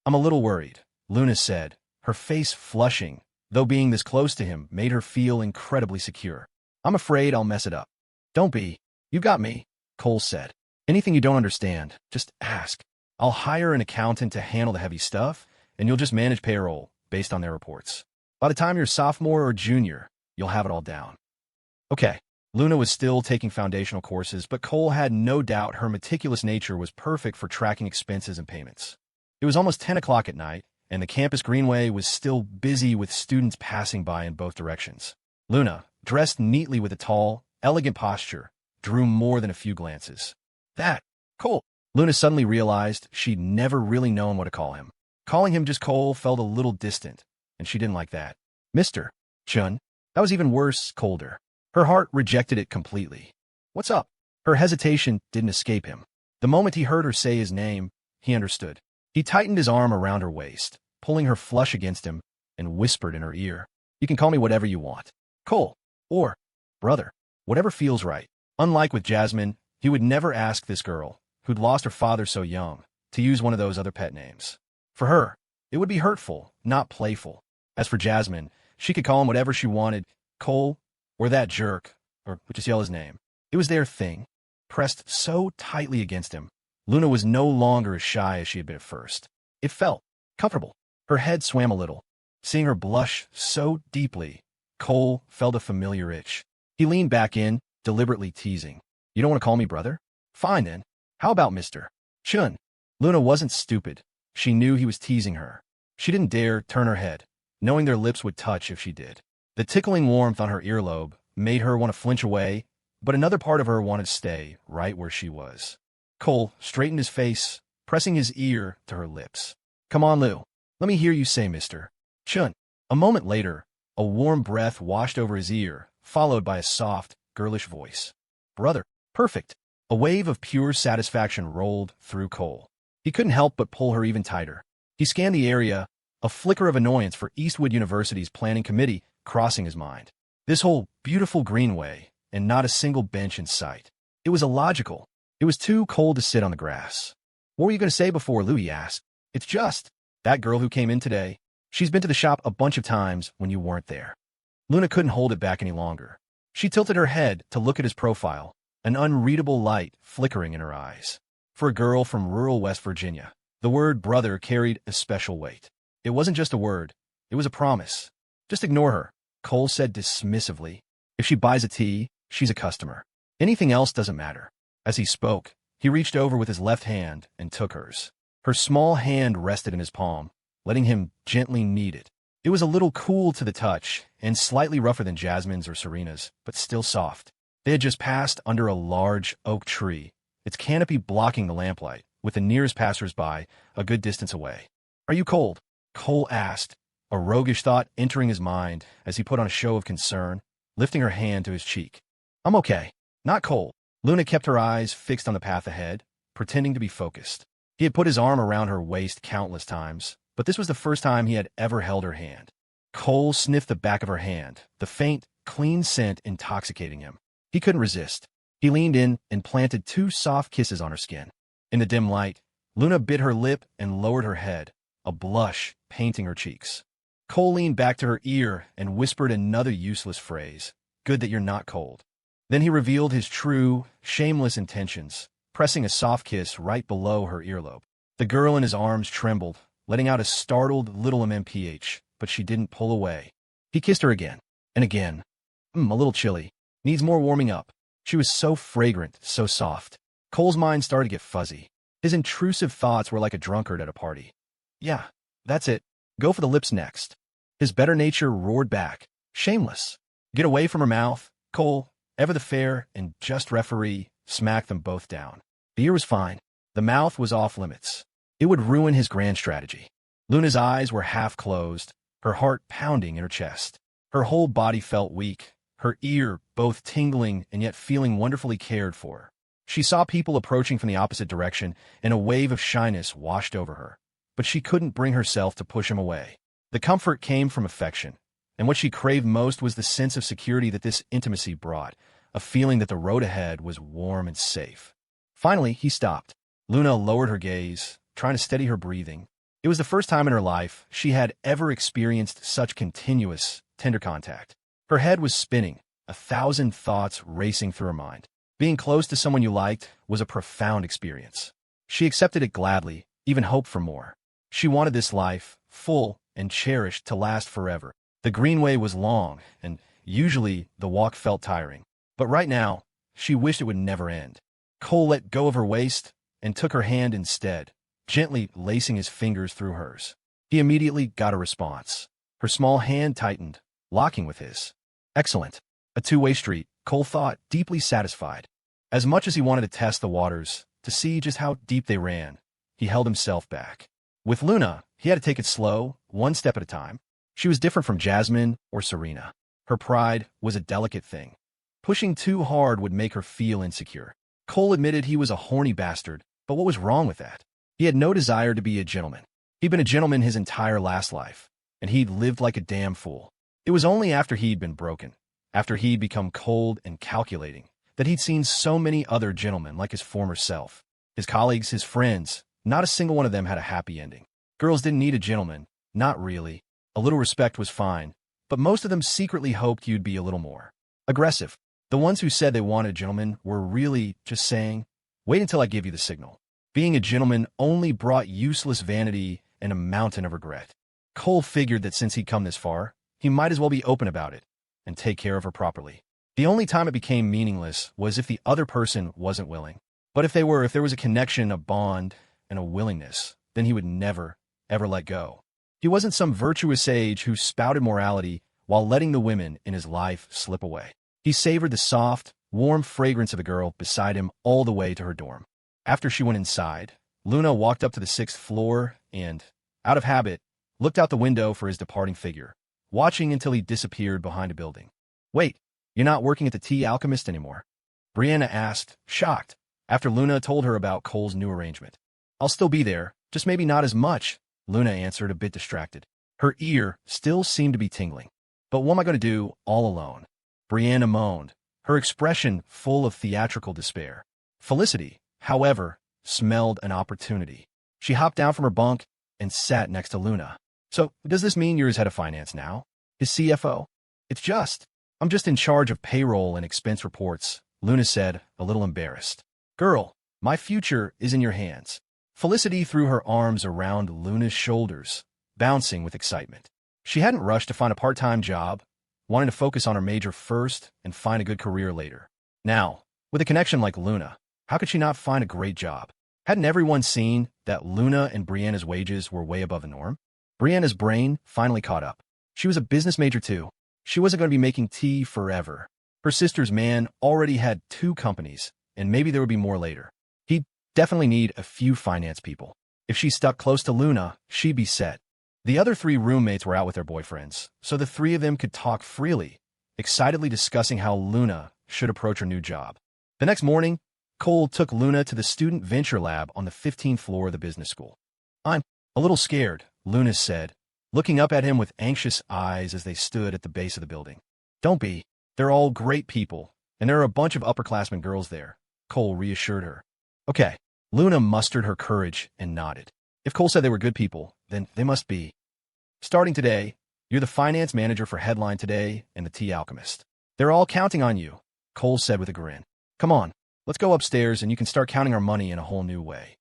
I'm a little worried, Luna said, her face flushing, though being this close to him made her feel incredibly secure. I'm afraid I'll mess it up. Don't be. You got me, Cole said. Anything you don't understand, just ask. I'll hire an accountant to handle the heavy stuff, and you'll just manage payroll based on their reports. By the time you're sophomore or junior, you'll have it all down. Okay. Luna was still taking foundational courses, but Cole had no doubt her meticulous nature was perfect for tracking expenses and payments. It was almost 10 o'clock at night, and the campus greenway was still busy with students passing by in both directions. Luna, dressed neatly with a tall, elegant posture, drew more than a few glances. That, Cole. Luna suddenly realized she'd never really known what to call him. Calling him just Cole felt a little distant, and she didn't like that. Mr. Chun. That was even worse, colder. Her heart rejected it completely. What's up? Her hesitation didn't escape him. The moment he heard her say his name, he understood. He tightened his arm around her waist, pulling her flush against him, and whispered in her ear, You can call me whatever you want. Cole. Or, brother. Whatever feels right. Unlike with Jasmine, he would never ask this girl, who'd lost her father so young, to use one of those other pet names. For her, it would be hurtful, not playful. As for Jasmine, she could call him whatever she wanted, Cole, or that jerk, or just yell his name. It was their thing. Pressed so tightly against him, Luna was no longer as shy as she had been at first. It felt comfortable. Her head swam a little. Seeing her blush so deeply, Cole felt a familiar itch. He leaned back in, deliberately teasing. You don't want to call me brother? Fine then. How about Mr. Chun? Luna wasn't stupid. She knew he was teasing her. She didn't dare turn her head, knowing their lips would touch if she did. The tickling warmth on her earlobe made her want to flinch away, but another part of her wanted to stay right where she was. Cole straightened his face, pressing his ear to her lips. Come on, Lou. Let me hear you say Mr. Chun. A moment later, a warm breath washed over his ear, followed by a soft, girlish voice. Brother. Perfect. A wave of pure satisfaction rolled through Cole. He couldn't help but pull her even tighter. He scanned the area, a flicker of annoyance for Eastwood University's planning committee crossing his mind. This whole beautiful greenway, and not a single bench in sight. It was illogical. It was too cold to sit on the grass. What were you going to say before, Louis asked? It's just that girl who came in today. She's been to the shop a bunch of times when you weren't there. Luna couldn't hold it back any longer. She tilted her head to look at his profile, an unreadable light flickering in her eyes. For a girl from rural West Virginia, the word brother carried a special weight. It wasn't just a word. It was a promise. Just ignore her, Cole said dismissively. If she buys a tea, she's a customer. Anything else doesn't matter. As he spoke, he reached over with his left hand and took hers. Her small hand rested in his palm, letting him gently knead it. It was a little cool to the touch and slightly rougher than Jasmine's or Serena's, but still soft. They had just passed under a large oak tree, its canopy blocking the lamplight, with the nearest passers-by a good distance away. Are you cold? Cole asked, a roguish thought entering his mind as he put on a show of concern, lifting her hand to his cheek. I'm okay. Not cold. Luna kept her eyes fixed on the path ahead, pretending to be focused. He had put his arm around her waist countless times, but this was the first time he had ever held her hand. Cole sniffed the back of her hand, the faint, clean scent intoxicating him. He couldn't resist. He leaned in and planted 2 soft kisses on her skin. In the dim light, Luna bit her lip and lowered her head, a blush painting her cheeks. Cole leaned back to her ear and whispered another useless phrase, good that you're not cold. Then he revealed his true, shameless intentions, pressing a soft kiss right below her earlobe. The girl in his arms trembled, letting out a startled little MMPH, but she didn't pull away. He kissed her again, and again. A little chilly. Needs more warming up. She was so fragrant, so soft. Cole's mind started to get fuzzy. His intrusive thoughts were like a drunkard at a party. Yeah, that's it. Go for the lips next. His better nature roared back. Shameless. Get away from her mouth. Cole, ever the fair and just referee, smacked them both down. The ear was fine. The mouth was off limits. It would ruin his grand strategy. Luna's eyes were half closed, her heart pounding in her chest. Her whole body felt weak, her ear both tingling and yet feeling wonderfully cared for. She saw people approaching from the opposite direction, and a wave of shyness washed over her. But she couldn't bring herself to push him away. The comfort came from affection, and what she craved most was the sense of security that this intimacy brought, a feeling that the road ahead was warm and safe. Finally, he stopped. Luna lowered her gaze, trying to steady her breathing. It was the first time in her life she had ever experienced such continuous, tender contact. Her head was spinning, 1,000 thoughts racing through her mind. Being close to someone you liked was a profound experience. She accepted it gladly, even hoped for more. She wanted this life, full and cherished, to last forever. The greenway was long, and usually the walk felt tiring. But right now, she wished it would never end. Cole let go of her waist and took her hand instead, gently lacing his fingers through hers. He immediately got a response. Her small hand tightened, locking with his. Excellent. A two-way street, Cole thought, deeply satisfied. As much as he wanted to test the waters, to see just how deep they ran, he held himself back. With Luna, he had to take it slow, one step at a time. She was different from Jasmine or Serena. Her pride was a delicate thing. Pushing too hard would make her feel insecure. Cole admitted he was a horny bastard, but what was wrong with that? He had no desire to be a gentleman. He'd been a gentleman his entire last life, and he'd lived like a damn fool. It was only after he'd been broken, after he'd become cold and calculating, that he'd seen so many other gentlemen like his former self. His colleagues, his friends, not a single one of them had a happy ending. Girls didn't need a gentleman, not really. A little respect was fine, but most of them secretly hoped you'd be a little more aggressive. The ones who said they wanted a gentleman were really just saying, wait until I give you the signal. Being a gentleman only brought useless vanity and a mountain of regret. Cole figured that since he'd come this far, he might as well be open about it and take care of her properly. The only time it became meaningless was if the other person wasn't willing. But if there was a connection, a bond, and a willingness, then he would never, ever let go. He wasn't some virtuous sage who spouted morality while letting the women in his life slip away. He savored the soft, warm fragrance of the girl beside him all the way to her dorm. After she went inside, Luna walked up to the 6th floor and, out of habit, looked out the window for his departing figure, watching until he disappeared behind a building. Wait, you're not working at the Tea Alchemist anymore? Brianna asked, shocked, after Luna told her about Cole's new arrangement. I'll still be there, just maybe not as much, Luna answered, a bit distracted. Her ear still seemed to be tingling. But what am I going to do all alone? Brianna moaned, her expression full of theatrical despair. Felicity, however, smelled an opportunity. She hopped down from her bunk and sat next to Luna. So, does this mean you're his head of finance now? His CFO? I'm just in charge of payroll and expense reports, Luna said, a little embarrassed. Girl, my future is in your hands. Felicity threw her arms around Luna's shoulders, bouncing with excitement. She hadn't rushed to find a part-time job, wanting to focus on her major first and find a good career later. Now, with a connection like Luna, how could she not find a great job? Hadn't everyone seen that Luna and Brianna's wages were way above the norm? Brianna's brain finally caught up. She was a business major too. She wasn't going to be making tea forever. Her sister's man already had 2 companies, and maybe there would be more later. He'd definitely need a few finance people. If she stuck close to Luna, she'd be set. The other 3 roommates were out with their boyfriends, so the 3 of them could talk freely, excitedly discussing how Luna should approach her new job. The next morning, Cole took Luna to the Student Venture Lab on the 15th floor of the business school. I'm a little scared, Luna said, looking up at him with anxious eyes as they stood at the base of the building. Don't be. They're all great people, and there are a bunch of upperclassmen girls there, Cole reassured her. Okay. Luna mustered her courage and nodded. If Cole said they were good people, then they must be. Starting today, you're the finance manager for Headline Today and the Tea Alchemist. They're all counting on you, Cole said with a grin. Come on, let's go upstairs and you can start counting our money in a whole new way.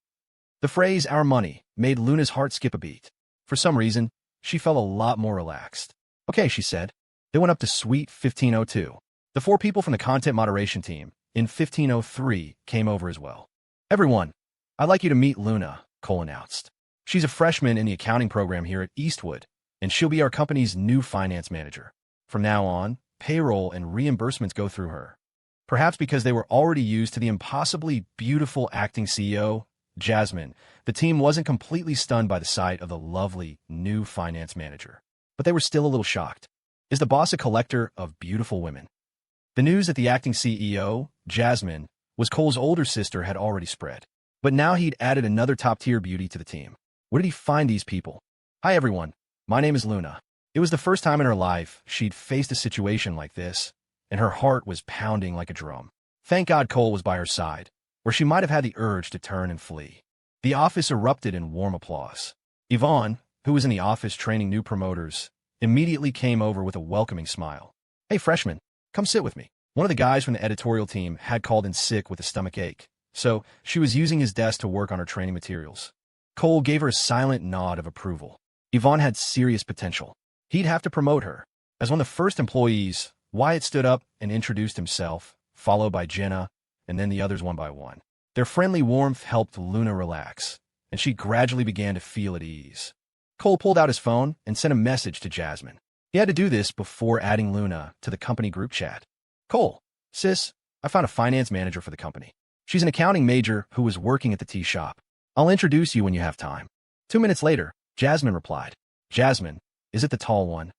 The phrase, our money, made Luna's heart skip a beat. For some reason, she felt a lot more relaxed. Okay, she said. They went up to Suite 1502. The 4 people from the content moderation team in 1503 came over as well. Everyone, I'd like you to meet Luna, Cole announced. She's a freshman in the accounting program here at Eastwood, and she'll be our company's new finance manager. From now on, payroll and reimbursements go through her. Perhaps because they were already used to the impossibly beautiful acting CEO, Jasmine, the team wasn't completely stunned by the sight of the lovely new finance manager. But they were still a little shocked. Is the boss a collector of beautiful women? The news that the acting CEO, Jasmine, was Cole's older sister had already spread. But now he'd added another top-tier beauty to the team. Where did he find these people? Hi everyone, my name is Luna. It was the first time in her life she'd faced a situation like this, and her heart was pounding like a drum. Thank God Cole was by her side, or she might have had the urge to turn and flee. The office erupted in warm applause. Yvonne, who was in the office training new promoters, immediately came over with a welcoming smile. "Hey, freshman, come sit with me." One of the guys from the editorial team had called in sick with a stomach ache, so she was using his desk to work on her training materials. Cole gave her a silent nod of approval. Yvonne had serious potential. He'd have to promote her. As one of the first employees, Wyatt stood up and introduced himself, followed by Jenna, and then the others one by one. Their friendly warmth helped Luna relax, and she gradually began to feel at ease. Cole pulled out his phone and sent a message to Jasmine. He had to do this before adding Luna to the company group chat. "Cole, sis, I found a finance manager for the company. She's an accounting major who was working at the tea shop. I'll introduce you when you have time." 2 minutes later, Jasmine replied. "Jasmine, is it the tall one?"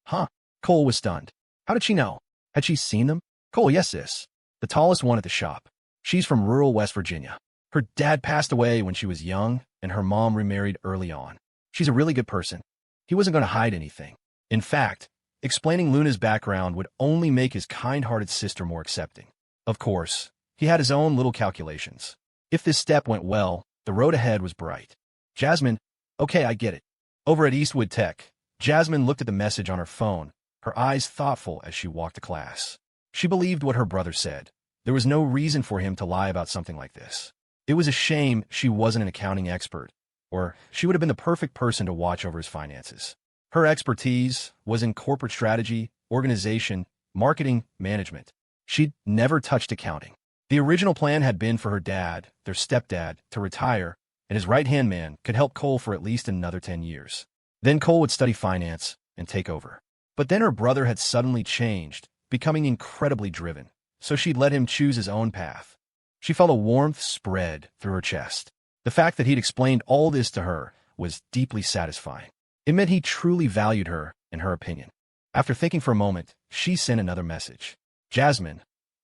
"Huh?" Cole was stunned. How did she know? Had she seen them? Cole, "Yes, sis. The tallest one at the shop. She's from rural West Virginia. Her dad passed away when she was young, and her mom remarried early on. She's a really good person." He wasn't going to hide anything. In fact, explaining Luna's background would only make his kind-hearted sister more accepting. Of course, he had his own little calculations. If this step went well, the road ahead was bright. "Jasmine, okay, I get it." Over at Eastwood Tech, Jasmine looked at the message on her phone, her eyes thoughtful as she walked to class. She believed what her brother said. There was no reason for him to lie about something like this. It was a shame she wasn't an accounting expert, or she would have been the perfect person to watch over his finances. Her expertise was in corporate strategy, organization, marketing, management. She'd never touched accounting. The original plan had been for her dad, their stepdad, to retire, and his right-hand man could help Cole for at least another 10 years. Then Cole would study finance and take over. But then her brother had suddenly changed, becoming incredibly driven, so she'd let him choose his own path. She felt a warmth spread through her chest. The fact that he'd explained all this to her was deeply satisfying. It meant he truly valued her and her opinion. After thinking for a moment, she sent another message. "Jasmine,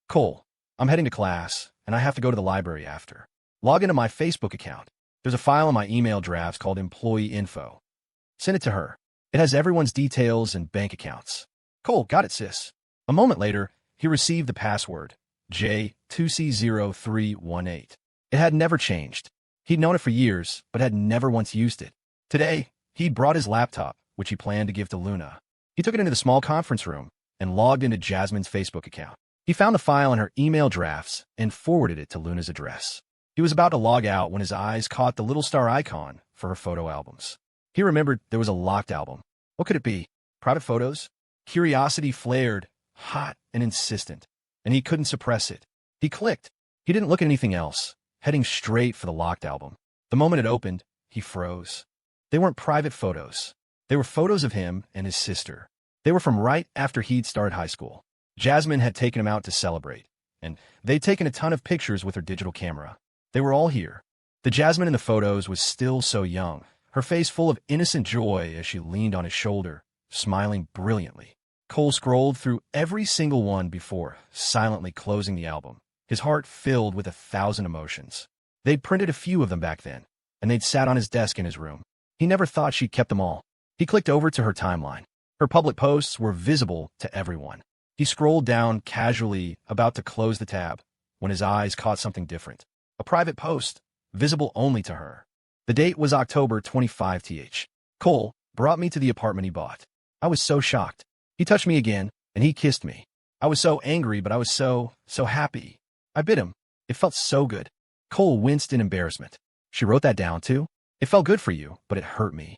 Cole, I'm heading to class, and I have to go to the library after. Log into my Facebook account. There's a file in my email drafts called Employee Info. Send it to her. It has everyone's details and bank accounts." "Cole, got it, sis." A moment later, he received the password, J2C0318. It had never changed. He'd known it for years, but had never once used it. Today, he'd brought his laptop, which he planned to give to Luna. He took it into the small conference room and logged into Jasmine's Facebook account. He found the file in her email drafts and forwarded it to Luna's address. He was about to log out when his eyes caught the little star icon for her photo albums. He remembered there was a locked album. What could it be? Private photos? Curiosity flared, hot and insistent, and he couldn't suppress it. He clicked. He didn't look at anything else, heading straight for the locked album. The moment it opened, he froze. They weren't private photos. They were photos of him and his sister. They were from right after he'd started high school. Jasmine had taken him out to celebrate, and they'd taken a ton of pictures with her digital camera. They were all here. The Jasmine in the photos was still so young, her face full of innocent joy as she leaned on his shoulder, smiling brilliantly. Cole scrolled through every single one before silently closing the album, his heart filled with 1,000 emotions. They'd printed a few of them back then, and they'd sat on his desk in his room. He never thought she'd kept them all. He clicked over to her timeline. Her public posts were visible to everyone. He scrolled down casually, about to close the tab, when his eyes caught something different. A private post, visible only to her. The date was October 25th. "Cole brought me to the apartment he bought. I was so shocked. He touched me again, and he kissed me. I was so angry, but I was so happy. I bit him. It felt so good." Cole winced in embarrassment. "She wrote that down, too? It felt good for you, but it hurt me."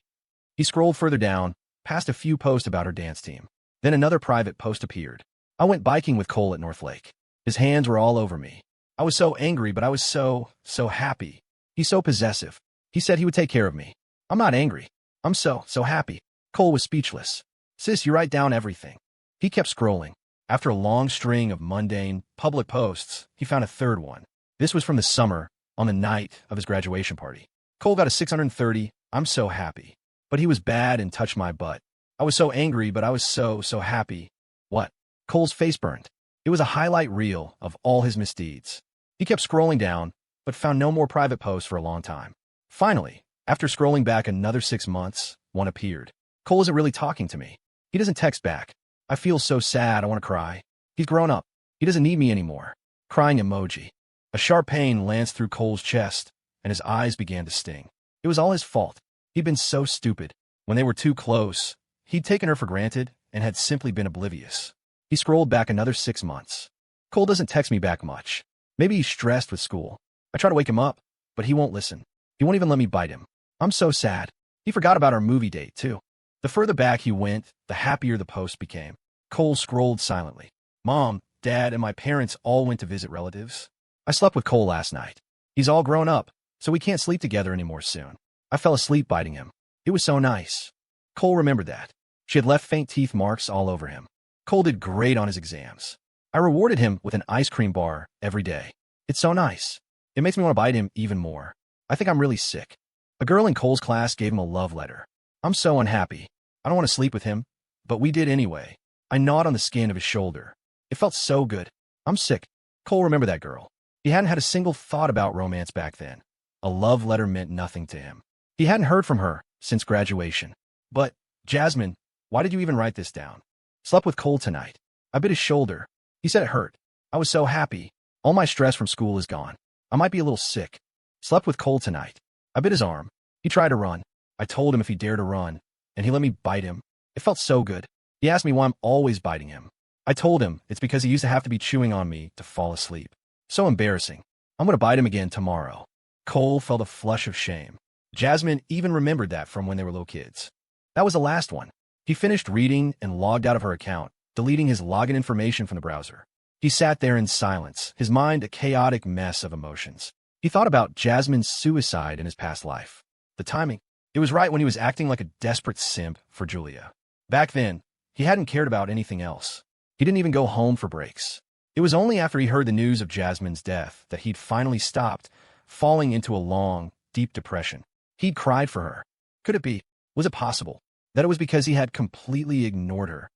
He scrolled further down, past a few posts about her dance team. Then another private post appeared. "I went biking with Cole at North Lake. His hands were all over me. I was so angry, but I was so happy. He's so possessive. He said he would take care of me. I'm not angry. I'm so happy." Cole was speechless. "Sis, you write down everything." He kept scrolling. After a long string of mundane, public posts, he found a third one. This was from the summer, on the night of his graduation party. "Cole got a 630. I'm so happy. But he was bad and touched my butt. I was so angry, but I was so happy." What? Cole's face burned. It was a highlight reel of all his misdeeds. He kept scrolling down, but found no more private posts for a long time. Finally, after scrolling back another 6 months, one appeared. "Cole isn't really talking to me. He doesn't text back. I feel so sad, I want to cry. He's grown up. He doesn't need me anymore." Crying emoji. A sharp pain lanced through Cole's chest, and his eyes began to sting. It was all his fault. He'd been so stupid. When they were too close, he'd taken her for granted and had simply been oblivious. He scrolled back another 6 months. Cole doesn't text me back much. Maybe he's stressed with school. I try to wake him up, but he won't listen. He won't even let me bite him. I'm so sad. He forgot about our movie date, too. The further back he went, the happier the post became. Cole scrolled silently. Mom, Dad, and my parents all went to visit relatives. I slept with Cole last night. He's all grown up, so we can't sleep together anymore soon. I fell asleep biting him. It was so nice. Cole remembered that. She had left faint teeth marks all over him. Cole did great on his exams. I rewarded him with an ice cream bar every day. It's so nice. It makes me want to bite him even more. I think I'm really sick. A girl in Cole's class gave him a love letter. I'm so unhappy. I don't want to sleep with him, but we did anyway. I gnawed on the skin of his shoulder. It felt so good. I'm sick. Cole remembered that girl. He hadn't had a single thought about romance back then. A love letter meant nothing to him. He hadn't heard from her since graduation. But, Jasmine, why did you even write this down? Slept with Cole tonight. I bit his shoulder. He said it hurt. I was so happy. All my stress from school is gone. I might be a little sick. Slept with Cole tonight. I bit his arm. He tried to run. I told him if he dared to run, and he let me bite him. It felt so good. He asked me why I'm always biting him. I told him it's because he used to have to be chewing on me to fall asleep. So embarrassing. I'm going to bite him again tomorrow. Cole felt a flush of shame. Jasmine even remembered that from when they were little kids. That was the last one. He finished reading and logged out of her account, deleting his login information from the browser. He sat there in silence, his mind a chaotic mess of emotions. He thought about Jasmine's suicide in his past life. The timing. It was right when he was acting like a desperate simp for Julia. Back then, he hadn't cared about anything else. He didn't even go home for breaks. It was only after he heard the news of Jasmine's death that he'd finally stopped, falling into a long, deep depression. He'd cried for her. Could it be? Was it possible that it was because he had completely ignored her?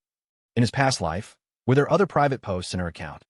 In his past life, were there other private posts in her account?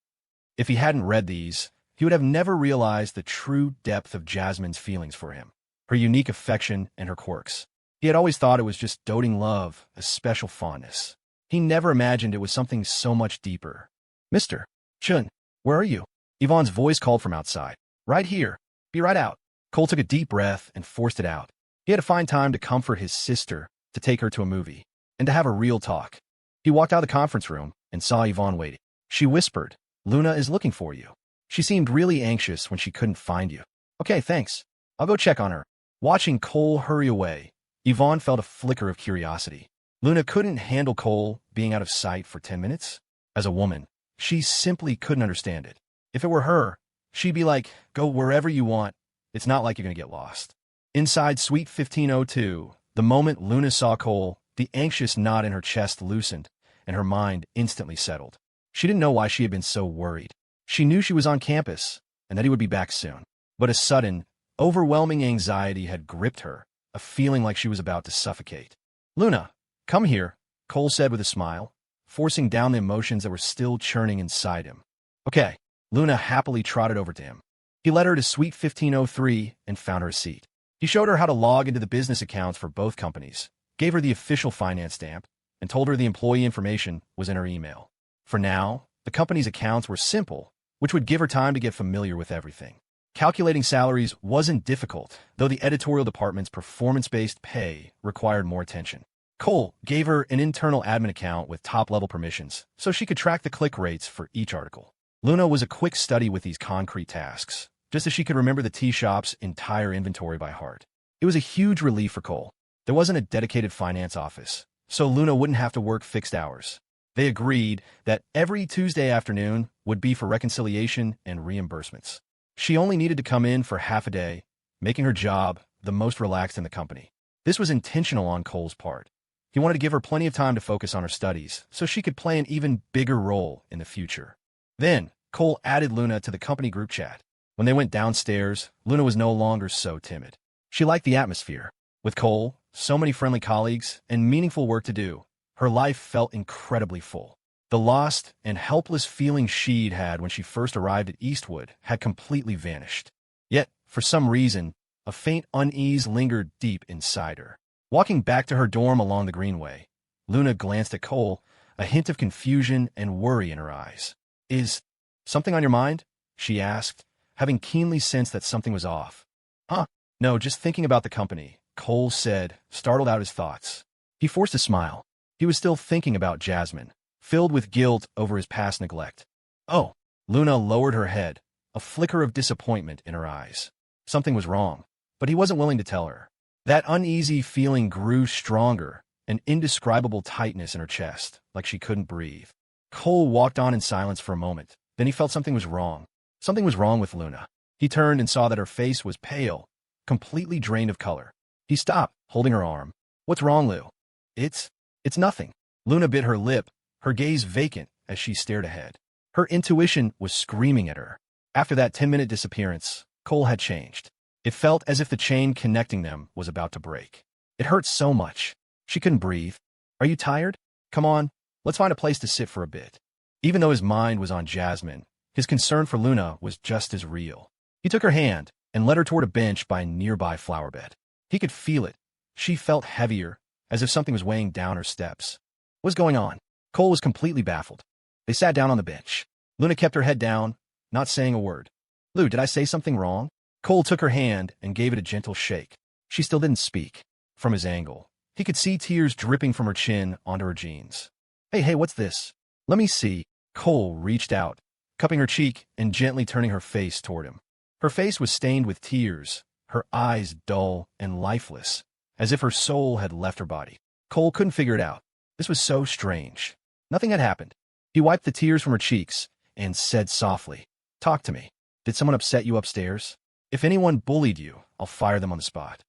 If he hadn't read these, he would have never realized the true depth of Jasmine's feelings for him, her unique affection and her quirks. He had always thought it was just doting love, a special fondness. He never imagined it was something so much deeper. Mr. Chun, where are you? Yvonne's voice called from outside. Right here. Be right out. Cole took a deep breath and forced it out. He had to find time to comfort his sister, to take her to a movie, and to have a real talk. He walked out of the conference room and saw Yvonne waiting. She whispered, Luna is looking for you. She seemed really anxious when she couldn't find you. Okay, thanks. I'll go check on her. Watching Cole hurry away, Yvonne felt a flicker of curiosity. Luna couldn't handle Cole being out of sight for 10 minutes. As a woman, she simply couldn't understand it. If it were her, she'd be like, go wherever you want. It's not like you're going to get lost. Inside Suite 1502, the moment Luna saw Cole, the anxious knot in her chest loosened, and her mind instantly settled. She didn't know why she had been so worried. She knew she was on campus, and that he would be back soon. But a sudden, overwhelming anxiety had gripped her, a feeling like she was about to suffocate. Luna, come here, Cole said with a smile, forcing down the emotions that were still churning inside him. Okay, Luna happily trotted over to him. He led her to Suite 1503 and found her a seat. He showed her how to log into the business accounts for both companies, gave her the official finance stamp, and told her the employee information was in her email. For now, the company's accounts were simple, which would give her time to get familiar with everything. Calculating salaries wasn't difficult, though the editorial department's performance-based pay required more attention. Cole gave her an internal admin account with top-level permissions, so she could track the click rates for each article. Luna was a quick study with these concrete tasks, just as she could remember the tea shop's entire inventory by heart. It was a huge relief for Cole. There wasn't a dedicated finance office, so Luna wouldn't have to work fixed hours. They agreed that every Tuesday afternoon would be for reconciliation and reimbursements. She only needed to come in for half a day, making her job the most relaxed in the company. This was intentional on Cole's part. He wanted to give her plenty of time to focus on her studies so she could play an even bigger role in the future. Then, Cole added Luna to the company group chat. When they went downstairs, Luna was no longer so timid. She liked the atmosphere. With Cole, so many friendly colleagues, and meaningful work to do, her life felt incredibly full. The lost and helpless feeling she'd had when she first arrived at Eastwood had completely vanished. Yet, for some reason, a faint unease lingered deep inside her. Walking back to her dorm along the Greenway, Luna glanced at Cole, a hint of confusion and worry in her eyes. Is something on your mind? She asked, having keenly sensed that something was off. Huh? No, just thinking about the company, Cole said, startled out his thoughts. He forced a smile. He was still thinking about Jasmine, filled with guilt over his past neglect. Oh, Luna lowered her head, a flicker of disappointment in her eyes. Something was wrong, but he wasn't willing to tell her. That uneasy feeling grew stronger, an indescribable tightness in her chest, like she couldn't breathe. Cole walked on in silence for a moment. Then he felt something was wrong. Something was wrong with Luna. He turned and saw that her face was pale, completely drained of color. He stopped, holding her arm. What's wrong, Lou? It's nothing. Luna bit her lip, her gaze vacant as she stared ahead. Her intuition was screaming at her. After that 10-minute disappearance, Cole had changed. It felt as if the chain connecting them was about to break. It hurt so much. She couldn't breathe. Are you tired? Come on, let's find a place to sit for a bit. Even though his mind was on Jasmine, his concern for Luna was just as real. He took her hand and led her toward a bench by a nearby flower bed. He could feel it. She felt heavier, as if something was weighing down her steps. What's going on? Cole was completely baffled. They sat down on the bench. Luna kept her head down, not saying a word. Lou, did I say something wrong? Cole took her hand and gave it a gentle shake. She still didn't speak. From his angle, he could see tears dripping from her chin onto her jeans. Hey, what's this? Let me see. Cole reached out, cupping her cheek and gently turning her face toward him. Her face was stained with tears, her eyes dull and lifeless, as if her soul had left her body. Cole couldn't figure it out. This was so strange. Nothing had happened. He wiped the tears from her cheeks and said softly, Talk to me. Did someone upset you upstairs? If anyone bullied you, I'll fire them on the spot.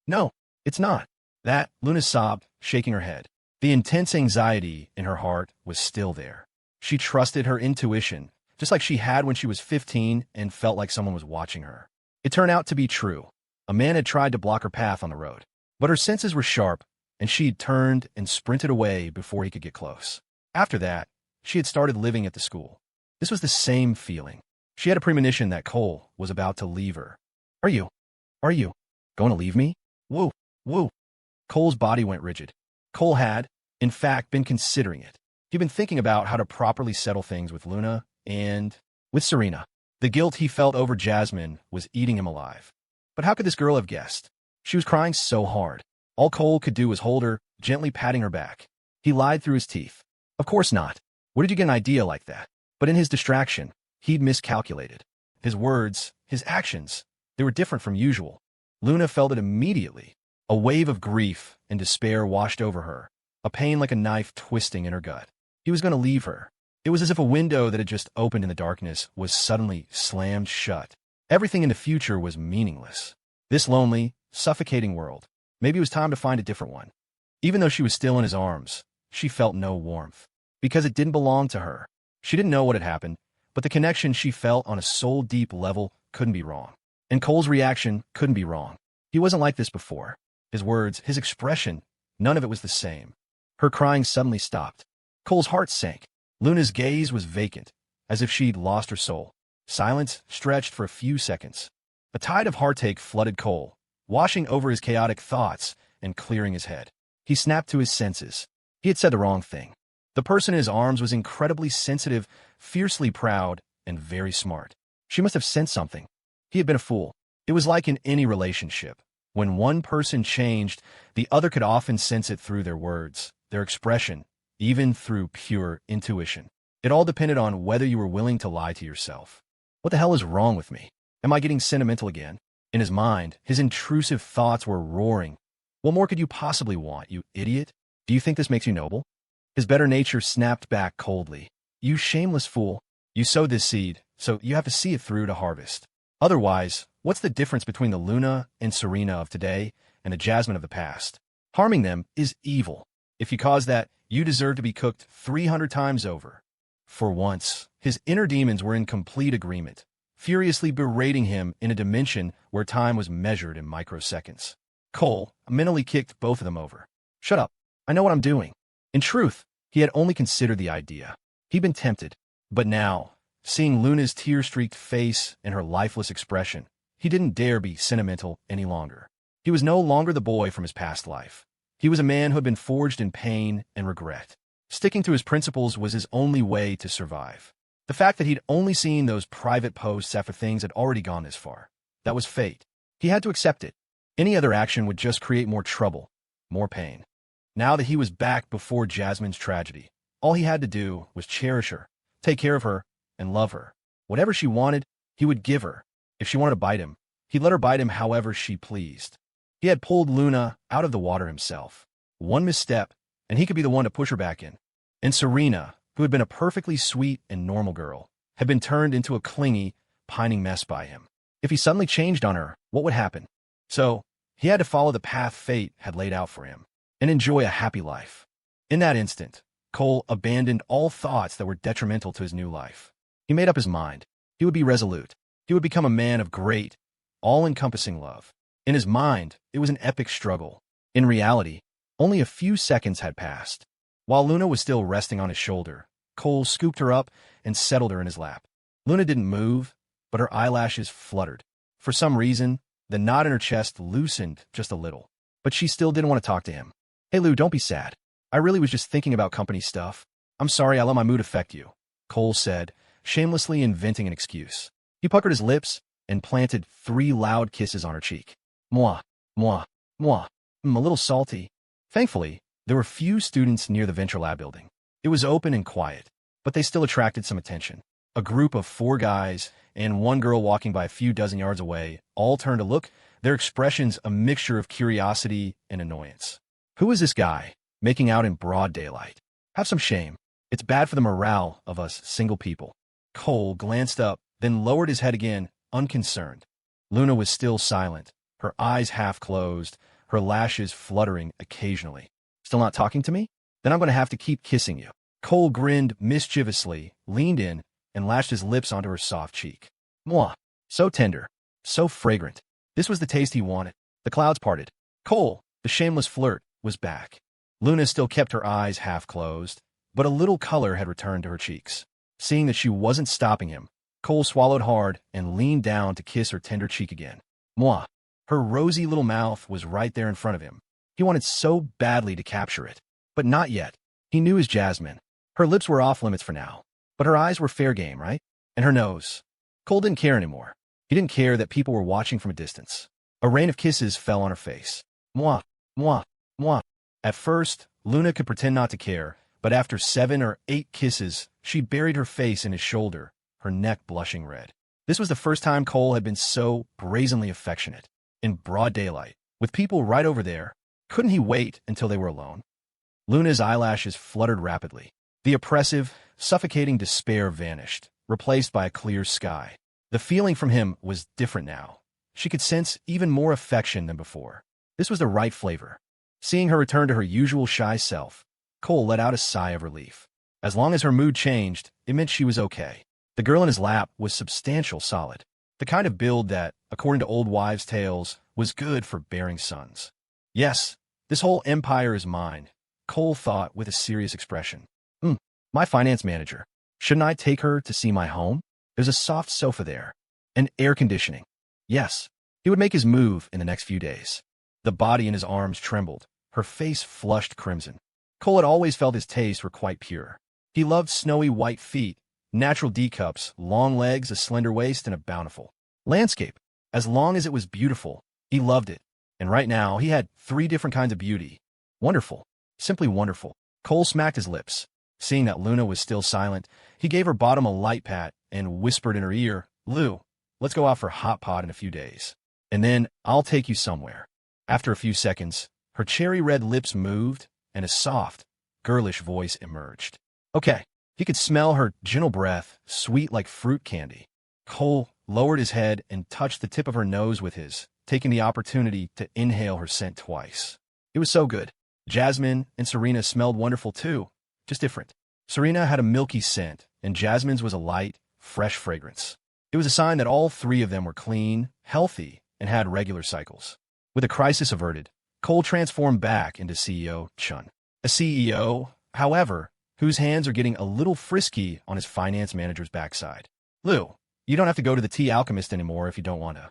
No, it's not. That, Luna sobbed, shaking her head. The intense anxiety in her heart was still there. She trusted her intuition, just like she had when she was 15 and felt like someone was watching her. It turned out to be true. A man had tried to block her path on the road, but her senses were sharp, and she'd turned and sprinted away before he could get close. After that, she had started living at the school. This was the same feeling. She had a premonition that Cole was about to leave her. Are you going to leave me? Woo. Cole's body went rigid. Cole had, in fact, been considering it. He'd been thinking about how to properly settle things with Luna and with Serena. The guilt he felt over Jasmine was eating him alive. But how could this girl have guessed? She was crying so hard. All Cole could do was hold her, gently patting her back. He lied through his teeth. Of course not. Where did you get an idea like that? But in his distraction, he'd miscalculated. His words, his actions, they were different from usual. Luna felt it immediately. A wave of grief and despair washed over her, a pain like a knife twisting in her gut. He was going to leave her. It was as if a window that had just opened in the darkness was suddenly slammed shut. Everything in the future was meaningless. This lonely, suffocating world. Maybe it was time to find a different one. Even though she was still in his arms, she felt no warmth. Because it didn't belong to her. She didn't know what had happened, but the connection she felt on a soul-deep level couldn't be wrong. And Cole's reaction couldn't be wrong. He wasn't like this before. His words, his expression, none of it was the same. Her crying suddenly stopped. Cole's heart sank. Luna's gaze was vacant, as if she'd lost her soul. Silence stretched for a few seconds. A tide of heartache flooded Cole, washing over his chaotic thoughts and clearing his head. He snapped to his senses. He had said the wrong thing. The person in his arms was incredibly sensitive, fiercely proud, and very smart. She must have sensed something. He had been a fool. It was like in any relationship. When one person changed, the other could often sense it through their words, their expression, even through pure intuition. It all depended on whether you were willing to lie to yourself. What the hell is wrong with me? Am I getting sentimental again? In his mind, his intrusive thoughts were roaring. What more could you possibly want, you idiot? Do you think this makes you noble? His better nature snapped back coldly. You shameless fool. You sowed this seed, so you have to see it through to harvest. Otherwise, what's the difference between the Luna and Serena of today and the Jasmine of the past? Harming them is evil. If you cause that, you deserve to be cooked 300 times over. For once, his inner demons were in complete agreement, furiously berating him in a dimension where time was measured in microseconds. Cole mentally kicked both of them over. Shut up. I know what I'm doing. In truth, he had only considered the idea. He'd been tempted. But now, seeing Luna's tear-streaked face and her lifeless expression, he didn't dare be sentimental any longer. He was no longer the boy from his past life. He was a man who had been forged in pain and regret. Sticking to his principles was his only way to survive. The fact that he'd only seen those private posts after things had already gone this far, that was fate. He had to accept it. Any other action would just create more trouble, more pain. Now that he was back before Jasmine's tragedy, all he had to do was cherish her, take care of her, and love her. Whatever she wanted, he would give her. If she wanted to bite him, he'd let her bite him however she pleased. He had pulled Luna out of the water himself. One misstep, and he could be the one to push her back in. And Serena, who had been a perfectly sweet and normal girl, had been turned into a clingy, pining mess by him. If he suddenly changed on her, what would happen? So, he had to follow the path fate had laid out for him and enjoy a happy life. In that instant, Cole abandoned all thoughts that were detrimental to his new life. He made up his mind. He would be resolute. He would become a man of great, all-encompassing love. In his mind, it was an epic struggle. In reality, only a few seconds had passed. While Luna was still resting on his shoulder, Cole scooped her up and settled her in his lap. Luna didn't move, but her eyelashes fluttered. For some reason, the knot in her chest loosened just a little. But she still didn't want to talk to him. "Hey Lou, don't be sad. I really was just thinking about company stuff. I'm sorry I let my mood affect you," Cole said, shamelessly inventing an excuse. He puckered his lips and planted 3 loud kisses on her cheek. Mwah, mwah, mwah. A little salty. Thankfully, there were few students near the Venture Lab building. It was open and quiet, but they still attracted some attention. A group of 4 guys and 1 girl walking by a few dozen yards away all turned to look, their expressions a mixture of curiosity and annoyance. Who is this guy, making out in broad daylight? Have some shame. It's bad for the morale of us single people. Cole glanced up, then lowered his head again, unconcerned. Luna was still silent, her eyes half closed, her lashes fluttering occasionally. "Still not talking to me? Then I'm going to have to keep kissing you." Cole grinned mischievously, leaned in, and lashed his lips onto her soft cheek. Mwah! So tender, so fragrant. This was the taste he wanted. The clouds parted. Cole, the shameless flirt, was back. Luna still kept her eyes half closed, but a little color had returned to her cheeks. Seeing that she wasn't stopping him, Cole swallowed hard and leaned down to kiss her tender cheek again. Mwah! Her rosy little mouth was right there in front of him. He wanted so badly to capture it. But not yet. He knew his Jasmine. Her lips were off limits for now. But her eyes were fair game, right? And her nose. Cole didn't care anymore. He didn't care that people were watching from a distance. A rain of kisses fell on her face. Mwah! Mwah! Mwah! At first, Luna could pretend not to care, but after 7 or 8 kisses, she buried her face in his shoulder, her neck blushing red. This was the first time Cole had been so brazenly affectionate. In broad daylight, with people right over there, couldn't he wait until they were alone? Luna's eyelashes fluttered rapidly. The oppressive, suffocating despair vanished, replaced by a clear sky. The feeling from him was different now. She could sense even more affection than before. This was the right flavor. Seeing her return to her usual shy self, Cole let out a sigh of relief. As long as her mood changed, it meant she was okay. The girl in his lap was substantial solid. The kind of build that, according to old wives' tales, was good for bearing sons. Yes, this whole empire is mine, Cole thought with a serious expression. My finance manager. Shouldn't I take her to see my home? There's a soft sofa there. And air conditioning. Yes, he would make his move in the next few days. The body in his arms trembled. Her face flushed crimson. Cole had always felt his tastes were quite pure. He loved snowy white feet, natural D-cups, long legs, a slender waist, and a bountiful landscape. As long as it was beautiful, he loved it. And right now, he had 3 different kinds of beauty. Wonderful. Simply wonderful. Cole smacked his lips. Seeing that Luna was still silent, he gave her bottom a light pat and whispered in her ear, "Lou, let's go out for hot pot in a few days. And then I'll take you somewhere." After a few seconds, her cherry red lips moved and a soft, girlish voice emerged. Okay. He could smell her gentle breath, sweet like fruit candy. Cole lowered his head and touched the tip of her nose with his, taking the opportunity to inhale her scent twice. It was so good. Jasmine and Serena smelled wonderful too, just different. Serena had a milky scent, and Jasmine's was a light, fresh fragrance. It was a sign that all 3 of them were clean, healthy, and had regular cycles. With a crisis averted, Cole transformed back into CEO Chun. A CEO, however, whose hands are getting a little frisky on his finance manager's backside. "Lou, you don't have to go to the Tea Alchemist anymore if you don't want to.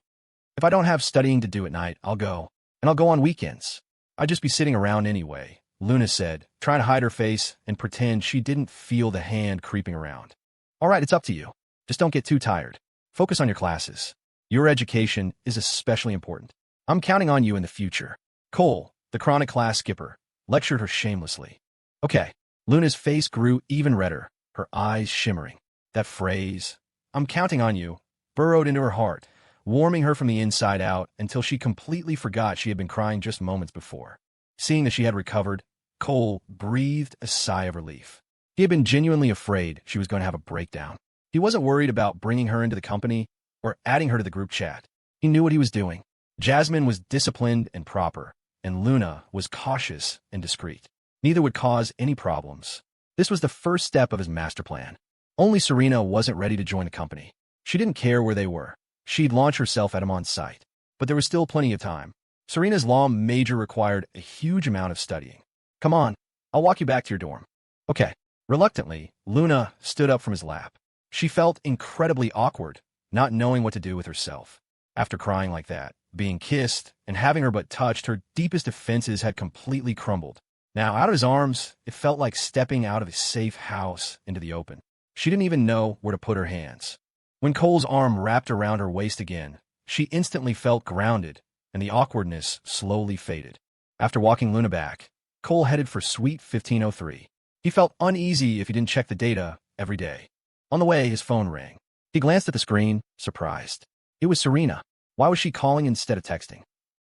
If I don't have studying to do at night, I'll go. And I'll go on weekends. I'd just be sitting around anyway," Luna said, trying to hide her face and pretend she didn't feel the hand creeping around. "All right, it's up to you. Just don't get too tired. Focus on your classes. Your education is especially important." I'm counting on you in the future. Cole, the chronic class skipper, lectured her shamelessly. Okay. Luna's face grew even redder, her eyes shimmering. That phrase, I'm counting on you, burrowed into her heart, warming her from the inside out until she completely forgot she had been crying just moments before. Seeing that she had recovered, Cole breathed a sigh of relief. He had been genuinely afraid she was going to have a breakdown. He wasn't worried about bringing her into the company or adding her to the group chat. He knew what he was doing. Jasmine was disciplined and proper, and Luna was cautious and discreet. Neither would cause any problems. This was the first step of his master plan. Only Serena wasn't ready to join the company. She didn't care where they were. She'd launch herself at him on sight. But there was still plenty of time. Serena's law major required a huge amount of studying. Come on, I'll walk you back to your dorm. Okay. Reluctantly, Luna stood up from his lap. She felt incredibly awkward, not knowing what to do with herself. After crying like that, being kissed, and having her butt touched, her deepest defenses had completely crumbled. Now, out of his arms, it felt like stepping out of his safe house into the open. She didn't even know where to put her hands. When Cole's arm wrapped around her waist again, she instantly felt grounded, and the awkwardness slowly faded. After walking Luna back, Cole headed for Suite 1503. He felt uneasy if he didn't check the data every day. On the way, his phone rang. He glanced at the screen, surprised. It was Serena. Why was she calling instead of texting?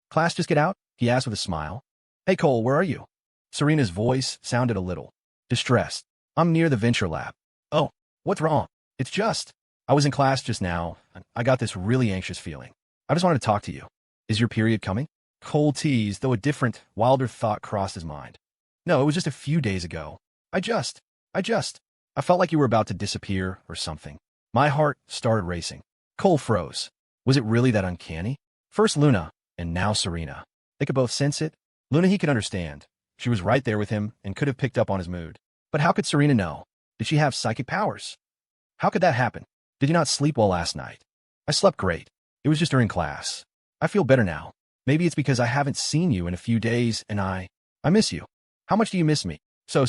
Class just get out? He asked with a smile. Hey Cole, where are you? Serena's voice sounded a little distressed. I'm near the venture lab. Oh, what's wrong? It's just, I was in class just now, and I got this really anxious feeling. I just wanted to talk to you. Is your period coming? Cole teased, though a different, wilder thought crossed his mind. No, it was just a few days ago. I felt like you were about to disappear or something. My heart started racing. Cole froze. Was it really that uncanny? First Luna, and now Serena. They could both sense it. Luna he could understand. She was right there with him and could have picked up on his mood. But how could Serena know? Did she have psychic powers? How could that happen? Did you not sleep well last night? I slept great. It was just during class. I feel better now. Maybe it's because I haven't seen you in a few days and I miss you. How much do you miss me? So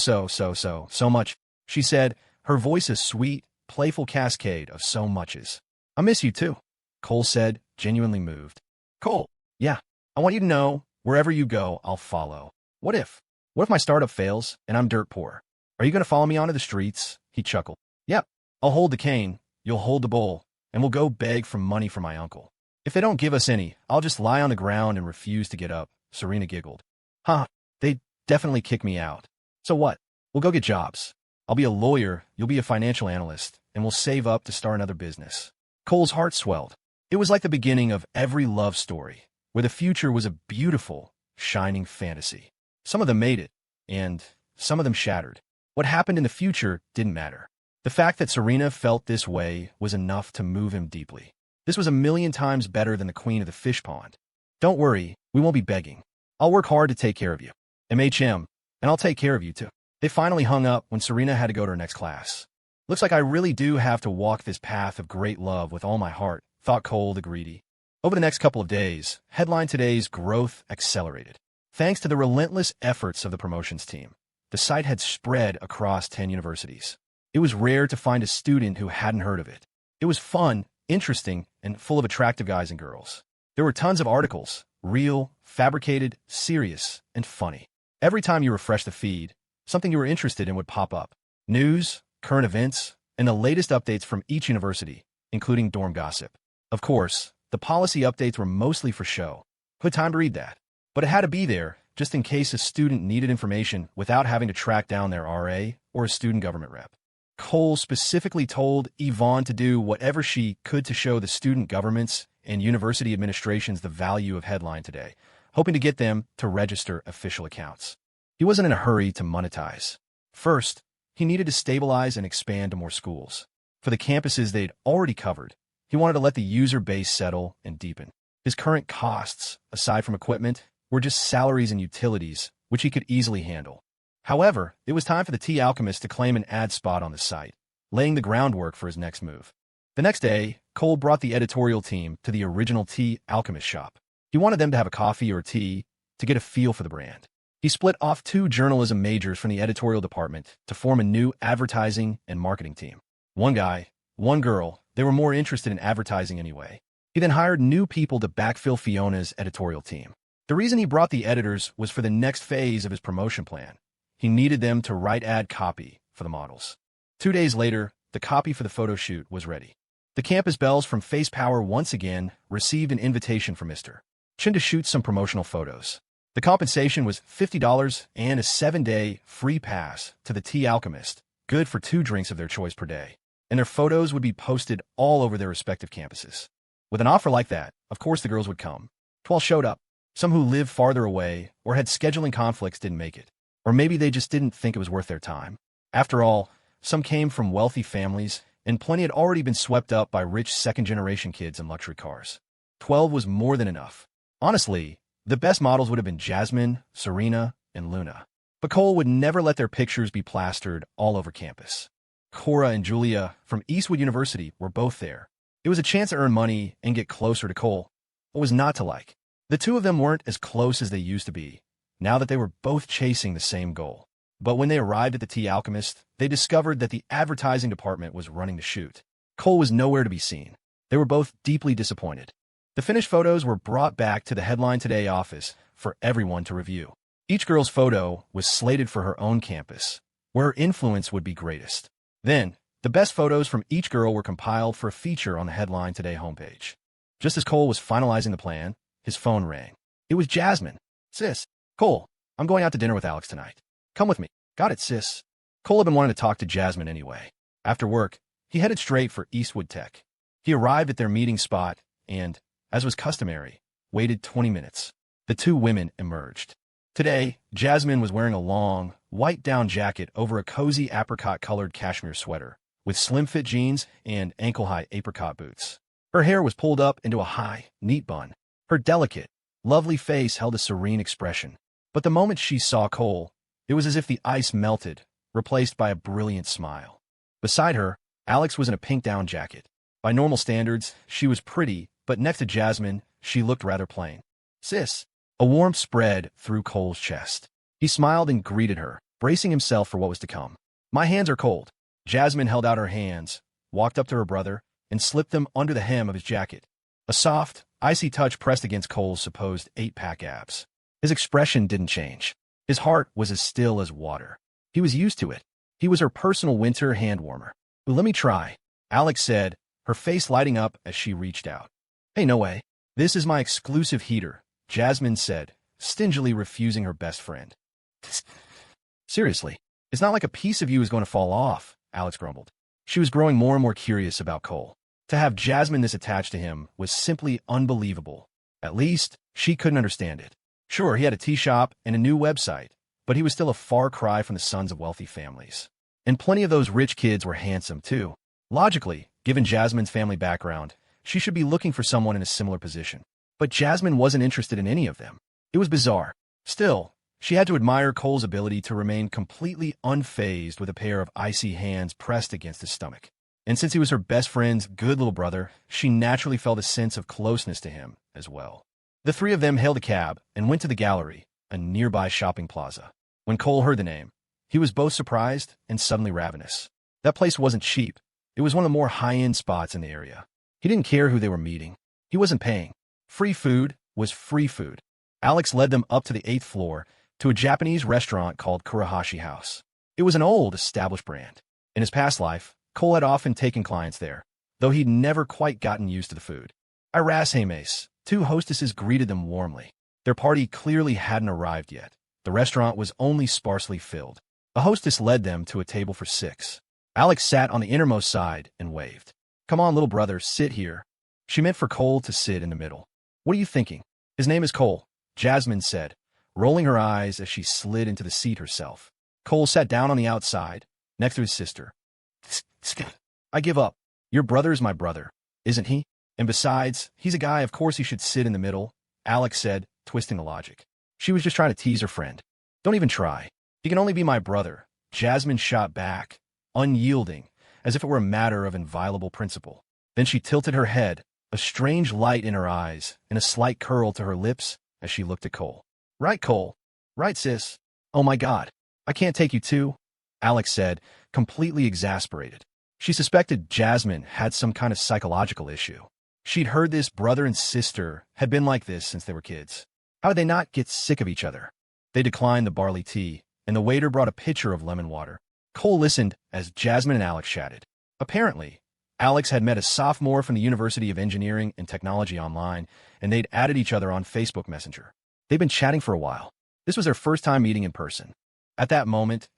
much, she said, her voice a sweet, playful cascade of so muches. I miss you too, Cole said, genuinely moved. Cole, yeah, I want you to know, wherever you go, I'll follow. What if my startup fails and I'm dirt poor? Are you going to follow me onto the streets? He chuckled. Yep, I'll hold the cane, you'll hold the bowl, and we'll go beg for money from my uncle. If they don't give us any, I'll just lie on the ground and refuse to get up, Serena giggled. Huh, they'd definitely kick me out. So what? We'll go get jobs. I'll be a lawyer, you'll be a financial analyst, and we'll save up to start another business. Cole's heart swelled. It was like the beginning of every love story, where the future was a beautiful, shining fantasy. Some of them made it, and some of them shattered. What happened in the future didn't matter. The fact that Serena felt this way was enough to move him deeply. This was 1,000,000 times better than the queen of the fish pond. Don't worry, we won't be begging. I'll work hard to take care of you. MHM, and I'll take care of you too. They finally hung up when Serena had to go to her next class. Looks like I really do have to walk this path of great love with all my heart, thought Cole the greedy. Over the next couple of days, Headline Today's growth accelerated. Thanks to the relentless efforts of the promotions team, the site had spread across 10 universities. It was rare to find a student who hadn't heard of it. It was fun, interesting, and full of attractive guys and girls. There were tons of articles, real, fabricated, serious, and funny. Every time you refreshed the feed, something you were interested in would pop up. News, current events, and the latest updates from each university, including dorm gossip. Of course, the policy updates were mostly for show. Who had time to read that? But it had to be there, just in case a student needed information without having to track down their RA or a student government rep. Cole specifically told Yvonne to do whatever she could to show the student governments and university administrations the value of Headline Today, hoping to get them to register official accounts. He wasn't in a hurry to monetize. First, he needed to stabilize and expand to more schools. For the campuses they'd already covered, he wanted to let the user base settle and deepen. His current costs, aside from equipment, were just salaries and utilities, which he could easily handle. However, it was time for the Tea Alchemist to claim an ad spot on the site, laying the groundwork for his next move. The next day, Cole brought the editorial team to the original Tea Alchemist shop. He wanted them to have a coffee or tea to get a feel for the brand. He split off 2 journalism majors from the editorial department to form a new advertising and marketing team. One guy, one girl, they were more interested in advertising anyway. He then hired new people to backfill Fiona's editorial team. The reason he brought the editors was for the next phase of his promotion plan. He needed them to write ad copy for the models. 2 days later, the copy for the photo shoot was ready. The campus belles from Face Power once again received an invitation from Mr. Chen to shoot some promotional photos. The compensation was $50 and a 7-day free pass to the Tea Alchemist, good for 2 drinks of their choice per day. And their photos would be posted all over their respective campuses. With an offer like that, of course the girls would come. 12 showed up. Some who lived farther away or had scheduling conflicts didn't make it. Or maybe they just didn't think it was worth their time. After all, some came from wealthy families, and plenty had already been swept up by rich second-generation kids in luxury cars. 12 was more than enough. Honestly, the best models would have been Jasmine, Serena, and Luna. But Cole would never let their pictures be plastered all over campus. Cora and Julia from Eastwood University were both there. It was a chance to earn money and get closer to Cole. What was not to like? The two of them weren't as close as they used to be, now that they were both chasing the same goal. But when they arrived at the Tea Alchemist, they discovered that the advertising department was running the shoot. Cole was nowhere to be seen. They were both deeply disappointed. The finished photos were brought back to the Headline Today office for everyone to review. Each girl's photo was slated for her own campus, where her influence would be greatest. Then, the best photos from each girl were compiled for a feature on the Headline Today homepage. Just as Cole was finalizing the plan, his phone rang. It was Jasmine. "Sis, Cole, I'm going out to dinner with Alex tonight. Come with me." "Got it, sis." Cole had been wanting to talk to Jasmine anyway. After work, he headed straight for Eastwood Tech. He arrived at their meeting spot and, as was customary, waited 20 minutes. The 2 women emerged. Today, Jasmine was wearing a long, white down jacket over a cozy apricot-colored cashmere sweater, with slim-fit jeans and ankle-high apricot boots. Her hair was pulled up into a high, neat bun. Her delicate, lovely face held a serene expression. But the moment she saw Cole, it was as if the ice melted, replaced by a brilliant smile. Beside her, Alex was in a pink down jacket. By normal standards, she was pretty, but next to Jasmine, she looked rather plain. "Sis." A warmth spread through Cole's chest. He smiled and greeted her, bracing himself for what was to come. "My hands are cold." Jasmine held out her hands, walked up to her brother, and slipped them under the hem of his jacket. A soft, icy touch pressed against Cole's supposed 8-pack abs. His expression didn't change. His heart was as still as water. He was used to it. He was her personal winter hand warmer. "Let me try," Alex said, her face lighting up as she reached out. "Hey, no way. This is my exclusive heater," Jasmine said, stingily refusing her best friend. "Seriously, it's not like a piece of you is going to fall off," Alex grumbled. She was growing more and more curious about Cole. To have Jasmine this attached to him was simply unbelievable. At least, she couldn't understand it. Sure, he had a tea shop and a new website, but he was still a far cry from the sons of wealthy families. And plenty of those rich kids were handsome, too. Logically, given Jasmine's family background, she should be looking for someone in a similar position. But Jasmine wasn't interested in any of them. It was bizarre. Still, she had to admire Cole's ability to remain completely unfazed with a pair of icy hands pressed against his stomach. And since he was her best friend's good little brother, she naturally felt a sense of closeness to him as well. The 3 of them hailed a cab and went to the gallery, a nearby shopping plaza. When Cole heard the name, he was both surprised and suddenly ravenous. That place wasn't cheap. It was one of the more high-end spots in the area. He didn't care who they were meeting. He wasn't paying. Free food was free food. Alex led them up to the 8th floor to a Japanese restaurant called Kurahashi House. It was an old, established brand. In his past life, Cole had often taken clients there, though he'd never quite gotten used to the food. "Irashimasu." 2 hostesses greeted them warmly. Their party clearly hadn't arrived yet. The restaurant was only sparsely filled. A hostess led them to a table for 6. Alex sat on the innermost side and waved. "Come on, little brother, sit here." She meant for Cole to sit in the middle. "What are you thinking?" "His name is Cole," Jasmine said, rolling her eyes as she slid into the seat herself. Cole sat down on the outside, next to his sister. "I give up. Your brother is my brother, isn't he? And besides, he's a guy, of course he should sit in the middle," Alex said, twisting the logic. She was just trying to tease her friend. "Don't even try. He can only be my brother," Jasmine shot back, unyielding, as if it were a matter of inviolable principle. Then she tilted her head, a strange light in her eyes and a slight curl to her lips as she looked at Cole. "Right, Cole. Right, sis." "Oh my God. I can't take you too," Alex said, completely exasperated. She suspected Jasmine had some kind of psychological issue. She'd heard this brother and sister had been like this since they were kids. How did they not get sick of each other? They declined the barley tea, and the waiter brought a pitcher of lemon water. Cole listened as Jasmine and Alex chatted. Apparently, Alex had met a sophomore from the University of Engineering and Technology online, and they'd added each other on Facebook Messenger. They'd been chatting for a while. This was their first time meeting in person. At that moment,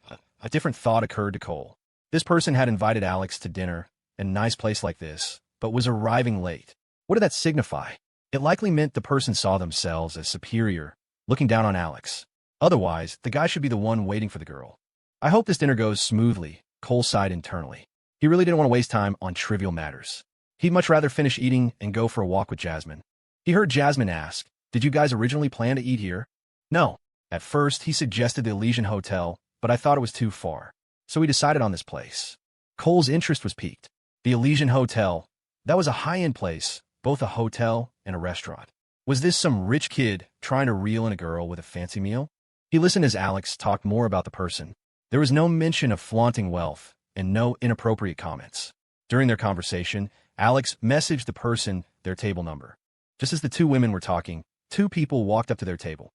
a different thought occurred to Cole. This person had invited Alex to dinner in a nice place like this, but was arriving late. What did that signify? It likely meant the person saw themselves as superior, looking down on Alex. Otherwise, the guy should be the one waiting for the girl. I hope this dinner goes smoothly, Cole sighed internally. He really didn't want to waste time on trivial matters. He'd much rather finish eating and go for a walk with Jasmine. He heard Jasmine ask, "Did you guys originally plan to eat here?" No. At first, he suggested the Elysian Hotel, but I thought it was too far. So we decided on this place. Cole's interest was piqued. The Elysian Hotel. That was a high-end place, both a hotel and a restaurant. Was this some rich kid trying to reel in a girl with a fancy meal? He listened as Alex talked more about the person. There was no mention of flaunting wealth and no inappropriate comments. During their conversation, Alex messaged the person their table number. Just as the two women were talking, two people walked up to their table.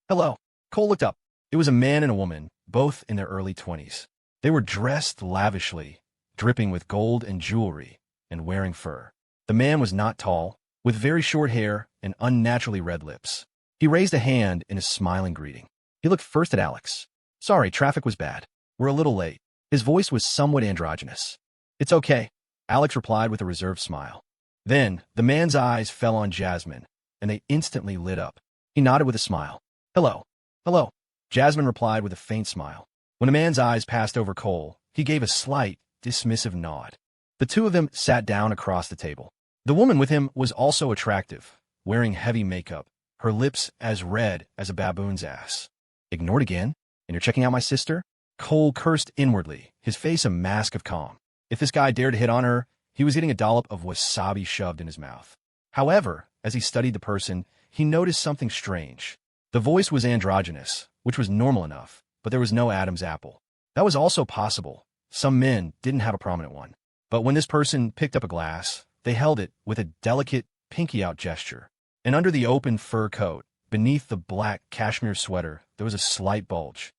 "Hello." Cole looked up. It was a man and a woman, both in their early 20s. They were dressed lavishly, dripping with gold and jewelry, and wearing fur. The man was not tall, with very short hair and unnaturally red lips. He raised a hand in a smiling greeting. He looked first at Alex. "Sorry, traffic was bad. We're a little late." His voice was somewhat androgynous. "It's okay," Alex replied with a reserved smile. Then, the man's eyes fell on Jasmine, and they instantly lit up. He nodded with a smile. "Hello." "Hello," Jasmine replied with a faint smile. When the man's eyes passed over Cole, he gave a slight, dismissive nod. The two of them sat down across the table. The woman with him was also attractive, wearing heavy makeup, her lips as red as a baboon's ass. "Ignored again? And you're checking out my sister?" Cole cursed inwardly, his face a mask of calm. If this guy dared to hit on her, he was getting a dollop of wasabi shoved in his mouth. However, as he studied the person, he noticed something strange. The voice was androgynous, which was normal enough, but there was no Adam's apple. That was also possible. Some men didn't have a prominent one. But when this person picked up a glass, they held it with a delicate, pinky-out gesture. And under the open fur coat, beneath the black cashmere sweater, there was a slight bulge.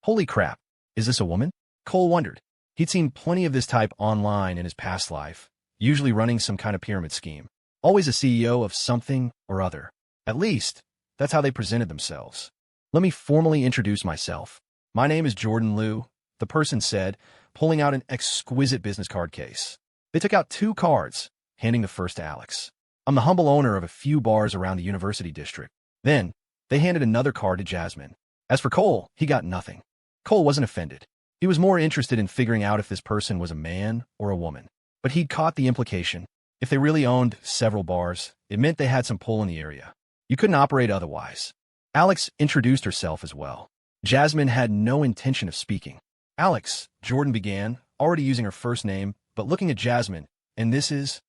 Holy crap, is this a woman? Cole wondered. He'd seen plenty of this type online in his past life, usually running some kind of pyramid scheme. Always a CEO of something or other. At least, that's how they presented themselves. "Let me formally introduce myself. My name is Jordan Liu," the person said, pulling out an exquisite business card case. They took out 2 cards, handing the first to Alex. "I'm the humble owner of a few bars around the University District." Then, they handed another card to Jasmine. As for Cole, he got nothing. Cole wasn't offended. He was more interested in figuring out if this person was a man or a woman. But he'd caught the implication. If they really owned several bars, it meant they had some pull in the area. You couldn't operate otherwise. Alex introduced herself as well. Jasmine had no intention of speaking. "Alex," Jordan began, already using her first name, but looking at Jasmine, "and this is—"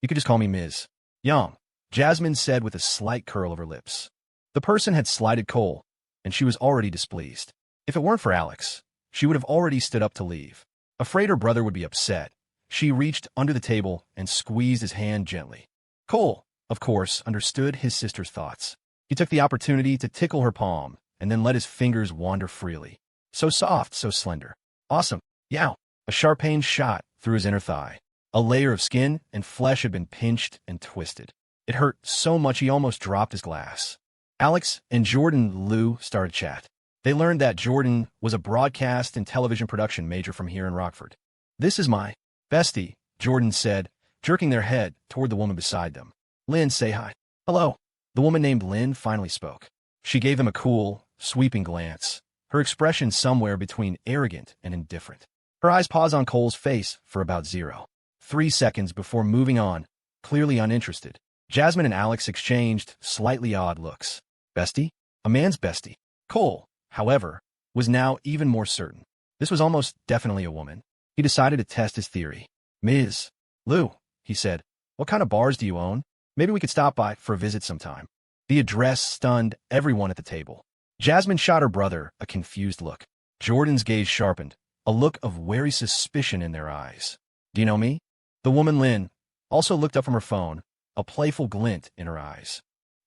"You could just call me Ms. Young," Jasmine said with a slight curl of her lips. The person had slighted Cole, and she was already displeased. If it weren't for Alex, she would have already stood up to leave. Afraid her brother would be upset, she reached under the table and squeezed his hand gently. Cole, of course, understood his sister's thoughts. He took the opportunity to tickle her palm and then let his fingers wander freely. So soft, so slender. Awesome. Yow. A sharp pain shot through his inner thigh. A layer of skin and flesh had been pinched and twisted. It hurt so much he almost dropped his glass. Alex and Jordan Liu started chat. They learned that Jordan was a broadcast and television production major from here in Rockford. "This is my bestie," Jordan said, jerking their head toward the woman beside them. "Lynn, say hi." "Hello." The woman named Lynn finally spoke. She gave them a cool, sweeping glance, her expression somewhere between arrogant and indifferent. Her eyes paused on Cole's face for about 0.3 seconds before moving on, clearly uninterested. Jasmine and Alex exchanged slightly odd looks. Bestie? A man's bestie. Cole, however, was now even more certain. This was almost definitely a woman. He decided to test his theory. "Ms. Liu," he said, "what kind of bars do you own? Maybe we could stop by for a visit sometime." The address stunned everyone at the table. Jasmine shot her brother a confused look. Jordan's gaze sharpened, a look of wary suspicion in their eyes. "Do you know me?" The woman Lynn also looked up from her phone, a playful glint in her eyes.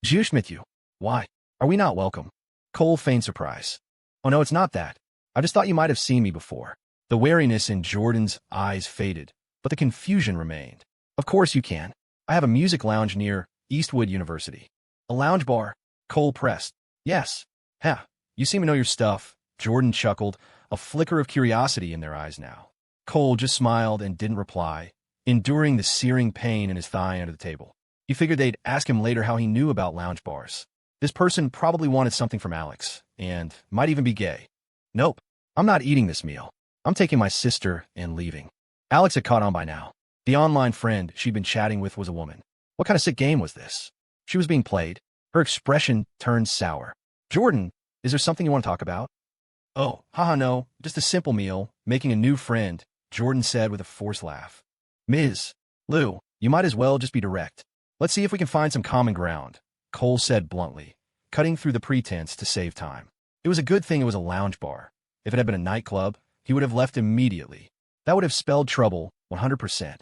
Just met you. Why? Are we not welcome? Cole feigned surprise. Oh no, it's not that. I just thought you might have seen me before. The wariness in Jordan's eyes faded, but the confusion remained. Of course you can. I have a music lounge near Eastwood University. A lounge bar? Cole pressed. Yes. Ha, you seem to know your stuff. Jordan chuckled, a flicker of curiosity in their eyes now. Cole just smiled and didn't reply, enduring the searing pain in his thigh under the table. He figured they'd ask him later how he knew about lounge bars. This person probably wanted something from Alex, and might even be gay. Nope, I'm not eating this meal. I'm taking my sister and leaving. Alex had caught on by now. The online friend she'd been chatting with was a woman. What kind of sick game was this? She was being played. Her expression turned sour. Jordan, is there something you want to talk about? Oh, haha no, just a simple meal, making a new friend, Jordan said with a forced laugh. Ms. Lou, you might as well just be direct. Let's see if we can find some common ground, Cole said bluntly, cutting through the pretense to save time. It was a good thing it was a lounge bar. If it had been a nightclub, he would have left immediately. That would have spelled trouble, 100%.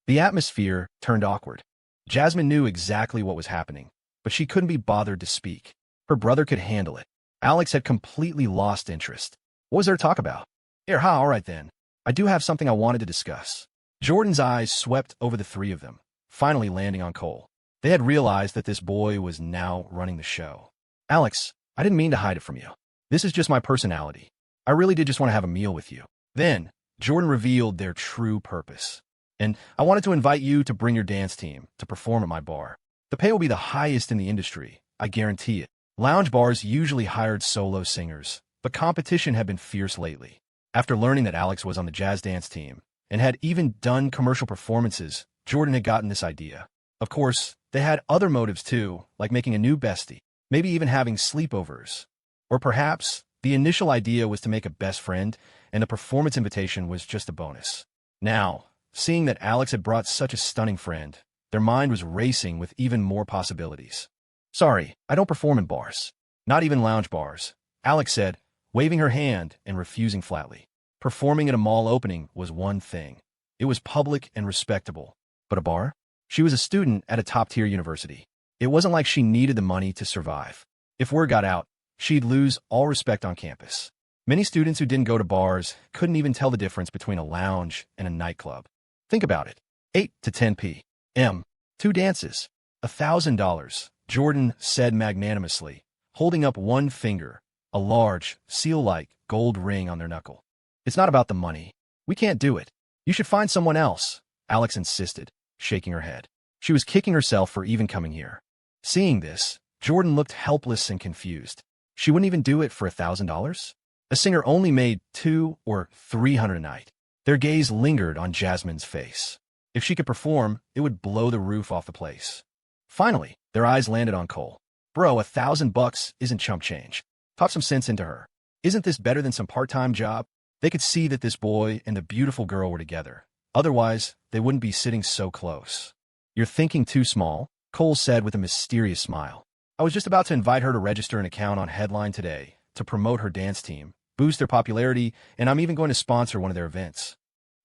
The atmosphere turned awkward. Jasmine knew exactly what was happening, but she couldn't be bothered to speak. Her brother could handle it. Alex had completely lost interest. What was there to talk about? All right then. I do have something I wanted to discuss. Jordan's eyes swept over the three of them, finally landing on Cole. They had realized that this boy was now running the show. Alex, I didn't mean to hide it from you. This is just my personality. I really did just want to have a meal with you. Then, Jordan revealed their true purpose. And I wanted to invite you to bring your dance team to perform at my bar. The pay will be the highest in the industry, I guarantee it. Lounge bars usually hired solo singers, but competition had been fierce lately. After learning that Alex was on the jazz dance team and had even done commercial performances, Jordan had gotten this idea. Of course, they had other motives too, like making a new bestie, maybe even having sleepovers. Or perhaps the initial idea was to make a best friend, and the performance invitation was just a bonus. Now, seeing that Alex had brought such a stunning friend, their mind was racing with even more possibilities. Sorry, I don't perform in bars. Not even lounge bars, Alex said, waving her hand and refusing flatly. Performing at a mall opening was one thing. It was public and respectable. But a bar? She was a student at a top-tier university. It wasn't like she needed the money to survive. If word got out, she'd lose all respect on campus. Many students who didn't go to bars couldn't even tell the difference between a lounge and a nightclub. Think about it. 8 to 10 p.m. 2 dances. $1,000, Jordan said magnanimously, holding up one finger, a large, seal-like gold ring on their knuckle. It's not about the money. We can't do it. You should find someone else, Alex insisted, shaking her head. She was kicking herself for even coming here. Seeing this, Jordan looked helpless and confused. She wouldn't even do it for $1,000? A singer only made $200 or $300 a night. Their gaze lingered on Jasmine's face. If she could perform, it would blow the roof off the place. Finally, their eyes landed on Cole. Bro, $1,000 isn't chump change. Talk some sense into her. Isn't this better than some part-time job? They could see that this boy and the beautiful girl were together. Otherwise, they wouldn't be sitting so close. You're thinking too small, Cole said with a mysterious smile. I was just about to invite her to register an account on Headline today to promote her dance team, boost their popularity, and I'm even going to sponsor one of their events.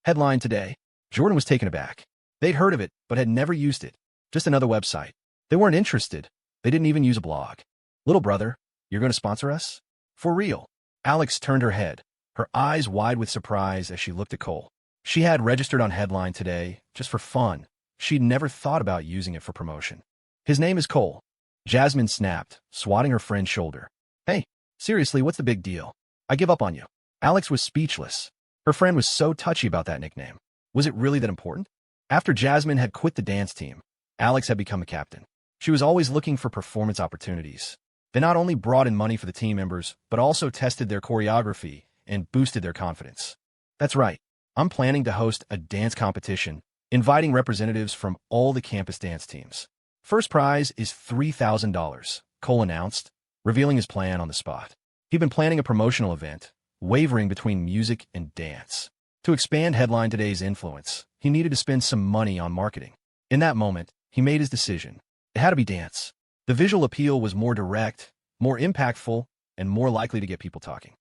Headline today? Jordan was taken aback. They'd heard of it, but had never used it. Just another website. They weren't interested. They didn't even use a blog. Little brother, you're going to sponsor us? For real. Alex turned her head, her eyes wide with surprise as she looked at Cole. She had registered on Headline today, just for fun. She'd never thought about using it for promotion. His name is Cole. Jasmine snapped, swatting her friend's shoulder. Hey, seriously, what's the big deal? I give up on you. Alex was speechless. Her friend was so touchy about that nickname. Was it really that important? After Jasmine had quit the dance team, Alex had become a captain. She was always looking for performance opportunities. They not only brought in money for the team members, but also tested their choreography and boosted their confidence. That's right. I'm planning to host a dance competition, inviting representatives from all the campus dance teams. First prize is $3,000, Cole announced, revealing his plan on the spot. He'd been planning a promotional event, wavering between music and dance. To expand Headline Today's influence, he needed to spend some money on marketing. In that moment, he made his decision. It had to be dance. The visual appeal was more direct, more impactful, and more likely to get people talking.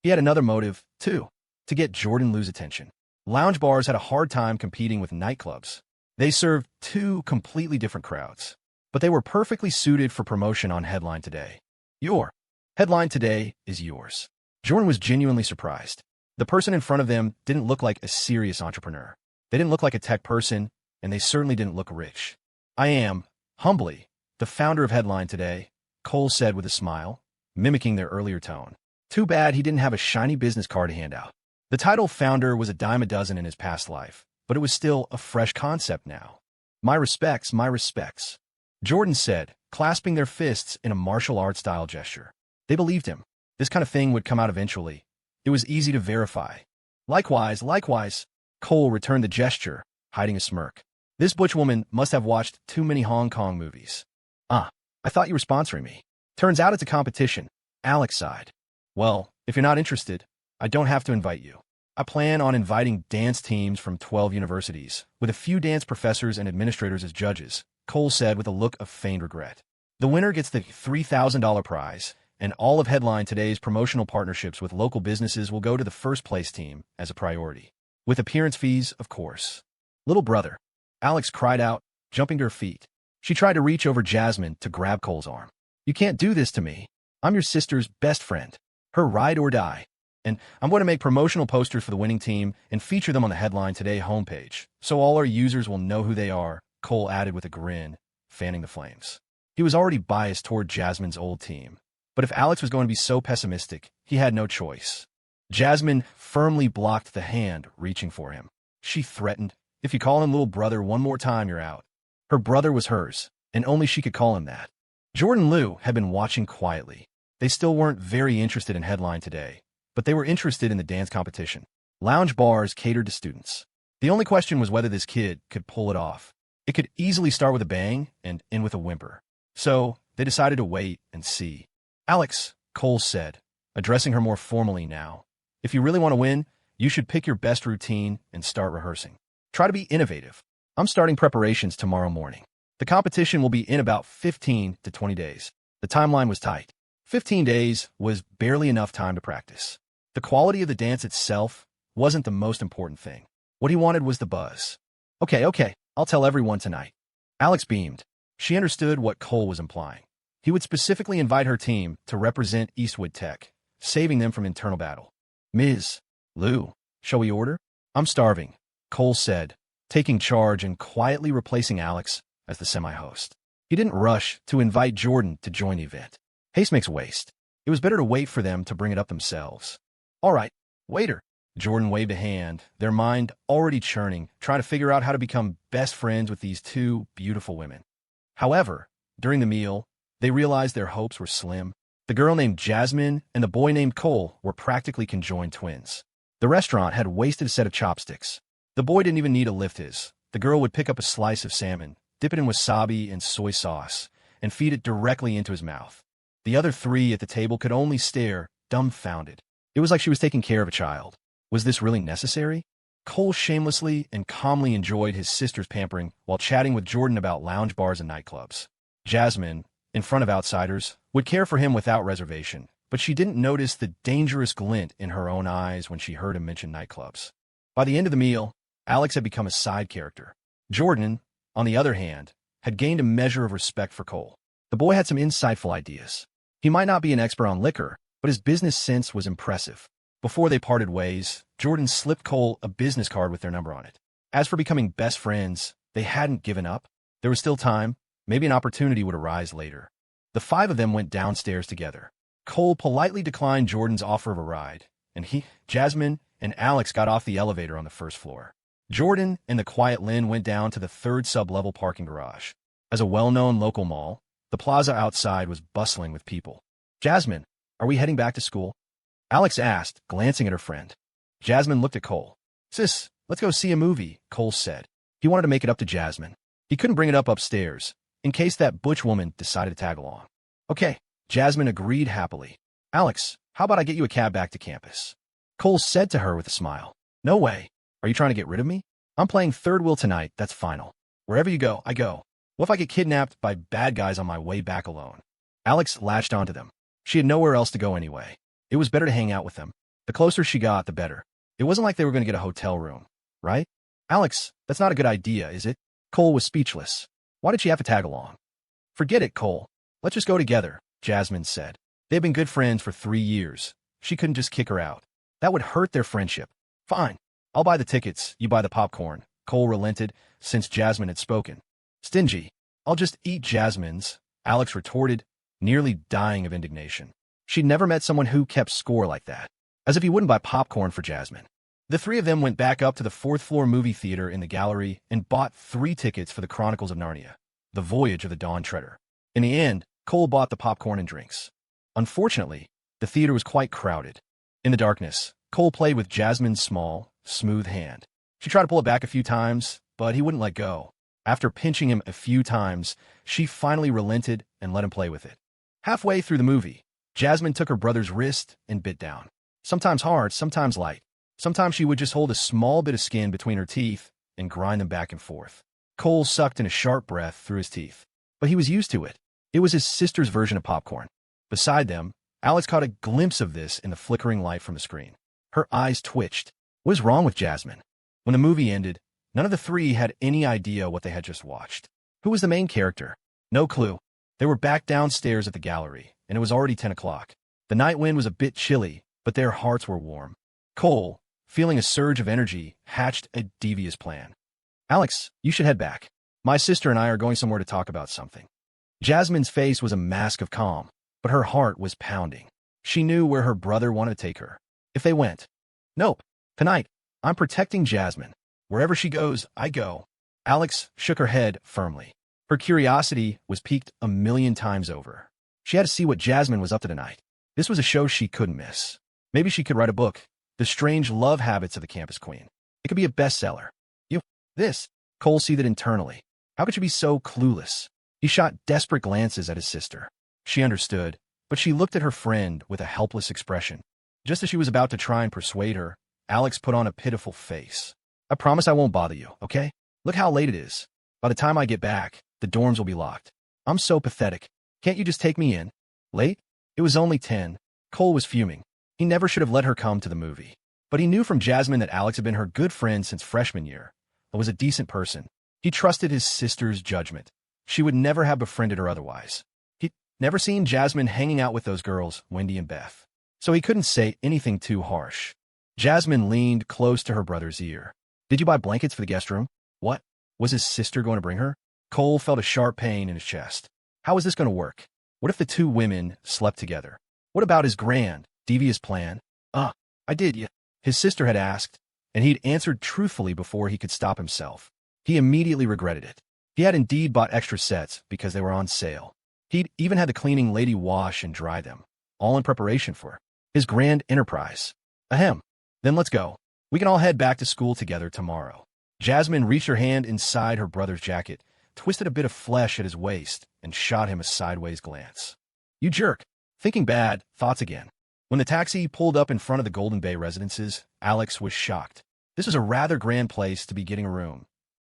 He had another motive, too, to get Jordan Lou's attention. Lounge bars had a hard time competing with nightclubs. They served two completely different crowds, but they were perfectly suited for promotion on Headline Today. Your Headline Today is yours. Jordan was genuinely surprised. The person in front of them didn't look like a serious entrepreneur. They didn't look like a tech person, and they certainly didn't look rich. I am, humbly, the founder of Headline Today, Cole said with a smile, mimicking their earlier tone. Too bad he didn't have a shiny business card to hand out. The title founder was a dime a dozen in his past life, but it was still a fresh concept now. My respects, my respects, Jordan said, clasping their fists in a martial arts-style gesture. They believed him. This kind of thing would come out eventually. It was easy to verify. Likewise, likewise, Cole returned the gesture, hiding a smirk. This butch woman must have watched too many Hong Kong movies. I thought you were sponsoring me. Turns out it's a competition. Alex sighed. Well, if you're not interested, I don't have to invite you. I plan on inviting dance teams from 12 universities, with a few dance professors and administrators as judges, Cole said with a look of feigned regret. The winner gets the $3,000 prize, and all of Headline Today's promotional partnerships with local businesses will go to the first-place team as a priority. With appearance fees, of course. Little brother, Alex cried out, jumping to her feet. She tried to reach over Jasmine to grab Cole's arm. You can't do this to me. I'm your sister's best friend. Her ride or die. And I'm going to make promotional posters for the winning team and feature them on the Headline Today homepage, so all our users will know who they are, Cole added with a grin, fanning the flames. He was already biased toward Jasmine's old team, but if Alex was going to be so pessimistic, he had no choice. Jasmine firmly blocked the hand reaching for him. She threatened, if you call him little brother one more time, you're out. Her brother was hers, and only she could call him that. Jordan and Lou had been watching quietly. They still weren't very interested in Headline Today, but they were interested in the dance competition. Lounge bars catered to students. The only question was whether this kid could pull it off. It could easily start with a bang and end with a whimper. So they decided to wait and see. Alex, Cole said, addressing her more formally now, if you really want to win, you should pick your best routine and start rehearsing. Try to be innovative. I'm starting preparations tomorrow morning. The competition will be in about 15 to 20 days. The timeline was tight. 15 days was barely enough time to practice. The quality of the dance itself wasn't the most important thing. What he wanted was the buzz. Okay, I'll tell everyone tonight. Alex beamed. She understood what Cole was implying. He would specifically invite her team to represent Eastwood Tech, saving them from internal battle. Ms. Lou, shall we order? I'm starving, Cole said, taking charge and quietly replacing Alex as the semi-host. He didn't rush to invite Jordan to join the event. Haste makes waste. It was better to wait for them to bring it up themselves. All right, waiter. Jordan waved a hand, their mind already churning, trying to figure out how to become best friends with these two beautiful women. However, during the meal, they realized their hopes were slim. The girl named Jasmine and the boy named Cole were practically conjoined twins. The restaurant had wasted a set of chopsticks. The boy didn't even need to lift his. The girl would pick up a slice of salmon, dip it in wasabi and soy sauce, and feed it directly into his mouth. The other three at the table could only stare, dumbfounded. It was like she was taking care of a child. Was this really necessary? Cole shamelessly and calmly enjoyed his sister's pampering while chatting with Jordan about lounge bars and nightclubs. Jasmine, in front of outsiders, would care for him without reservation, but she didn't notice the dangerous glint in her own eyes when she heard him mention nightclubs. By the end of the meal, Alex had become a side character. Jordan, on the other hand, had gained a measure of respect for Cole. The boy had some insightful ideas. He might not be an expert on liquor, but his business sense was impressive. Before they parted ways, Jordan slipped Cole a business card with their number on it. As for becoming best friends, they hadn't given up. There was still time. Maybe an opportunity would arise later. The five of them went downstairs together. Cole politely declined Jordan's offer of a ride, and Jasmine, and Alex got off the elevator on the first floor. Jordan and the quiet Lynn went down to the third sub-level parking garage. As a well-known local mall, the plaza outside was bustling with people. Jasmine, are we heading back to school? Alex asked, glancing at her friend. Jasmine looked at Cole. Sis, let's go see a movie, Cole said. He wanted to make it up to Jasmine. He couldn't bring it up upstairs, in case that butch woman decided to tag along. Okay, Jasmine agreed happily. Alex, how about I get you a cab back to campus? Cole said to her with a smile. No way. Are you trying to get rid of me? I'm playing third wheel tonight, that's final. Wherever you go, I go. What if I get kidnapped by bad guys on my way back alone? Alex latched onto them. She had nowhere else to go anyway. It was better to hang out with them. The closer she got, the better. It wasn't like they were going to get a hotel room, right? Alex, that's not a good idea, is it? Cole was speechless. Why did she have to tag along? Forget it, Cole. Let's just go together, Jasmine said. They've been good friends for 3 years. She couldn't just kick her out. That would hurt their friendship. Fine. I'll buy the tickets, you buy the popcorn. Cole relented, since Jasmine had spoken. Stingy. I'll just eat Jasmine's, Alex retorted, nearly dying of indignation. She'd never met someone who kept score like that. As if he wouldn't buy popcorn for Jasmine. The three of them went back up to the 4th-floor movie theater in the gallery and bought 3 tickets for the Chronicles of Narnia, The Voyage of the Dawn Treader. In the end, Cole bought the popcorn and drinks. Unfortunately, the theater was quite crowded. In the darkness, Cole played with Jasmine's small, smooth hand. She tried to pull it back a few times, but he wouldn't let go. After pinching him a few times, she finally relented and let him play with it. Halfway through the movie, Jasmine took her brother's wrist and bit down. Sometimes hard, sometimes light. Sometimes she would just hold a small bit of skin between her teeth and grind them back and forth. Cole sucked in a sharp breath through his teeth. But he was used to it. It was his sister's version of popcorn. Beside them, Alex caught a glimpse of this in the flickering light from the screen. Her eyes twitched. What is wrong with Jasmine? When the movie ended, none of the three had any idea what they had just watched. Who was the main character? No clue. They were back downstairs at the gallery, and it was already 10 o'clock. The night wind was a bit chilly, but their hearts were warm. Cole, feeling a surge of energy, hatched a devious plan. Alex, you should head back. My sister and I are going somewhere to talk about something. Jasmine's face was a mask of calm, but her heart was pounding. She knew where her brother wanted to take her. If they went. Nope. Tonight, I'm protecting Jasmine. Wherever she goes, I go. Alex shook her head firmly. Her curiosity was piqued 1,000,000 times over. She had to see what Jasmine was up to tonight. This was a show she couldn't miss. Maybe she could write a book. The Strange Love Habits of the Campus Queen. It could be a bestseller. This. Cole seethed internally. How could she be so clueless? He shot desperate glances at his sister. She understood, but she looked at her friend with a helpless expression. Just as she was about to try and persuade her, Alex put on a pitiful face. I promise I won't bother you, okay? Look how late it is. By the time I get back, the dorms will be locked. I'm so pathetic. Can't you just take me in? Late? It was only 10. Cole was fuming. He never should have let her come to the movie. But he knew from Jasmine that Alex had been her good friend since freshman year, and was a decent person. He trusted his sister's judgment. She would never have befriended her otherwise. He'd never seen Jasmine hanging out with those girls, Wendy and Beth. So he couldn't say anything too harsh. Jasmine leaned close to her brother's ear. Did you buy blankets for the guest room? What? Was his sister going to bring her? Cole felt a sharp pain in his chest. How was this going to work? What if the two women slept together? What about his grand, devious plan? I did, yeah. His sister had asked, and he'd answered truthfully before he could stop himself. He immediately regretted it. He had indeed bought extra sets because they were on sale. He'd even had the cleaning lady wash and dry them, all in preparation for his grand enterprise. Ahem. Then let's go. We can all head back to school together tomorrow. Jasmine reached her hand inside her brother's jacket, twisted a bit of flesh at his waist, and shot him a sideways glance. You jerk. Thinking bad, thoughts again. When the taxi pulled up in front of the Golden Bay residences, Alex was shocked. This was a rather grand place to be getting a room.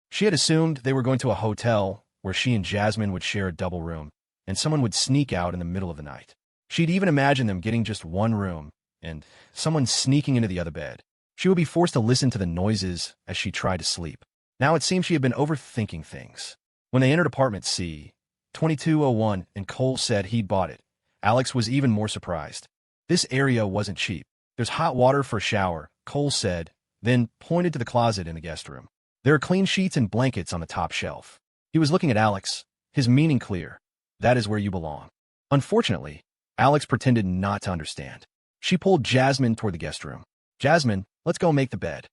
She had assumed they were going to a hotel where she and Jasmine would share a double room, and someone would sneak out in the middle of the night. She'd even imagined them getting just one room, and someone sneaking into the other bed. She would be forced to listen to the noises as she tried to sleep. Now it seemed she had been overthinking things. When they entered apartment C, 2201, and Cole said he'd bought it, Alex was even more surprised. This area wasn't cheap. There's hot water for a shower, Cole said, then pointed to the closet in the guest room. There are clean sheets and blankets on the top shelf. He was looking at Alex, his meaning clear. That is where you belong. Unfortunately, Alex pretended not to understand. She pulled Jasmine toward the guest room. Jasmine, let's go make the bed.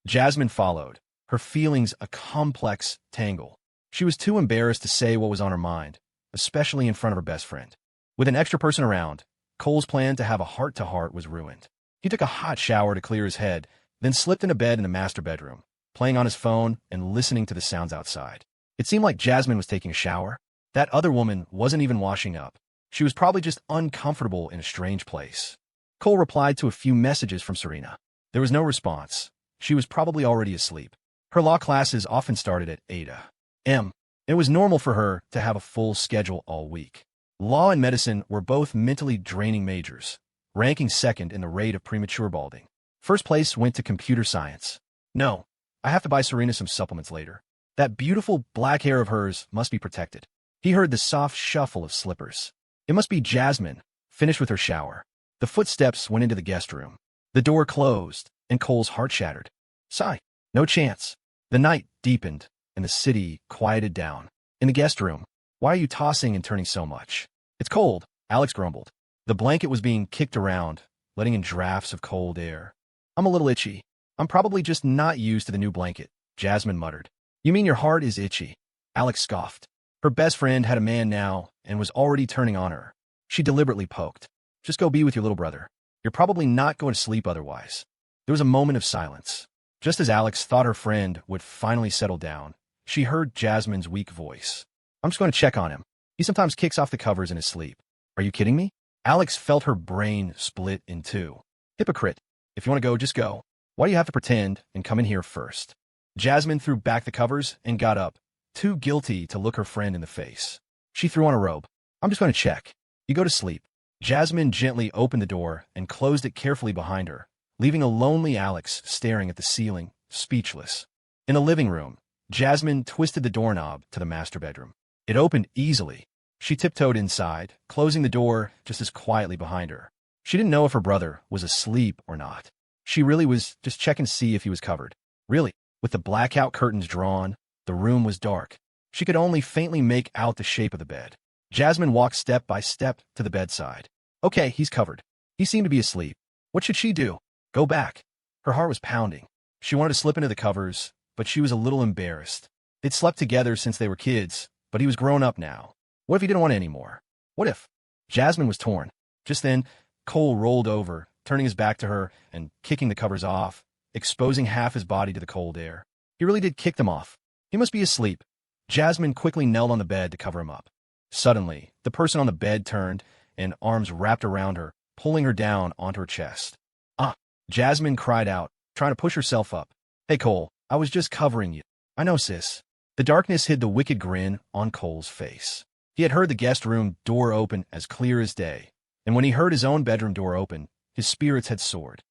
Jasmine followed, her feelings a complex tangle. She was too embarrassed to say what was on her mind, especially in front of her best friend. With an extra person around, Cole's plan to have a heart-to-heart was ruined. He took a hot shower to clear his head, then slipped into bed in the master bedroom, playing on his phone and listening to the sounds outside. It seemed like Jasmine was taking a shower. That other woman wasn't even washing up. She was probably just uncomfortable in a strange place. Cole replied to a few messages from Serena. There was no response. She was probably already asleep. Her law classes often started at 8 a.m. It was normal for her to have a full schedule all week. Law and medicine were both mentally draining majors, ranking second in the rate of premature balding. First place went to computer science. No, I have to buy Serena some supplements later. That beautiful black hair of hers must be protected. He heard the soft shuffle of slippers. It must be Jasmine, finished with her shower. The footsteps went into the guest room. The door closed, and Cole's heart shattered. Sigh. No chance. The night deepened, and the city quieted down. In the guest room, why are you tossing and turning so much? It's cold, Alex grumbled. The blanket was being kicked around, letting in drafts of cold air. I'm a little itchy. I'm probably just not used to the new blanket, Jasmine muttered. You mean your heart is itchy? Alex scoffed. Her best friend had a man now and was already turning on her. She deliberately poked. Just go be with your little brother. You're probably not going to sleep otherwise. There was a moment of silence. Just as Alex thought her friend would finally settle down, she heard Jasmine's weak voice. I'm just going to check on him. He sometimes kicks off the covers in his sleep. Are you kidding me? Alex felt her brain split in two. Hypocrite. If you want to go, just go. Why do you have to pretend and come in here first? Jasmine threw back the covers and got up, too guilty to look her friend in the face. She threw on a robe. I'm just going to check. You go to sleep. Jasmine gently opened the door and closed it carefully behind her, leaving a lonely Alex staring at the ceiling, speechless. In the living room, Jasmine twisted the doorknob to the master bedroom. It opened easily. She tiptoed inside, closing the door just as quietly behind her. She didn't know if her brother was asleep or not. She really was just checking to see if he was covered. Really, with the blackout curtains drawn, the room was dark. She could only faintly make out the shape of the bed. Jasmine walked step by step to the bedside. Okay, he's covered. He seemed to be asleep. What should she do? Go back. Her heart was pounding. She wanted to slip into the covers, but she was a little embarrassed. They'd slept together since they were kids, but he was grown up now. What if he didn't want it anymore? What if? Jasmine was torn. Just then, Cole rolled over, turning his back to her and kicking the covers off, exposing half his body to the cold air. He really did kick them off. He must be asleep. Jasmine quickly knelt on the bed to cover him up. Suddenly, the person on the bed turned, and arms wrapped around her, pulling her down onto her chest. Ah! Jasmine cried out, trying to push herself up. Hey, Cole, I was just covering you. I know, sis. The darkness hid the wicked grin on Cole's face. He had heard the guest room door open as clear as day, and when he heard his own bedroom door open, his spirits had soared.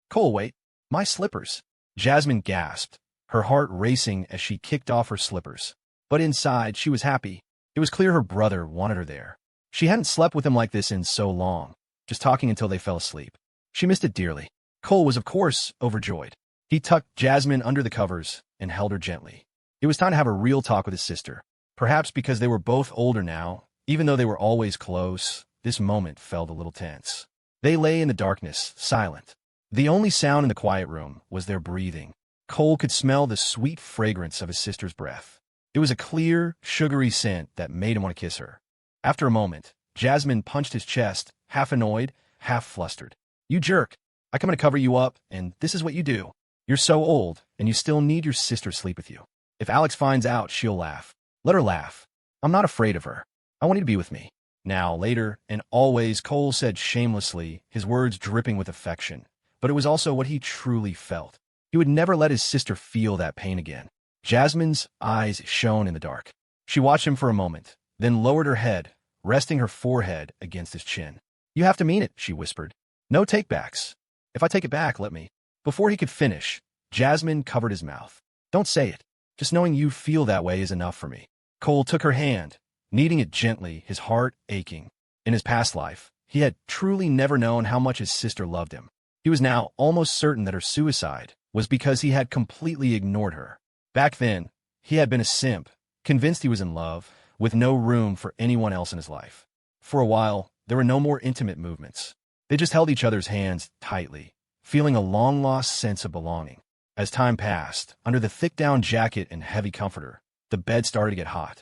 Cole, wait. My slippers. Jasmine gasped, her heart racing as she kicked off her slippers. But inside, she was happy. It was clear her brother wanted her there. She hadn't slept with him like this in so long, just talking until they fell asleep. She missed it dearly. Cole was, of course, overjoyed. He tucked Jasmine under the covers and held her gently. It was time to have a real talk with his sister. Perhaps because they were both older now, even though they were always close, this moment felt a little tense. They lay in the darkness, silent. The only sound in the quiet room was their breathing. Cole could smell the sweet fragrance of his sister's breath. It was a clear, sugary scent that made him want to kiss her. After a moment, Jasmine punched his chest, half annoyed, half flustered. You jerk. I come to cover you up, and this is what you do. You're so old, and you still need your sister to sleep with you. If Alex finds out, she'll laugh. Let her laugh. I'm not afraid of her. I want you to be with me. Now, later, and always, Cole said shamelessly, his words dripping with affection. But it was also what he truly felt. He would never let his sister feel that pain again. Jasmine's eyes shone in the dark. She watched him for a moment, then lowered her head, resting her forehead against his chin. You have to mean it, she whispered. No takebacks. If I take it back, let me. Before he could finish, Jasmine covered his mouth. Don't say it. Just knowing you feel that way is enough for me. Cole took her hand, kneading it gently, his heart aching. In his past life, he had truly never known how much his sister loved him. He was now almost certain that her suicide was because he had completely ignored her. Back then, he had been a simp, convinced he was in love, with no room for anyone else in his life. For a while, there were no more intimate movements. They just held each other's hands tightly, feeling a long-lost sense of belonging. As time passed, under the thick down jacket and heavy comforter, the bed started to get hot.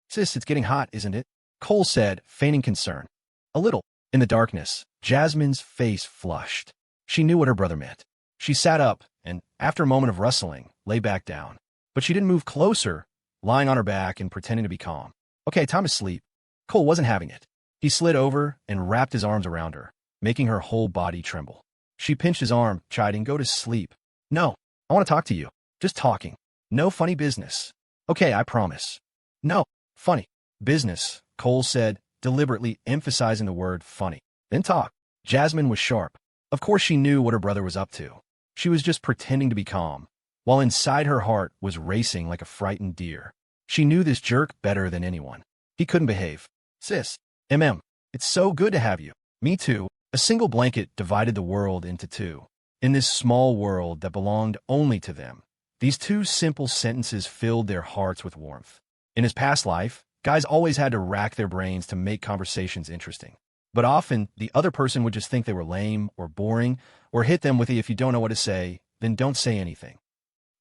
Sis, it's getting hot, isn't it? Cole said, feigning concern. A little. In the darkness, Jasmine's face flushed. She knew what her brother meant. She sat up and, after a moment of rustling, lay back down. But she didn't move closer, lying on her back and pretending to be calm. Okay, time to sleep. Cole wasn't having it. He slid over and wrapped his arms around her, making her whole body tremble. She pinched his arm, chiding, go to sleep. No, I want to talk to you. Just talking. No funny business. Okay, I promise. No, funny. Business, Cole said, deliberately emphasizing the word funny. Then talk. Jasmine was sharp. Of course she knew what her brother was up to. She was just pretending to be calm. while inside her heart was racing like a frightened deer. She knew this jerk better than anyone. He couldn't behave. Sis. It's so good to have you. Me too. A single blanket divided the world into two. In this small world that belonged only to them, these two simple sentences filled their hearts with warmth. In his past life, guys always had to rack their brains to make conversations interesting. But often, the other person would just think they were lame or boring, or hit them with the "if you don't know what to say, then don't say anything."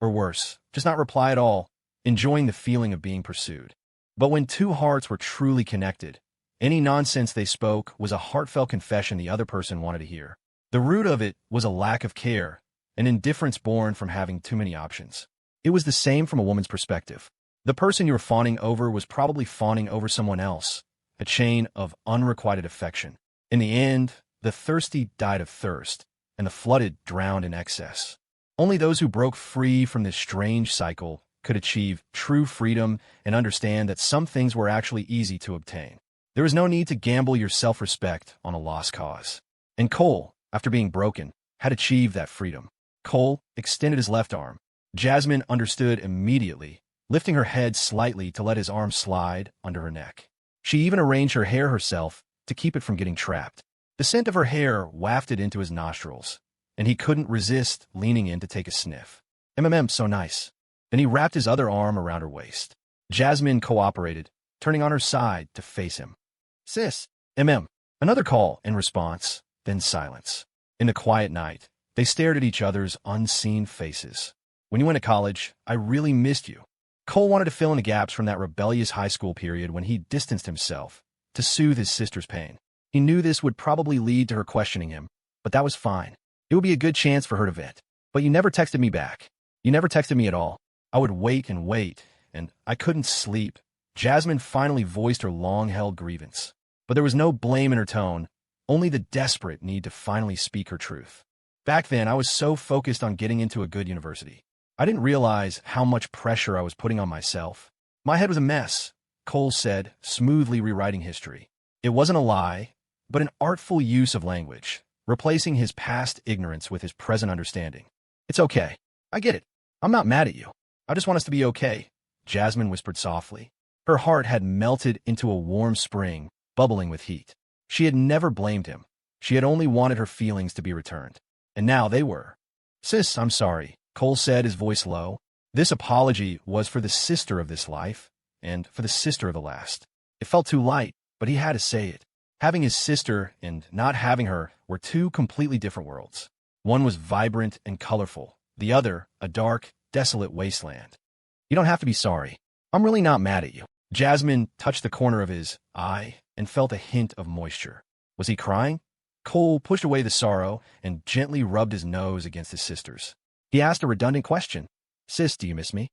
Or worse, just not reply at all, enjoying the feeling of being pursued. But when two hearts were truly connected, any nonsense they spoke was a heartfelt confession the other person wanted to hear. The root of it was a lack of care, an indifference born from having too many options. It was the same from a woman's perspective. The person you were fawning over was probably fawning over someone else, a chain of unrequited affection. In the end, the thirsty died of thirst, and the flooded drowned in excess. Only those who broke free from this strange cycle could achieve true freedom and understand that some things were actually easy to obtain. There was no need to gamble your self-respect on a lost cause. And Cole, after being broken, had achieved that freedom. Cole extended his left arm. Jasmine understood immediately, lifting her head slightly to let his arm slide under her neck. She even arranged her hair herself to keep it from getting trapped. The scent of her hair wafted into his nostrils, and he couldn't resist leaning in to take a sniff. So nice. Then he wrapped his other arm around her waist. Jasmine cooperated, turning on her side to face him. Sis. Another call in response, then silence. In the quiet night, they stared at each other's unseen faces. When you went to college, I really missed you. Cole wanted to fill in the gaps from that rebellious high school period when he distanced himself to soothe his sister's pain. He knew this would probably lead to her questioning him, but that was fine. It would be a good chance for her to vent. But you never texted me back. You never texted me at all. I would wait, and I couldn't sleep. Jasmine finally voiced her long-held grievance. But there was no blame in her tone, only the desperate need to finally speak her truth. Back then, I was so focused on getting into a good university. I didn't realize how much pressure I was putting on myself. My head was a mess, Cole said, smoothly rewriting history. It wasn't a lie, but an artful use of language, replacing his past ignorance with his present understanding. It's okay. I get it. I'm not mad at you. I just want us to be okay, Jasmine whispered softly. Her heart had melted into a warm spring, bubbling with heat. She had never blamed him. She had only wanted her feelings to be returned. And now they were. Sis, I'm sorry, Cole said, his voice low. This apology was for the sister of this life, and for the sister of the last. It felt too light, but he had to say it. Having his sister and not having her were two completely different worlds. One was vibrant and colorful, the other a dark, desolate wasteland. You don't have to be sorry. I'm really not mad at you. Jasmine touched the corner of his eye and felt a hint of moisture. Was he crying? Cole pushed away the sorrow and gently rubbed his nose against his sister's. He asked a redundant question. Sis, do you miss me?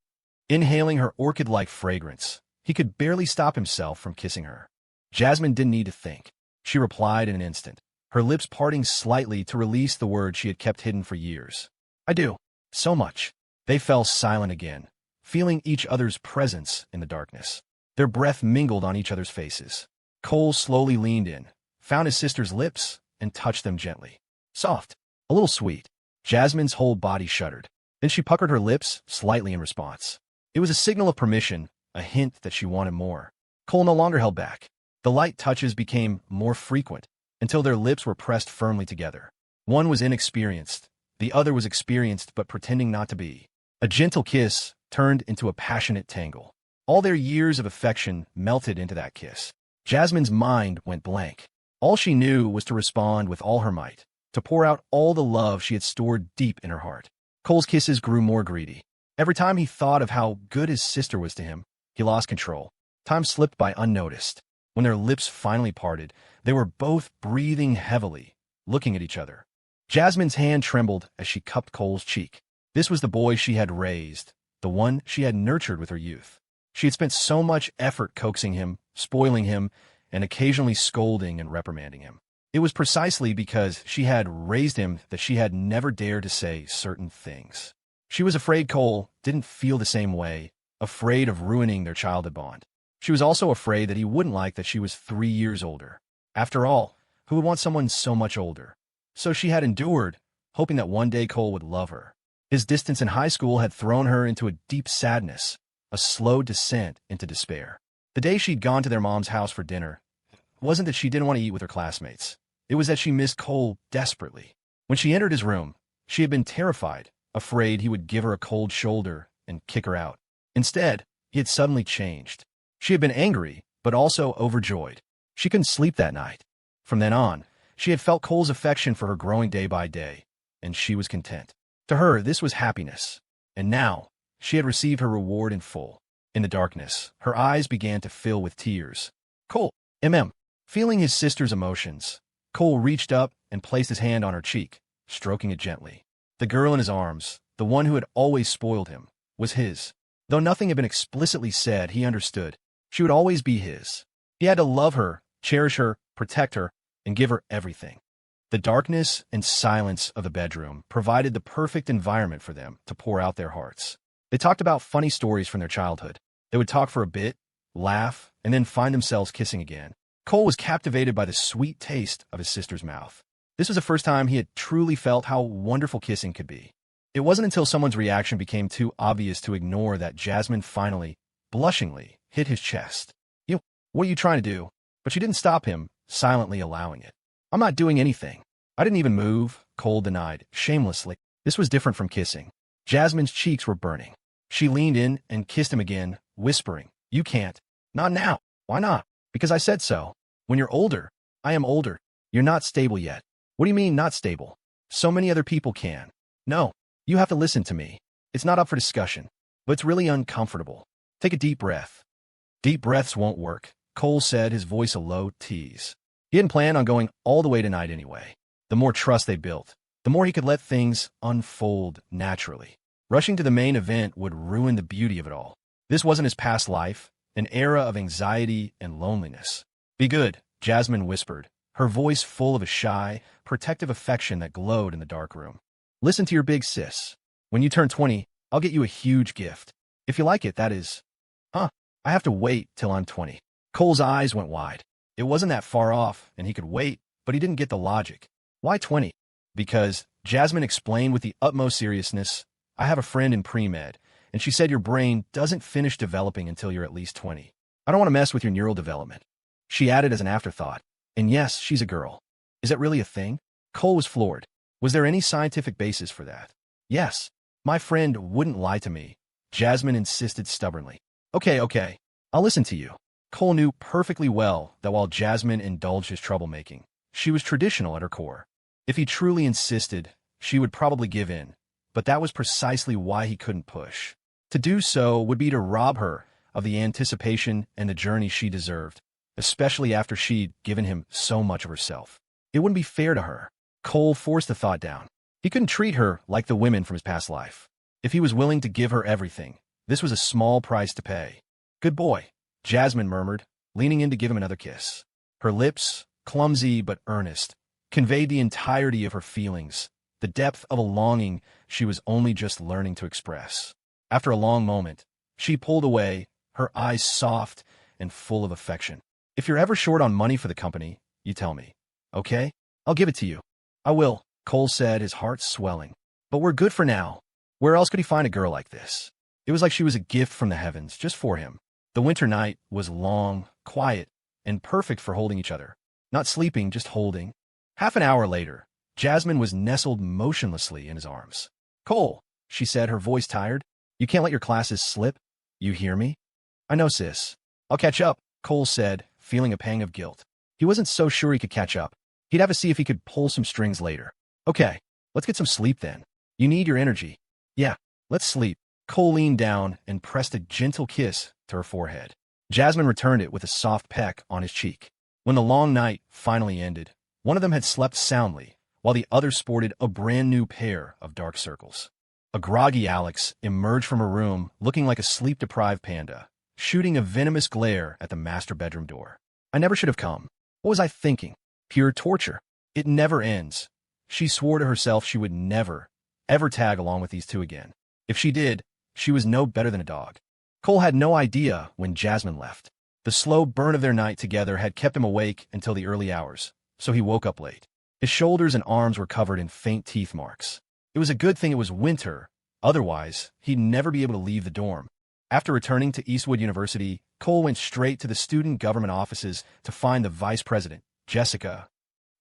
Inhaling her orchid-like fragrance, he could barely stop himself from kissing her. Jasmine didn't need to think. She replied in an instant, her lips parting slightly to release the word she had kept hidden for years. I do. So much. They fell silent again, feeling each other's presence in the darkness. Their breath mingled on each other's faces. Cole slowly leaned in, found his sister's lips, and touched them gently. Soft, a little sweet. Jasmine's whole body shuddered. Then she puckered her lips slightly in response. It was a signal of permission, a hint that she wanted more. Cole no longer held back. The light touches became more frequent, until their lips were pressed firmly together. One was inexperienced, the other was experienced but pretending not to be. A gentle kiss turned into a passionate tangle. All their years of affection melted into that kiss. Jasmine's mind went blank. All she knew was to respond with all her might, to pour out all the love she had stored deep in her heart. Cole's kisses grew more greedy. Every time he thought of how good his sister was to him, he lost control. Time slipped by unnoticed. When their lips finally parted, they were both breathing heavily, looking at each other. Jasmine's hand trembled as she cupped Cole's cheek. This was the boy she had raised, the one she had nurtured with her youth. She had spent so much effort coaxing him, spoiling him, and occasionally scolding and reprimanding him. It was precisely because she had raised him that she had never dared to say certain things. She was afraid Cole didn't feel the same way, afraid of ruining their childhood bond. She was also afraid that he wouldn't like that she was 3 years older. After all, who would want someone so much older? So she had endured, hoping that one day Cole would love her. His distance in high school had thrown her into a deep sadness, a slow descent into despair. The day she'd gone to their mom's house for dinner, it wasn't that she didn't want to eat with her classmates. It was that she missed Cole desperately. When she entered his room, she had been terrified, afraid he would give her a cold shoulder and kick her out. Instead, he had suddenly changed. She had been angry, but also overjoyed. She couldn't sleep that night. From then on, she had felt Cole's affection for her growing day by day, and she was content. To her, this was happiness, and now she had received her reward in full. In the darkness, her eyes began to fill with tears. Cole, feeling his sister's emotions, Cole reached up and placed his hand on her cheek, stroking it gently. The girl in his arms, the one who had always spoiled him, was his. Though nothing had been explicitly said, he understood. She would always be his. He had to love her, cherish her, protect her, and give her everything. The darkness and silence of the bedroom provided the perfect environment for them to pour out their hearts. They talked about funny stories from their childhood. They would talk for a bit, laugh, and then find themselves kissing again. Cole was captivated by the sweet taste of his sister's mouth. This was the first time he had truly felt how wonderful kissing could be. It wasn't until someone's reaction became too obvious to ignore that Jasmine finally, blushingly, hit his chest. What are you trying to do? But she didn't stop him, silently allowing it. I'm not doing anything. I didn't even move, Cole denied, shamelessly. This was different from kissing. Jasmine's cheeks were burning. She leaned in and kissed him again, whispering, You can't. Not now. Why not? Because I said so. When you're older, I am older. You're not stable yet. What do you mean not stable? So many other people can. No, you have to listen to me. It's not up for discussion, but it's really uncomfortable. Take a deep breath. Deep breaths won't work, Cole said, his voice a low tease. He hadn't planned on going all the way tonight anyway. The more trust they built, the more he could let things unfold naturally. Rushing to the main event would ruin the beauty of it all. This wasn't his past life, an era of anxiety and loneliness. Be good, Jasmine whispered, her voice full of a shy, protective affection that glowed in the dark room. Listen to your big sis. When you turn 20, I'll get you a huge gift. If you like it, that is. Huh, I have to wait till I'm 20. Cole's eyes went wide. It wasn't that far off, and he could wait, but he didn't get the logic. Why 20? Because, Jasmine explained with the utmost seriousness, I have a friend in pre-med, and she said your brain doesn't finish developing until you're at least 20. I don't want to mess with your neural development. She added as an afterthought, and yes, she's a girl. Is that really a thing? Cole was floored. Was there any scientific basis for that? Yes. My friend wouldn't lie to me, Jasmine insisted stubbornly. Okay, I'll listen to you. Cole knew perfectly well that while Jasmine indulged his troublemaking, she was traditional at her core. If he truly insisted, she would probably give in, but that was precisely why he couldn't push. To do so would be to rob her of the anticipation and the journey she deserved, especially after she'd given him so much of herself. It wouldn't be fair to her. Cole forced the thought down. He couldn't treat her like the women from his past life. If he was willing to give her everything, this was a small price to pay. Good boy, Jasmine murmured, leaning in to give him another kiss. Her lips, clumsy but earnest, conveyed the entirety of her feelings, the depth of a longing she was only just learning to express. After a long moment, she pulled away, her eyes soft and full of affection. If you're ever short on money for the company, you tell me. Okay? I'll give it to you. I will, Cole said, his heart swelling. But we're good for now. Where else could he find a girl like this? It was like she was a gift from the heavens, just for him. The winter night was long, quiet, and perfect for holding each other. Not sleeping, just holding. Half an hour later, Jasmine was nestled motionlessly in his arms. Cole, she said, her voice tired, you can't let your classes slip. You hear me? I know, sis. I'll catch up, Cole said, feeling a pang of guilt. He wasn't so sure he could catch up. He'd have to see if he could pull some strings later. Okay, let's get some sleep then. You need your energy. Yeah, let's sleep. Cole leaned down and pressed a gentle kiss to her forehead. Jasmine returned it with a soft peck on his cheek. When the long night finally ended, one of them had slept soundly, while the other sported a brand new pair of dark circles. A groggy Alex emerged from her room looking like a sleep-deprived panda, shooting a venomous glare at the master bedroom door. I never should have come. What was I thinking? Pure torture. It never ends. She swore to herself she would never, ever tag along with these two again. If she did, she was no better than a dog. Cole had no idea when Jasmine left. The slow burn of their night together had kept him awake until the early hours, so he woke up late. His shoulders and arms were covered in faint teeth marks. It was a good thing it was winter, Otherwise, he'd never be able to leave the dorm. After returning to Eastwood University, Cole went straight to the student government offices to find the vice president, Jessica.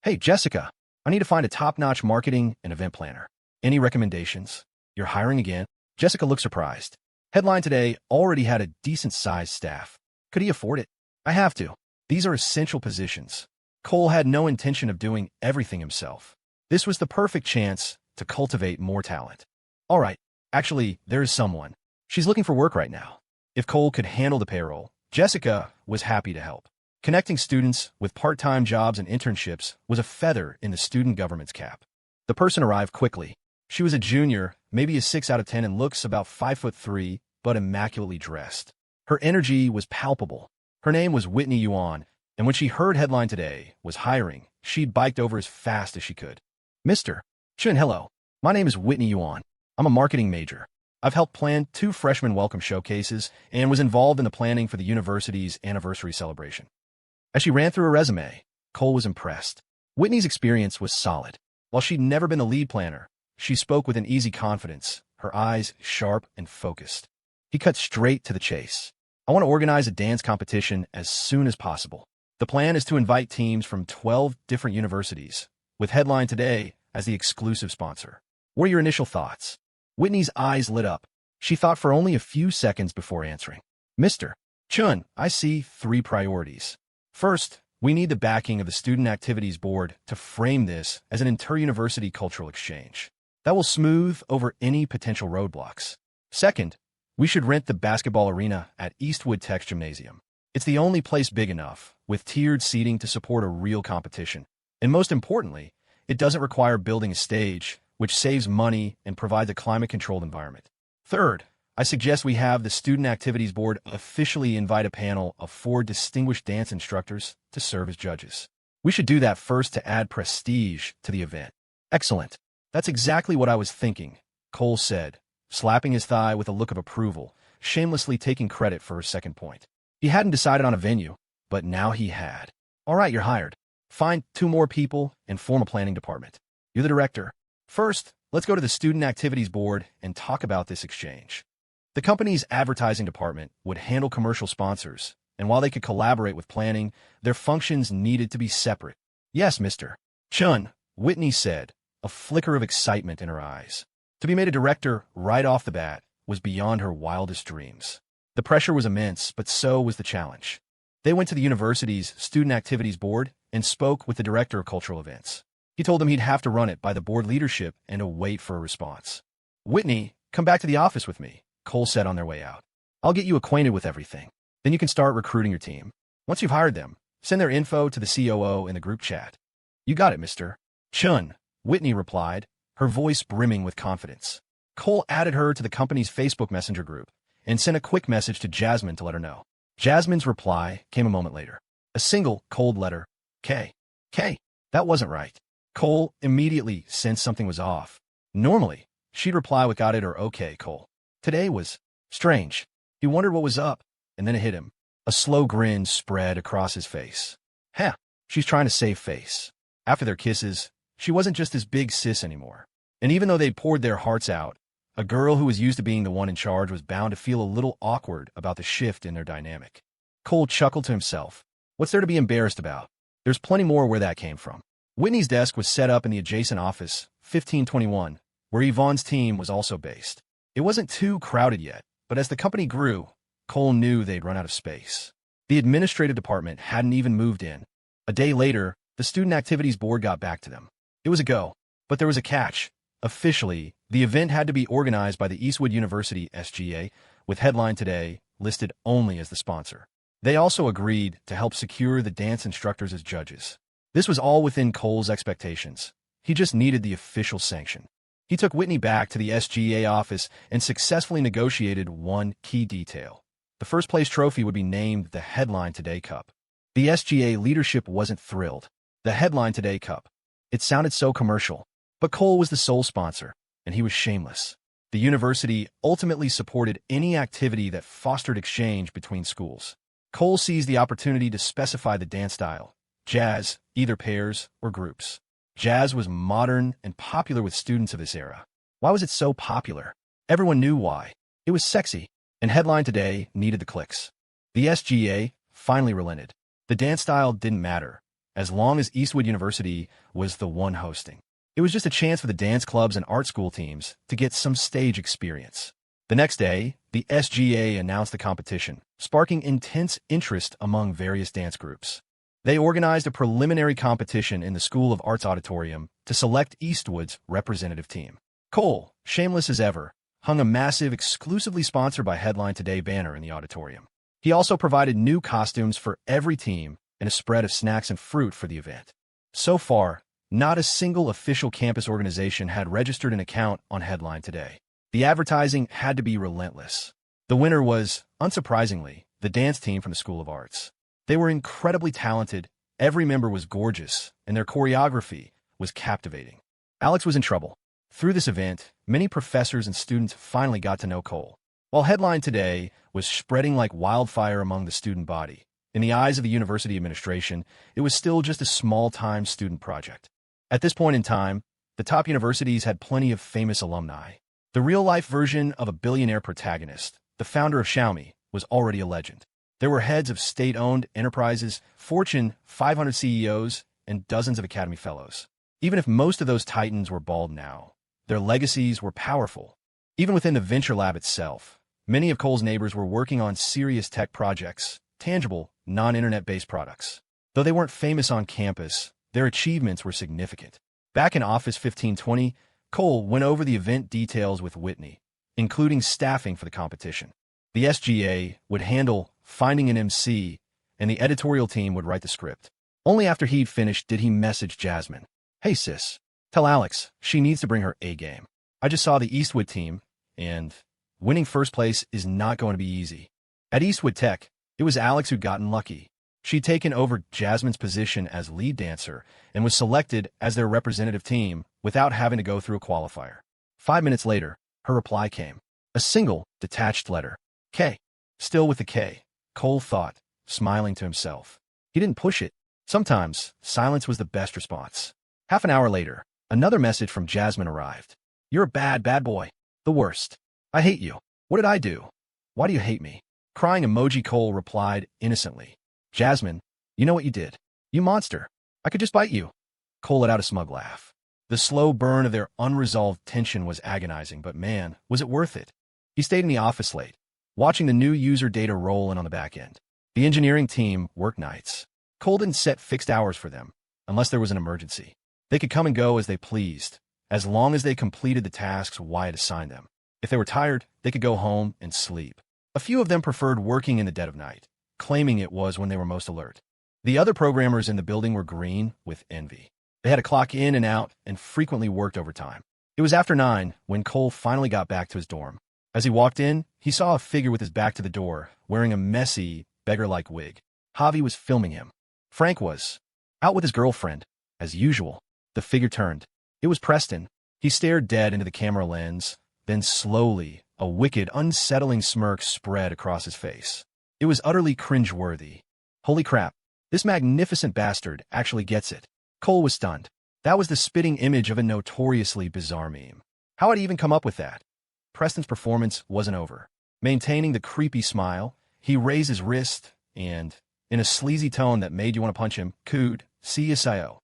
Hey, Jessica, I need to find a top-notch marketing and event planner. Any recommendations? You're hiring again? Jessica looked surprised. Headline Today already had a decent-sized staff. Could he afford it? I have to. These are essential positions. Cole had no intention of doing everything himself. This was the perfect chance to cultivate more talent. All right, actually, there is someone. She's looking for work right now. If Cole could handle the payroll, Jessica was happy to help. Connecting students with part-time jobs and internships was a feather in the student government's cap. The person arrived quickly. She was a junior, maybe a 6 out of 10, and looks about 5'3", but immaculately dressed. Her energy was palpable. Her name was Whitney Yuan, and when she heard Headline Today was hiring, she biked over as fast as she could. Mr. Chun, hello. My name is Whitney Yuan. I'm a marketing major. I've helped plan 2 freshman welcome showcases and was involved in the planning for the university's anniversary celebration. As she ran through her resume, Cole was impressed. Whitney's experience was solid. While she'd never been the lead planner, she spoke with an easy confidence, her eyes sharp and focused. He cut straight to the chase. I want to organize a dance competition as soon as possible. The plan is to invite teams from 12 different universities, with Headline Today as the exclusive sponsor. What are your initial thoughts? Whitney's eyes lit up. She thought for only a few seconds before answering. Mr. Chun, I see 3 priorities. First, we need the backing of the Student Activities Board to frame this as an inter-university cultural exchange. That will smooth over any potential roadblocks. Second, we should rent the basketball arena at Eastwood Tech's gymnasium. It's the only place big enough, with tiered seating to support a real competition. And most importantly, it doesn't require building a stage, which saves money and provides a climate-controlled environment. Third, I suggest we have the Student Activities Board officially invite a panel of 4 distinguished dance instructors to serve as judges. We should do that first to add prestige to the event. Excellent. That's exactly what I was thinking, Cole said, slapping his thigh with a look of approval, shamelessly taking credit for her second point. He hadn't decided on a venue, but now he had. All right, you're hired. Find 2 more people and form a planning department. You're the director. First, let's go to the Student Activities Board and talk about this exchange. The company's advertising department would handle commercial sponsors, and while they could collaborate with planning, their functions needed to be separate. Yes, Mr. Chun, Whitney said, a flicker of excitement in her eyes. To be made a director right off the bat was beyond her wildest dreams. The pressure was immense, but so was the challenge. They went to the university's Student Activities Board and spoke with the director of cultural events. He told them he'd have to run it by the board leadership and to wait for a response. Whitney, come back to the office with me, Cole said on their way out. I'll get you acquainted with everything. Then you can start recruiting your team. Once you've hired them, send their info to the COO in the group chat. You got it, Mr. Chun, Whitney replied, her voice brimming with confidence. Cole added her to the company's Facebook Messenger group and sent a quick message to Jasmine to let her know. Jasmine's reply came a moment later. A single, cold letter. K. That wasn't right. Cole immediately sensed something was off. Normally, she'd reply with got it or okay, Cole. Today was strange. He wondered what was up, and then it hit him. A slow grin spread across his face. She's trying to save face. After their kisses, she wasn't just this big sis anymore. And even though they'd poured their hearts out, a girl who was used to being the one in charge was bound to feel a little awkward about the shift in their dynamic. Cole chuckled to himself. What's there to be embarrassed about? There's plenty more where that came from. Whitney's desk was set up in the adjacent office, 1521, where Yvonne's team was also based. It wasn't too crowded yet, but as the company grew, Cole knew they'd run out of space. The administrative department hadn't even moved in. A day later, the Student Activities Board got back to them. It was a go, but there was a catch. Officially, the event had to be organized by the Eastwood University SGA, with Headline Today listed only as the sponsor. They also agreed to help secure the dance instructors as judges. This was all within Cole's expectations. He just needed the official sanction. He took Whitney back to the SGA office and successfully negotiated one key detail. The first-place trophy would be named the Headline Today Cup. The SGA leadership wasn't thrilled. The Headline Today Cup. It sounded so commercial. But Cole was the sole sponsor, and he was shameless. The university ultimately supported any activity that fostered exchange between schools. Cole seized the opportunity to specify the dance style. Jazz, either pairs or groups. Jazz was modern and popular with students of this era. Why was it so popular? Everyone knew why. It was sexy, and Headline Today needed the clicks. The SGA finally relented. The dance style didn't matter, as long as Eastwood University was the one hosting. It was just a chance for the dance clubs and art school teams to get some stage experience. The next day, the SGA announced the competition, sparking intense interest among various dance groups. They organized a preliminary competition in the School of Arts auditorium to select Eastwood's representative team. Cole, shameless as ever, hung a massive, exclusively sponsored by Headline Today banner in the auditorium. He also provided new costumes for every team and a spread of snacks and fruit for the event. So far, not a single official campus organization had registered an account on Headline Today. The advertising had to be relentless. The winner was, unsurprisingly, the dance team from the School of Arts. They were incredibly talented, every member was gorgeous, and their choreography was captivating. Alex was in trouble. Through this event, many professors and students finally got to know Cole. While Headline Today was spreading like wildfire among the student body, in the eyes of the university administration, it was still just a small-time student project. At this point in time, the top universities had plenty of famous alumni. The real-life version of a billionaire protagonist, the founder of Xiaomi, was already a legend. There were heads of state-owned enterprises, Fortune 500 CEOs, and dozens of Academy Fellows. Even if most of those titans were bald now, their legacies were powerful. Even within the venture lab itself, many of Cole's neighbors were working on serious tech projects, tangible, non-internet-based products. Though they weren't famous on campus, their achievements were significant. Back in Office 1520, Cole went over the event details with Whitney, including staffing for the competition. The SGA would handle finding an MC, and the editorial team would write the script. Only after he'd finished did he message Jasmine. "Hey sis, tell Alex she needs to bring her A game. I just saw the Eastwood team, and winning first place is not going to be easy." At Eastwood Tech, it was Alex who'd gotten lucky. She'd taken over Jasmine's position as lead dancer and was selected as their representative team without having to go through a qualifier. 5 minutes later, her reply came. A single, detached letter. K. Still with the K, Cole thought, smiling to himself. He didn't push it. Sometimes, silence was the best response. Half an hour later, another message from Jasmine arrived. "You're a bad, bad boy. The worst. I hate you. What did I do? Why do you hate me?" Crying emoji Cole replied innocently. "Jasmine, you know what you did. You monster. I could just bite you." Cole let out a smug laugh. The slow burn of their unresolved tension was agonizing, but man, was it worth it. He stayed in the office late, watching the new user data roll in on the back end. The engineering team worked nights. Cole didn't set fixed hours for them, unless there was an emergency. They could come and go as they pleased, as long as they completed the tasks Wyatt assigned them. If they were tired, they could go home and sleep. A few of them preferred working in the dead of night, claiming it was when they were most alert. The other programmers in the building were green with envy. They had to clock in and out and frequently worked overtime. It was after 9 when Cole finally got back to his dorm. As he walked in, he saw a figure with his back to the door, wearing a messy, beggar-like wig. Javi was filming him. Frank was out with his girlfriend, as usual. The figure turned. It was Preston. He stared dead into the camera lens, then slowly, a wicked, unsettling smirk spread across his face. It was utterly cringe-worthy. Holy crap, this magnificent bastard actually gets it. Cole was stunned. That was the spitting image of a notoriously bizarre meme. How had he even come up with that? Preston's performance wasn't over. Maintaining the creepy smile, he raised his wrist and, in a sleazy tone that made you want to punch him, cooed, "CSIO.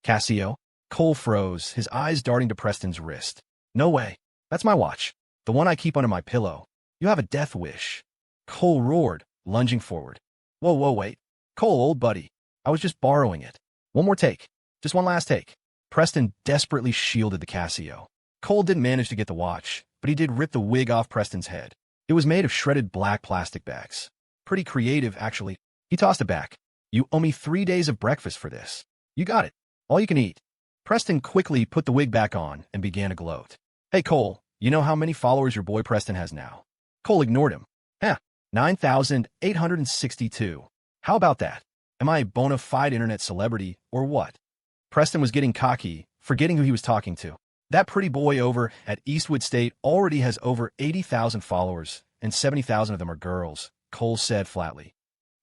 Casio?" Cole froze, his eyes darting to Preston's wrist. "No way. That's my watch. The one I keep under my pillow. You have a death wish." Cole roared, lunging forward. Whoa, wait. Cole, old buddy. I was just borrowing it. One more take. Just one last take." Preston desperately shielded the Casio. Cole didn't manage to get the watch, but he did rip the wig off Preston's head. It was made of shredded black plastic bags. Pretty creative, actually. He tossed it back. "You owe me 3 days of breakfast for this. You got it. All you can eat." Preston quickly put the wig back on and began to gloat. "Hey, Cole, you know how many followers your boy Preston has now?" Cole ignored him. 9,862. How about that? Am I a bona fide internet celebrity, or what? Preston was getting cocky, forgetting who he was talking to. That pretty boy over at Eastwood State already has over 80,000 followers, and 70,000 of them are girls, Cole said flatly.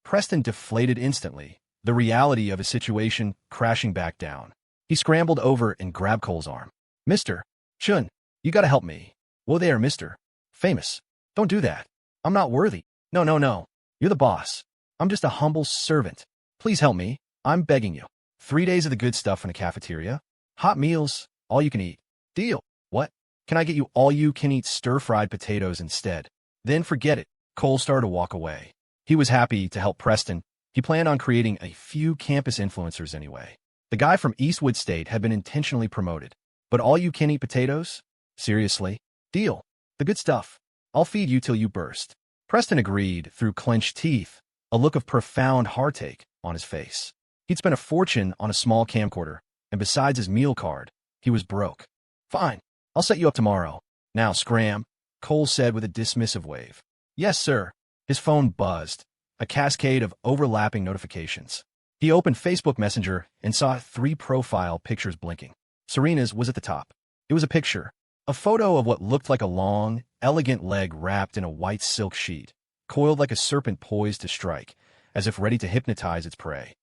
Preston deflated instantly, the reality of his situation crashing back down. He scrambled over and grabbed Cole's arm. "Mister, Chun, you gotta help me." "Whoa there, mister. Famous. Don't do that. I'm not worthy. No, no, no. You're the boss. I'm just a humble servant. Please help me. I'm begging you. 3 days of the good stuff in a cafeteria. Hot meals, all you can eat. Deal. What? Can I get you all you can eat stir-fried potatoes instead? Then forget it. Cole started to walk away. He was happy to help Preston. He planned on creating a few campus influencers anyway. The guy from Eastwood State had been intentionally promoted. But all you can eat potatoes? Seriously? Deal. The good stuff. I'll feed you till you burst. Preston agreed through clenched teeth, a look of profound heartache on his face. He'd spent a fortune on a small camcorder, and besides his meal card, he was broke. Fine. I'll set you up tomorrow. Now scram, Cole said with a dismissive wave. Yes, sir. His phone buzzed, a cascade of overlapping notifications. He opened Facebook Messenger and saw 3 profile pictures blinking. Serena's was at the top. It was a picture, a photo of what looked like a long, elegant leg wrapped in a white silk sheet, coiled like a serpent poised to strike, as if ready to hypnotize its prey.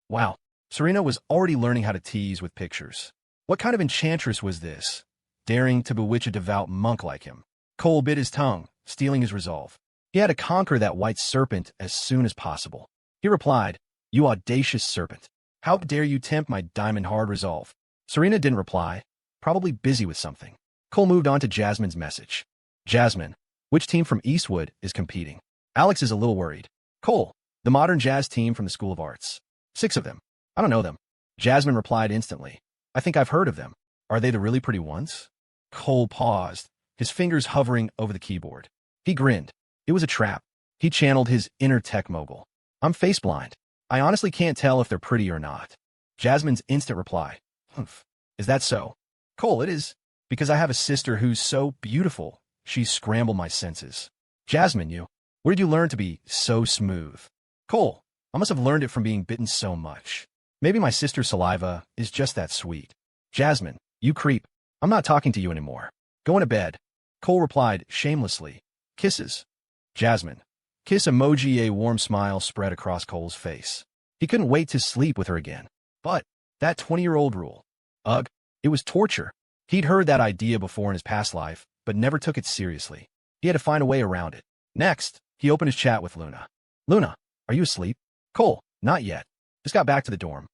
Wow, Serena was already learning how to tease with pictures. What kind of enchantress was this, daring to bewitch a devout monk like him? Cole bit his tongue, steeling his resolve. He had to conquer that white serpent as soon as possible. He replied, "You audacious serpent. How dare you tempt my diamond-hard resolve?" Serena didn't reply, probably busy with something. Cole moved on to Jasmine's message. Jasmine, which team from Eastwood is competing? Alex is a little worried. Cole, the modern jazz team from the School of Arts. 6 of them. I don't know them. Jasmine replied instantly. I think I've heard of them. Are they the really pretty ones? Cole paused, his fingers hovering over the keyboard. He grinned. It was a trap. He channeled his inner tech mogul. I'm face blind. I honestly can't tell if they're pretty or not. Jasmine's instant reply. Humph. Is that so? Cole, it is. Because I have a sister who's so beautiful, she scrambled my senses. Jasmine, where did you learn to be so smooth? Cole, I must have learned it from being bitten so much. Maybe my sister's saliva is just that sweet. Jasmine, you creep. I'm not talking to you anymore. Going to bed. Cole replied shamelessly. Kisses. Jasmine. Kiss emoji. A warm smile spread across Cole's face. He couldn't wait to sleep with her again. But that 20-year-old rule. Ugh, it was torture. He'd heard that idea before in his past life, but never took it seriously. He had to find a way around it. Next, he opened his chat with Luna. Luna, are you asleep? Cole, not yet. Just got back to the dorm.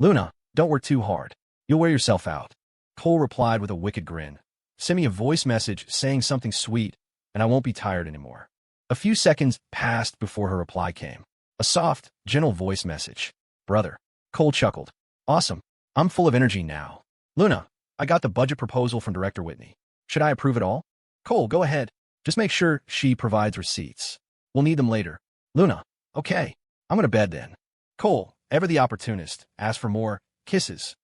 Luna, don't work too hard. You'll wear yourself out. Cole replied with a wicked grin. Send me a voice message saying something sweet, and I won't be tired anymore. A few seconds passed before her reply came. A soft, gentle voice message. Brother. Cole chuckled. Awesome. I'm full of energy now. Luna, I got the budget proposal from Director Whitney. Should I approve it all? Cole, go ahead. Just make sure she provides receipts. We'll need them later. Luna, okay. I'm going to bed then. Cole, ever the opportunist, asked for more kisses.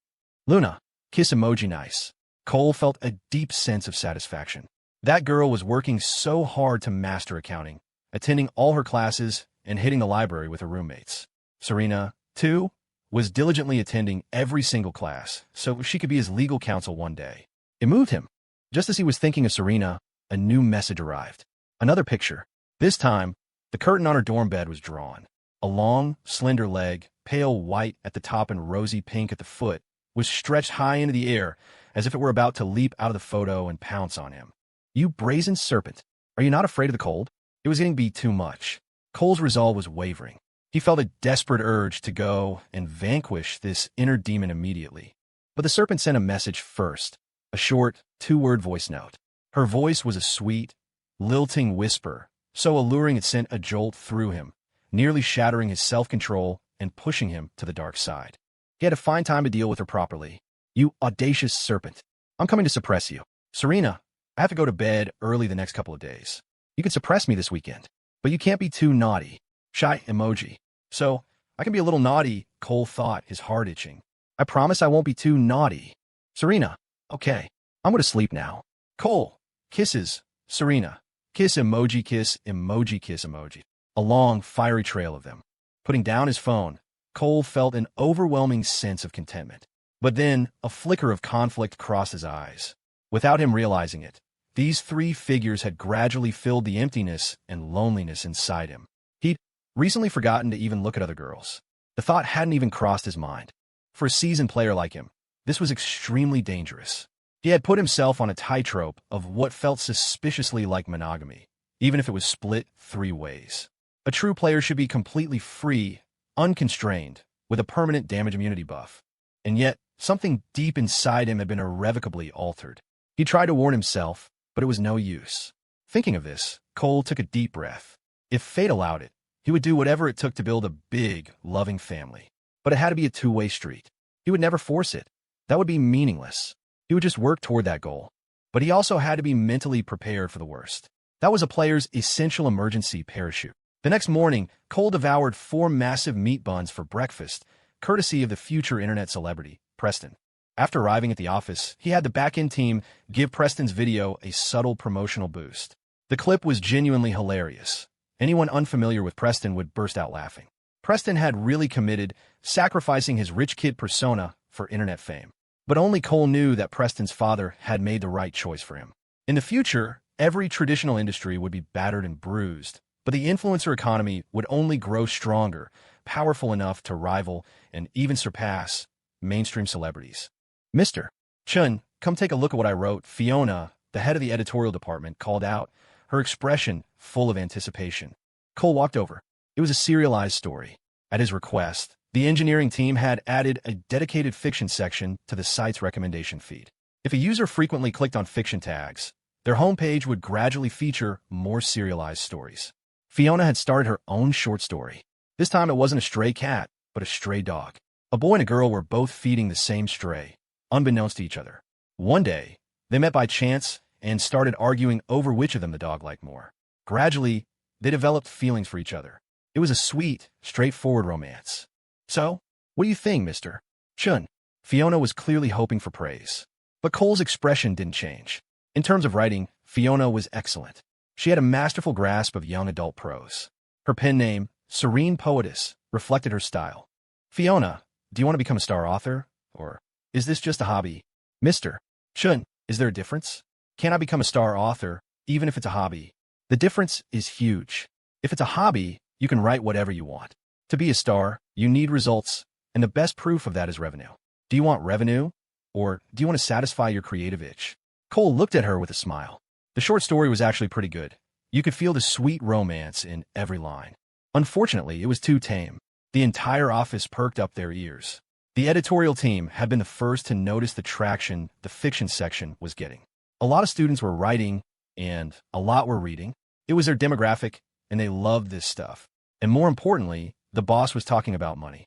Luna, kiss emoji nice. Cole felt a deep sense of satisfaction. That girl was working so hard to master accounting, attending all her classes and hitting the library with her roommates. Serena, too, was diligently attending every single class so she could be his legal counsel one day. It moved him. Just as he was thinking of Serena, a new message arrived. Another picture. This time, the curtain on her dorm bed was drawn. A long, slender leg, pale white at the top and rosy pink at the foot, was stretched high into the air as if it were about to leap out of the photo and pounce on him. You brazen serpent, are you not afraid of the cold? It was getting to be too much. Cole's resolve was wavering. He felt a desperate urge to go and vanquish this inner demon immediately. But the serpent sent a message first, a short, 2-word voice note. Her voice was a sweet, lilting whisper, so alluring it sent a jolt through him, nearly shattering his self-control and pushing him to the dark side. He had to find time to deal with her properly. You audacious serpent. I'm coming to suppress you. Serena, I have to go to bed early the next couple of days. You can suppress me this weekend, but you can't be too naughty. Shy emoji. So, I can be a little naughty, Cole thought, his heart itching. I promise I won't be too naughty. Serena, okay, I'm going to sleep now. Cole, kisses, Serena. Kiss emoji, kiss emoji, kiss emoji. A long, fiery trail of them. Putting down his phone, Cole felt an overwhelming sense of contentment. But then, a flicker of conflict crossed his eyes. Without him realizing it, these 3 figures had gradually filled the emptiness and loneliness inside him. He'd recently forgotten to even look at other girls. The thought hadn't even crossed his mind. For a seasoned player like him, this was extremely dangerous. He had put himself on a tightrope of what felt suspiciously like monogamy, even if it was split 3 ways. A true player should be completely free, unconstrained, with a permanent damage immunity buff. And yet, something deep inside him had been irrevocably altered. He tried to warn himself, but it was no use. Thinking of this, Cole took a deep breath. If fate allowed it, he would do whatever it took to build a big, loving family. But it had to be a 2-way street. He would never force it. That would be meaningless. He would just work toward that goal. But he also had to be mentally prepared for the worst. That was a player's essential emergency parachute. The next morning, Cole devoured 4 massive meat buns for breakfast, courtesy of the future internet celebrity, Preston. After arriving at the office, he had the back-end team give Preston's video a subtle promotional boost. The clip was genuinely hilarious. Anyone unfamiliar with Preston would burst out laughing. Preston had really committed, sacrificing his rich kid persona for internet fame. But only Cole knew that Preston's father had made the right choice for him. In the future, every traditional industry would be battered and bruised, but the influencer economy would only grow stronger, powerful enough to rival and even surpass mainstream celebrities. Mr. Chun, come take a look at what I wrote. Fiona, the head of the editorial department, called out, her expression full of anticipation. Cole walked over. It was a serialized story. At his request, the engineering team had added a dedicated fiction section to the site's recommendation feed. If a user frequently clicked on fiction tags, their homepage would gradually feature more serialized stories. Fiona had started her own short story. This time it wasn't a stray cat, but a stray dog. A boy and a girl were both feeding the same stray, unbeknownst to each other. One day, they met by chance and started arguing over which of them the dog liked more. Gradually, they developed feelings for each other. It was a sweet, straightforward romance. So, what do you think, Mr. Chun? Fiona was clearly hoping for praise. But Cole's expression didn't change. In terms of writing, Fiona was excellent. She had a masterful grasp of young adult prose. Her pen name, Serene Poetess, reflected her style. Fiona, do you want to become a star author? Or is this just a hobby? Mr. Chun, is there a difference? Can I become a star author, even if it's a hobby? The difference is huge. If it's a hobby, you can write whatever you want. To be a star, you need results, and the best proof of that is revenue. Do you want revenue? Or do you want to satisfy your creative itch? Cole looked at her with a smile. The short story was actually pretty good. You could feel the sweet romance in every line. Unfortunately, it was too tame. The entire office perked up their ears. The editorial team had been the first to notice the traction the fiction section was getting. A lot of students were writing, and a lot were reading. It was their demographic, and they loved this stuff. And more importantly, the boss was talking about money.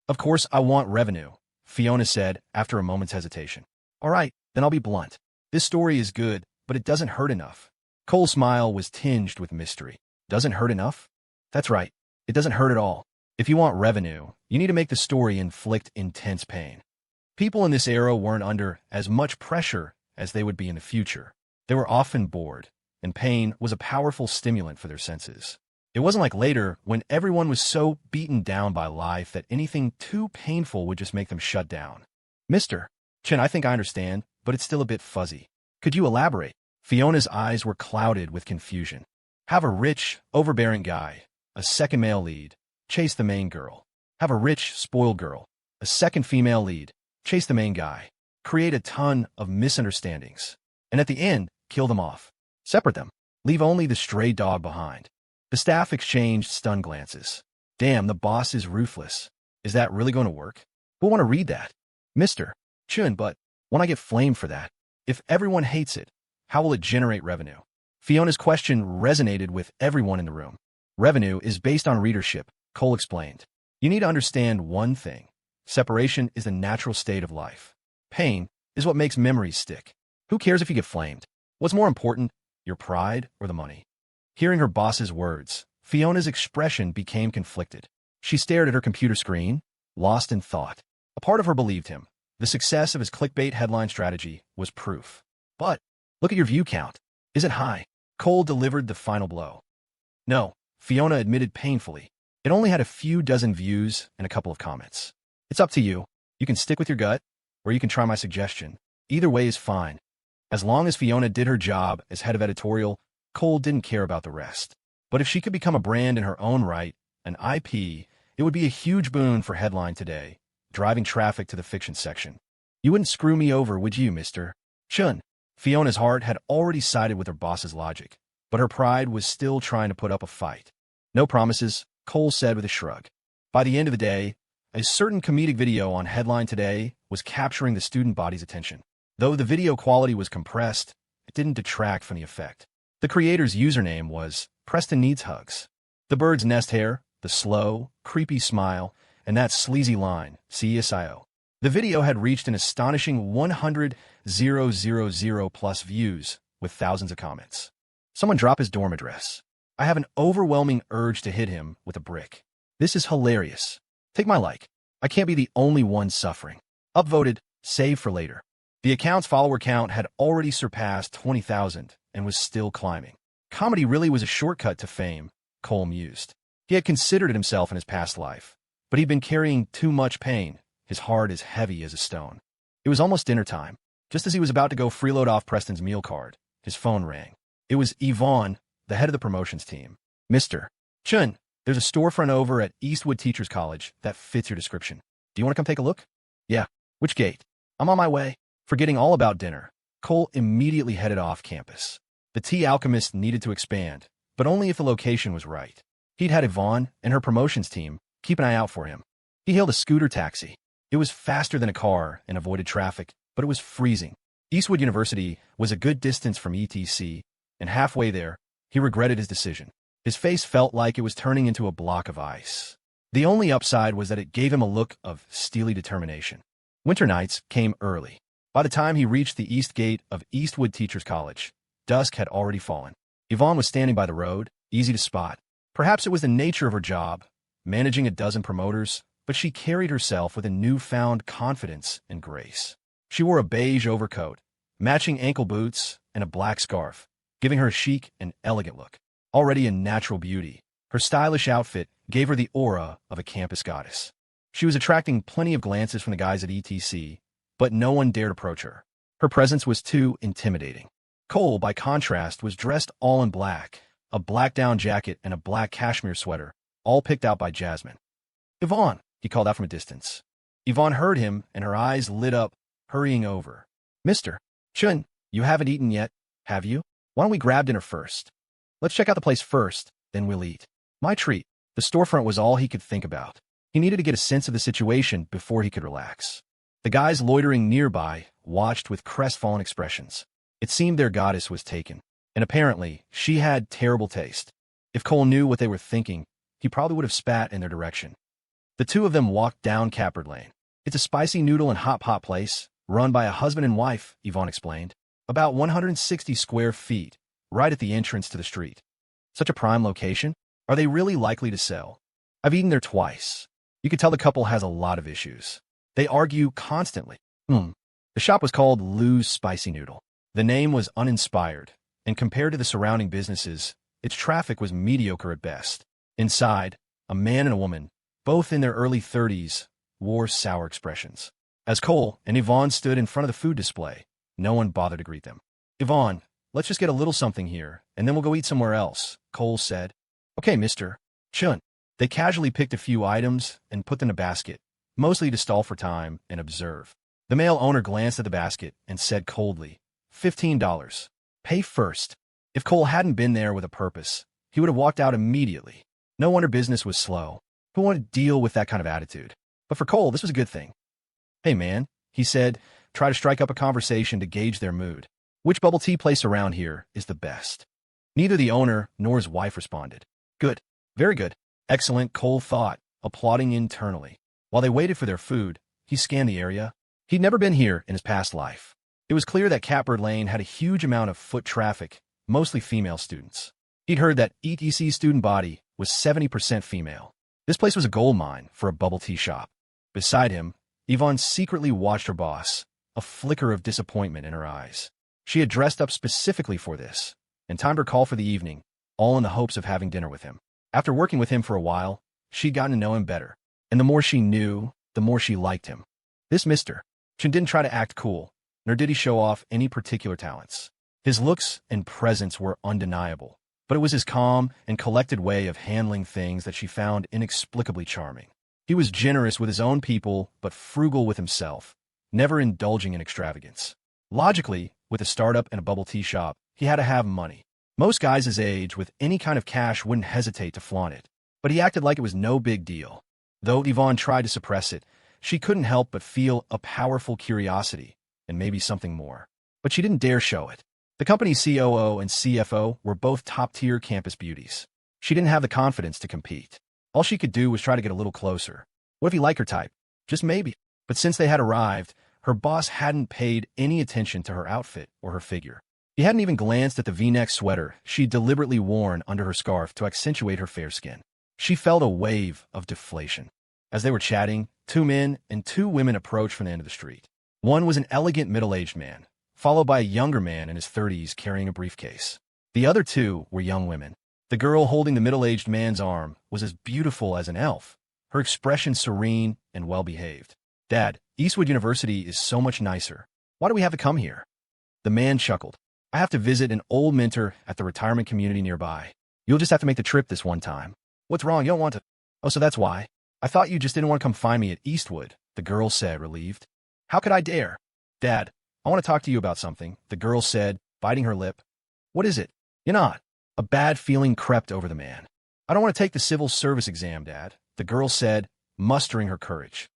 Of course, I want revenue, Fiona said after a moment's hesitation. All right, then I'll be blunt. This story is good, but it doesn't hurt enough. Cole's smile was tinged with mystery. Doesn't hurt enough? That's right. It doesn't hurt at all. If you want revenue, you need to make the story inflict intense pain. People in this era weren't under as much pressure as they would be in the future. They were often bored, and pain was a powerful stimulant for their senses. It wasn't like later, when everyone was so beaten down by life that anything too painful would just make them shut down. Mr. Chin, I think I understand, but it's still a bit fuzzy. Could you elaborate? Fiona's eyes were clouded with confusion. Have a rich, overbearing guy, a second male lead, chase the main girl. Have a rich, spoiled girl, a second female lead, chase the main guy. Create a ton of misunderstandings. And at the end, kill them off. Separate them. Leave only the stray dog behind. The staff exchanged stunned glances. Damn, the boss is ruthless. Is that really going to work? Who'll want to read that? Mr. Chun, but when I get flamed for that, if everyone hates it, how will it generate revenue? Fiona's question resonated with everyone in the room. Revenue is based on readership, Cole explained. You need to understand one thing. Separation is the natural state of life. Pain is what makes memories stick. Who cares if you get flamed? What's more important, your pride or the money? Hearing her boss's words, Fiona's expression became conflicted. She stared at her computer screen, lost in thought. A part of her believed him. The success of his clickbait headline strategy was proof. But look at your view count. Is it high? Cole delivered the final blow. No, Fiona admitted painfully. It only had a few dozen views and a couple of comments. It's up to you. You can stick with your gut, or you can try my suggestion. Either way is fine. As long as Fiona did her job as head of editorial, Cole didn't care about the rest. But if she could become a brand in her own right, an IP, it would be a huge boon for Headline Today, driving traffic to the fiction section. You wouldn't screw me over, would you, Mr. Chun? Fiona's heart had already sided with her boss's logic, but her pride was still trying to put up a fight. No promises, Cole said with a shrug. By the end of the day, a certain comedic video on Headline Today was capturing the student body's attention. Though the video quality was compressed, it didn't detract from the effect. The creator's username was Preston Needs Hugs. The bird's nest hair, the slow, creepy smile, and that sleazy line, CSIO. The video had reached an astonishing 100,000 plus views with thousands of comments. Someone drop his dorm address. I have an overwhelming urge to hit him with a brick. This is hilarious. Take my like. I can't be the only one suffering. Upvoted, save for later. The account's follower count had already surpassed 20,000 and was still climbing. Comedy really was a shortcut to fame, Cole mused. He had considered it himself in his past life, but he'd been carrying too much pain, his heart as heavy as a stone. It was almost dinner time. Just as he was about to go freeload off Preston's meal card, his phone rang. It was Yvonne, the head of the promotions team. Mr. Chun, there's a storefront over at Eastwood Teachers College that fits your description. Do you want to come take a look? Yeah. Which gate? I'm on my way. Forgetting all about dinner, Cole immediately headed off campus. The Tea Alchemist needed to expand, but only if the location was right. He'd had Yvonne and her promotions team keep an eye out for him. He hailed a scooter taxi. It was faster than a car and avoided traffic, but it was freezing. Eastwood University was a good distance from ETC, and halfway there, he regretted his decision. His face felt like it was turning into a block of ice. The only upside was that it gave him a look of steely determination. Winter nights came early. By the time he reached the east gate of Eastwood Teachers College, dusk had already fallen. Yvonne was standing by the road, easy to spot. Perhaps it was the nature of her job, managing a dozen promoters, but she carried herself with a newfound confidence and grace. She wore a beige overcoat, matching ankle boots, and a black scarf, giving her a chic and elegant look. Already a natural beauty, her stylish outfit gave her the aura of a campus goddess. She was attracting plenty of glances from the guys at ETC, but no one dared approach her. Her presence was too intimidating. Cole, by contrast, was dressed all in black, a black down jacket and a black cashmere sweater, all picked out by Jasmine. Yvonne, he called out from a distance. Yvonne heard him, and her eyes lit up, hurrying over. Mr. Chun, you haven't eaten yet, have you? Why don't we grab dinner first? Let's check out the place first, then we'll eat. My treat. The storefront was all he could think about. He needed to get a sense of the situation before he could relax. The guys loitering nearby watched with crestfallen expressions. It seemed their goddess was taken, and apparently she had terrible taste. If Cole knew what they were thinking, he probably would have spat in their direction. The two of them walked down Capard Lane. It's a spicy noodle and hot pot place, run by a husband and wife, Yvonne explained. About 160 square feet, right at the entrance to the street. Such a prime location? Are they really likely to sell? I've eaten there twice. You could tell the couple has a lot of issues. They argue constantly. The shop was called Lou's Spicy Noodle. The name was uninspired, and compared to the surrounding businesses, its traffic was mediocre at best. Inside, a man and a woman, both in their early 30s, wore sour expressions. As Cole and Yvonne stood in front of the food display, no one bothered to greet them. Yvonne, let's just get a little something here, and then we'll go eat somewhere else, Cole said. Okay, Mr. Chun. They casually picked a few items and put them in a basket, mostly to stall for time and observe. The male owner glanced at the basket and said coldly, $15. Pay first. If Cole hadn't been there with a purpose, he would have walked out immediately. No wonder business was slow. Who wanted to deal with that kind of attitude? But for Cole, this was a good thing. Hey, man, he said, try to strike up a conversation to gauge their mood. Which bubble tea place around here is the best? Neither the owner nor his wife responded. Good. Very good. Excellent, Cole thought, applauding internally. While they waited for their food, he scanned the area. He'd never been here in his past life. It was clear that Capard Lane had a huge amount of foot traffic, mostly female students. He'd heard that ETC's student body was 70% female. This place was a gold mine for a bubble tea shop. Beside him, Yvonne secretly watched her boss, a flicker of disappointment in her eyes. She had dressed up specifically for this, and timed her call for the evening, all in the hopes of having dinner with him. After working with him for a while, she'd gotten to know him better, and the more she knew, the more she liked him. This Mr. Chun didn't try to act cool, nor did he show off any particular talents. His looks and presence were undeniable, but it was his calm and collected way of handling things that she found inexplicably charming. He was generous with his own people, but frugal with himself, never indulging in extravagance. Logically, with a startup and a bubble tea shop, he had to have money. Most guys his age with any kind of cash wouldn't hesitate to flaunt it, but he acted like it was no big deal. Though Yvonne tried to suppress it, she couldn't help but feel a powerful curiosity, and maybe something more. But she didn't dare show it. The company's COO and CFO were both top-tier campus beauties. She didn't have the confidence to compete. All she could do was try to get a little closer. What if he liked her type? Just maybe. But since they had arrived, her boss hadn't paid any attention to her outfit or her figure. He hadn't even glanced at the V-neck sweater she'd deliberately worn under her scarf to accentuate her fair skin. She felt a wave of deflation. As they were chatting, two men and two women approached from the end of the street. One was an elegant middle-aged man, followed by a younger man in his 30s carrying a briefcase. The other two were young women. The girl holding the middle-aged man's arm was as beautiful as an elf, her expression serene and well-behaved. "Dad, Eastwood University is so much nicer. Why do we have to come here?" The man chuckled. "I have to visit an old mentor at the retirement community nearby. You'll just have to make the trip this one time." "What's wrong? You don't want to—" "Oh, so that's why. I thought you just didn't want to come find me at Eastwood," the girl said, relieved. "How could I dare?" "Dad, I want to talk to you about something," the girl said, biting her lip. "What is it?" "You're not." A bad feeling crept over the man. "I don't want to take the civil service exam, Dad," the girl said, mustering her courage.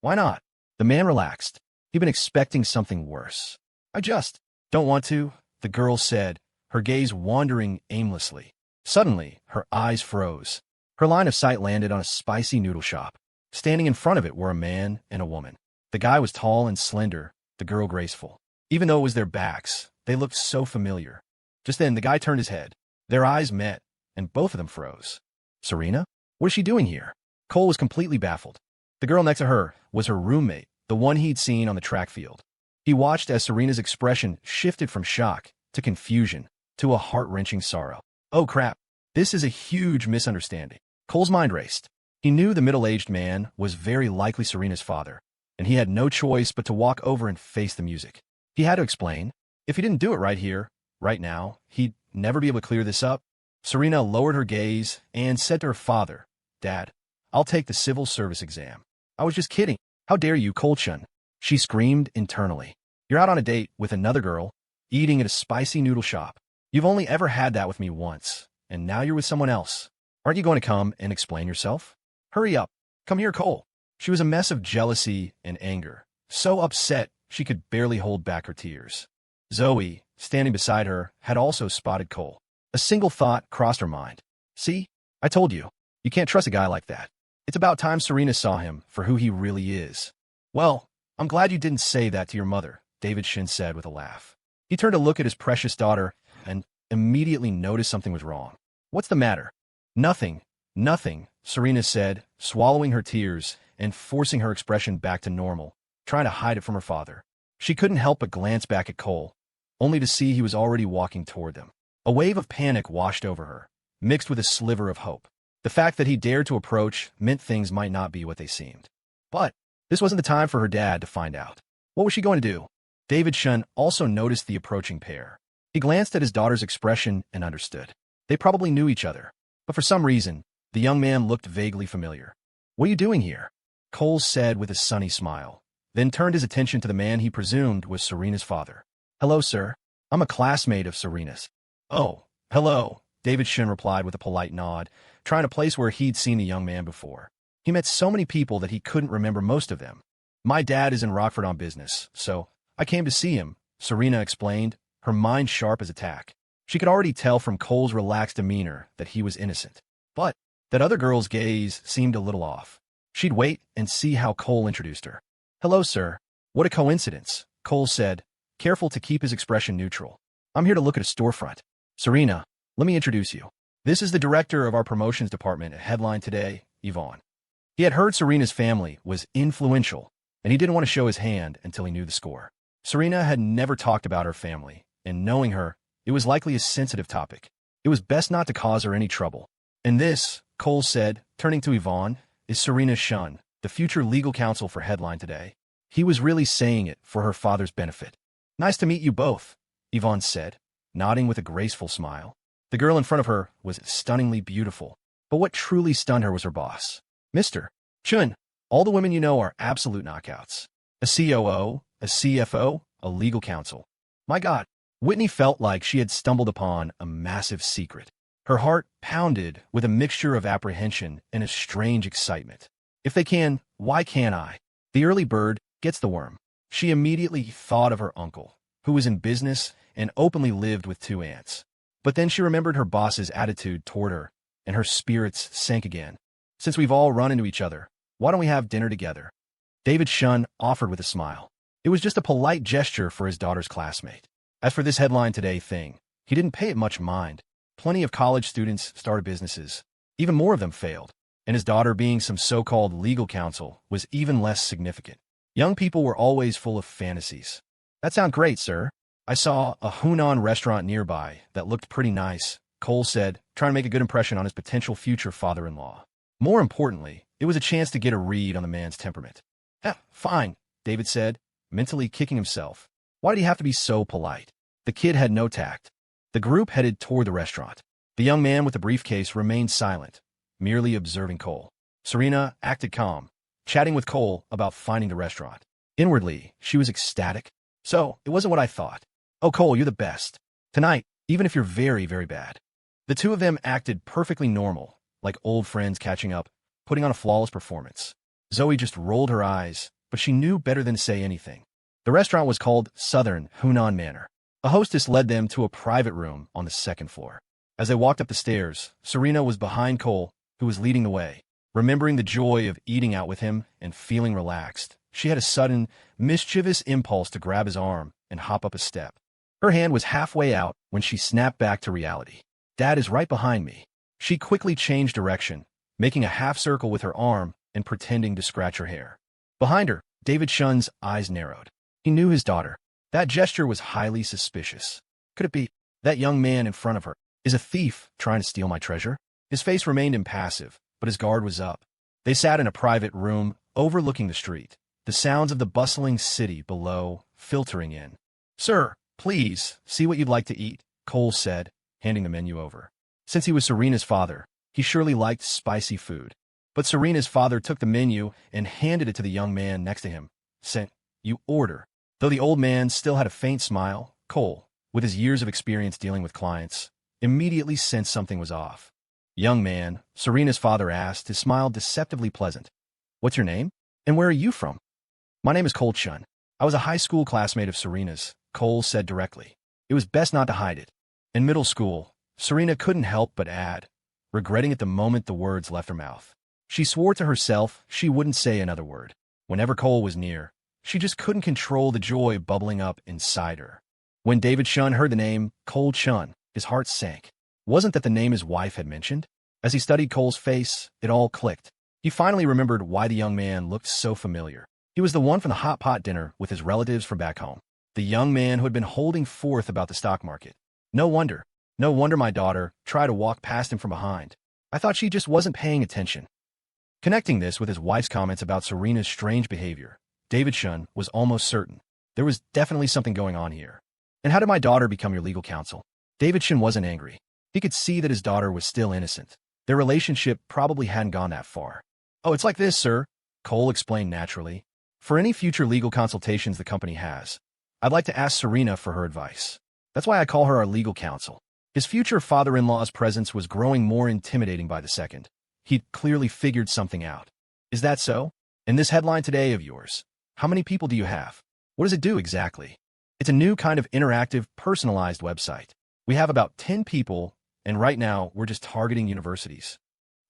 Why not?" The man relaxed. He'd been expecting something worse. "I just don't want to," the girl said, her gaze wandering aimlessly. Suddenly, her eyes froze. Her line of sight landed on a spicy noodle shop. Standing in front of it were a man and a woman. The guy was tall and slender, the girl graceful. Even though it was their backs, they looked so familiar. Just then, the guy turned his head. Their eyes met, and both of them froze. "Serena? What is she doing here?" Cole was completely baffled. The girl next to her was her roommate, the one he'd seen on the track field. He watched as Serena's expression shifted from shock to confusion to a heart-wrenching sorrow. "Oh crap, this is a huge misunderstanding." Cole's mind raced. He knew the middle-aged man was very likely Serena's father, and he had no choice but to walk over and face the music. He had to explain. If he didn't do it right here, right now, he'd never be able to clear this up. Serena lowered her gaze and said to her father, "Dad, I'll take the civil service exam." "I was just kidding. How dare you, Cole-chun?" she screamed internally. "You're out on a date with another girl, eating at a spicy noodle shop. You've only ever had that with me once, and now you're with someone else. Aren't you going to come and explain yourself? Hurry up. Come here, Cole." She was a mess of jealousy and anger, so upset she could barely hold back her tears. Zoe, standing beside her, had also spotted Cole. A single thought crossed her mind. "See? I told you. You can't trust a guy like that. It's about time Serena saw him for who he really is." "Well, I'm glad you didn't say that to your mother," David Shin said with a laugh. He turned to look at his precious daughter and immediately noticed something was wrong. "What's the matter?" Nothing, Serena said, swallowing her tears and forcing her expression back to normal, trying to hide it from her father. She couldn't help but glance back at Cole, only to see he was already walking toward them. A wave of panic washed over her, mixed with a sliver of hope. The fact that he dared to approach meant things might not be what they seemed. But this wasn't the time for her dad to find out. What was she going to do? David Shun also noticed the approaching pair. He glanced at his daughter's expression and understood. They probably knew each other, but for some reason, the young man looked vaguely familiar. "What are you doing here?" Cole said with a sunny smile, then turned his attention to the man he presumed was Serena's father. "Hello, sir. I'm a classmate of Serena's." "Oh, hello," David Shun replied with a polite nod, trying to place where he'd seen the young man before. He met so many people that he couldn't remember most of them. "My dad is in Rockford on business, so I came to see him," Serena explained, her mind sharp as a tack. She could already tell from Cole's relaxed demeanor that he was innocent. But that other girl's gaze seemed a little off. She'd wait and see how Cole introduced her. "Hello, sir. What a coincidence," Cole said, careful to keep his expression neutral. "I'm here to look at a storefront. Serena, let me introduce you. This is the director of our promotions department at Headline Today, Yvonne." He had heard Serena's family was influential, and he didn't want to show his hand until he knew the score. Serena had never talked about her family, and knowing her, it was likely a sensitive topic. It was best not to cause her any trouble. "And this," Cole said, turning to Yvonne, "is Serena Shun, the future legal counsel for Headline Today." He was really saying it for her father's benefit. "Nice to meet you both," Yvonne said, nodding with a graceful smile. The girl in front of her was stunningly beautiful, but what truly stunned her was her boss. "Mr. Chun, all the women you know are absolute knockouts. A COO, a CFO, a legal counsel. My God, Whitney felt like she had stumbled upon a massive secret. Her heart pounded with a mixture of apprehension and a strange excitement. If they can, why can't I? The early bird gets the worm. She immediately thought of her uncle, who was in business and openly lived with 2 aunts. But then she remembered her boss's attitude toward her, and her spirits sank again. Since we've all run into each other, why don't we have dinner together? David Shun offered with a smile. It was just a polite gesture for his daughter's classmate. As for this headline today thing, he didn't pay it much mind. Plenty of college students started businesses. Even more of them failed. And his daughter being some so-called legal counsel was even less significant. Young people were always full of fantasies. That sounds great, sir. I saw a Hunan restaurant nearby that looked pretty nice, Cole said, trying to make a good impression on his potential future father-in-law. More importantly, it was a chance to get a read on the man's temperament. Fine, David said, mentally kicking himself. Why did he have to be so polite? The kid had no tact. The group headed toward the restaurant. The young man with the briefcase remained silent, merely observing Cole. Serena acted calm, chatting with Cole about finding the restaurant. Inwardly, she was ecstatic. So, it wasn't what I thought. Oh, Cole, you're the best. Tonight, even if you're very, very bad. The two of them acted perfectly normal, like old friends catching up, putting on a flawless performance. Zoe just rolled her eyes, but she knew better than to say anything. The restaurant was called Southern Hunan Manor. A hostess led them to a private room on the 2nd floor. As they walked up the stairs, Serena was behind Cole, who was leading the way. Remembering the joy of eating out with him and feeling relaxed, she had a sudden, mischievous impulse to grab his arm and hop up a step. Her hand was halfway out when she snapped back to reality. Dad is right behind me. She quickly changed direction, making a half circle with her arm and pretending to scratch her hair. Behind her, David Shun's eyes narrowed. He knew his daughter. That gesture was highly suspicious. Could it be that young man in front of her is a thief trying to steal my treasure? His face remained impassive, but his guard was up. They sat in a private room overlooking the street, the sounds of the bustling city below filtering in. Sir, please, see what you'd like to eat, Cole said, handing the menu over. Since he was Serena's father, he surely liked spicy food. But Serena's father took the menu and handed it to the young man next to him. Sent, you order. Though the old man still had a faint smile, Cole, with his years of experience dealing with clients, immediately sensed something was off. Young man, Serena's father asked, his smile deceptively pleasant. What's your name? And where are you from? My name is Cole Chun. I was a high school classmate of Serena's, Cole said directly. It was best not to hide it. In middle school, Serena couldn't help but add, regretting it the moment the words left her mouth. She swore to herself she wouldn't say another word. Whenever Cole was near, she just couldn't control the joy bubbling up inside her. When David Shun heard the name Cole Chun, his heart sank. Wasn't that the name his wife had mentioned? As he studied Cole's face, it all clicked. He finally remembered why the young man looked so familiar. He was the one from the hot pot dinner with his relatives from back home. The young man who had been holding forth about the stock market. No wonder my daughter tried to walk past him from behind. I thought she just wasn't paying attention. Connecting this with his wife's comments about Serena's strange behavior, David Shun was almost certain there was definitely something going on here. And how did my daughter become your legal counsel? David Shun wasn't angry. He could see that his daughter was still innocent. Their relationship probably hadn't gone that far. Oh, it's like this, sir, Cole explained naturally. For any future legal consultations the company has, I'd like to ask Serena for her advice. That's why I call her our legal counsel. His future father-in-law's presence was growing more intimidating by the second. He'd clearly figured something out. Is that so? In this headline today of yours, how many people do you have? What does it do exactly? It's a new kind of interactive, personalized website. We have about 10 people, and right now we're just targeting universities.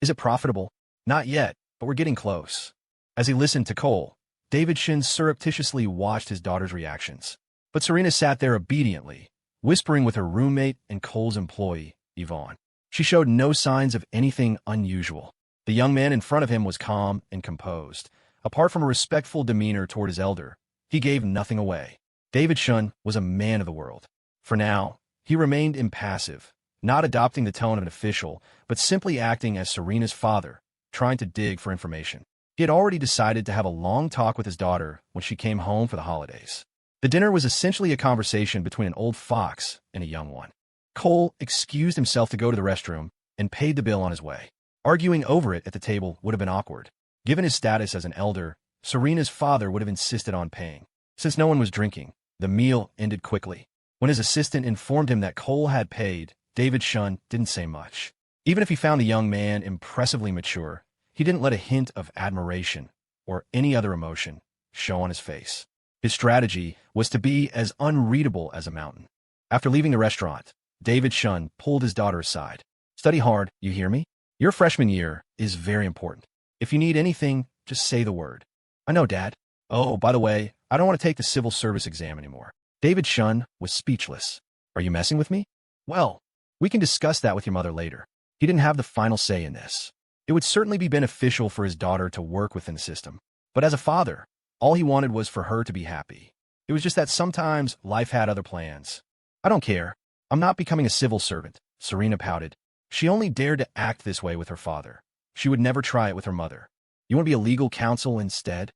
Is it profitable? Not yet, but we're getting close. As he listened to Cole, David Shin surreptitiously watched his daughter's reactions. But Serena sat there obediently, whispering with her roommate and Cole's employee, Yvonne. She showed no signs of anything unusual. The young man in front of him was calm and composed. Apart from a respectful demeanor toward his elder, he gave nothing away. David Shun was a man of the world. For now, he remained impassive, not adopting the tone of an official, but simply acting as Serena's father, trying to dig for information. He had already decided to have a long talk with his daughter when she came home for the holidays. The dinner was essentially a conversation between an old fox and a young one. Cole excused himself to go to the restroom and paid the bill on his way. Arguing over it at the table would have been awkward. Given his status as an elder, Serena's father would have insisted on paying. Since no one was drinking, the meal ended quickly. When his assistant informed him that Cole had paid, David.She didn't say much. Even if he found the young man impressively mature, he didn't let a hint of admiration or any other emotion show on his face. His strategy was to be as unreadable as a mountain. After leaving the restaurant, David.She pulled his daughter aside. Study hard, you hear me? Your freshman year is very important. If you need anything, just say the word. I know, Dad. Oh, by the way, I don't want to take the civil service exam anymore. David.She was speechless. Are you messing with me? Well, we can discuss that with your mother later. He didn't have the final say in this. It would certainly be beneficial for his daughter to work within the system. But as a father, all he wanted was for her to be happy. It was just that sometimes life had other plans. I don't care. I'm not becoming a civil servant, Serena pouted. She only dared to act this way with her father. She would never try it with her mother. You want to be a legal counsel instead?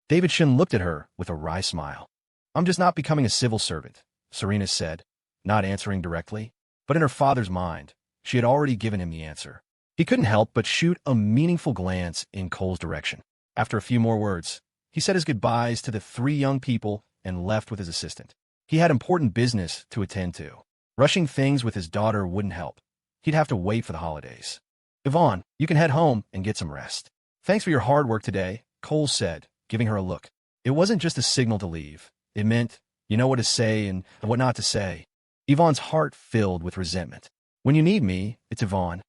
David.She looked at her with a wry smile. I'm just not becoming a civil servant, Serena said, not answering directly. But in her father's mind, she had already given him the answer. He couldn't help but shoot a meaningful glance in Cole's direction. After a few more words, he said his goodbyes to the three young people and left with his assistant. He had important business to attend to. Rushing things with his daughter wouldn't help. He'd have to wait for the holidays. Yvonne, you can head home and get some rest. Thanks for your hard work today, Cole said, giving her a look. It wasn't just a signal to leave. It meant, you know what to say and what not to say. Yvonne's heart filled with resentment. When you need me, it's Yvonne.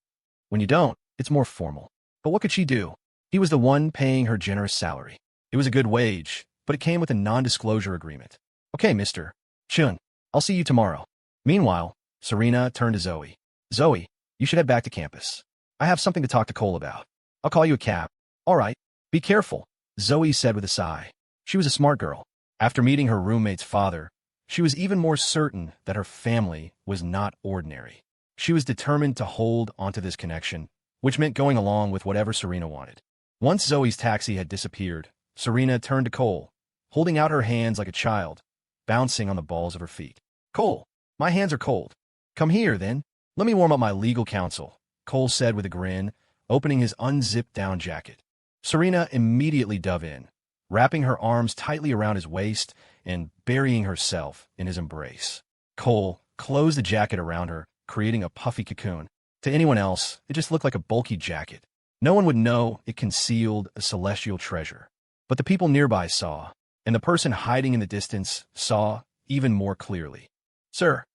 When you don't, it's more formal. But what could she do? He was the one paying her generous salary. It was a good wage, but it came with a non-disclosure agreement. Okay, Mr. Chun, I'll see you tomorrow. Meanwhile, Serena turned to Zoe. Zoe, you should head back to campus. I have something to talk to Cole about. I'll call you a cab. All right. Be careful, Zoe said with a sigh. She was a smart girl. After meeting her roommate's father, she was even more certain that her family was not ordinary. She was determined to hold onto this connection, which meant going along with whatever Serena wanted. Once Zoe's taxi had disappeared, Serena turned to Cole, holding out her hands like a child, bouncing on the balls of her feet. Cole, my hands are cold. Come here, then. Let me warm up my legal counsel, Cole said with a grin, opening his unzipped down jacket. Serena immediately dove in, wrapping her arms tightly around his waist and burying herself in his embrace. Cole closed the jacket around her, creating a puffy cocoon. To anyone else, it just looked like a bulky jacket. No one would know it concealed a celestial treasure. But the people nearby saw, and the person hiding in the distance saw even more clearly. Sir,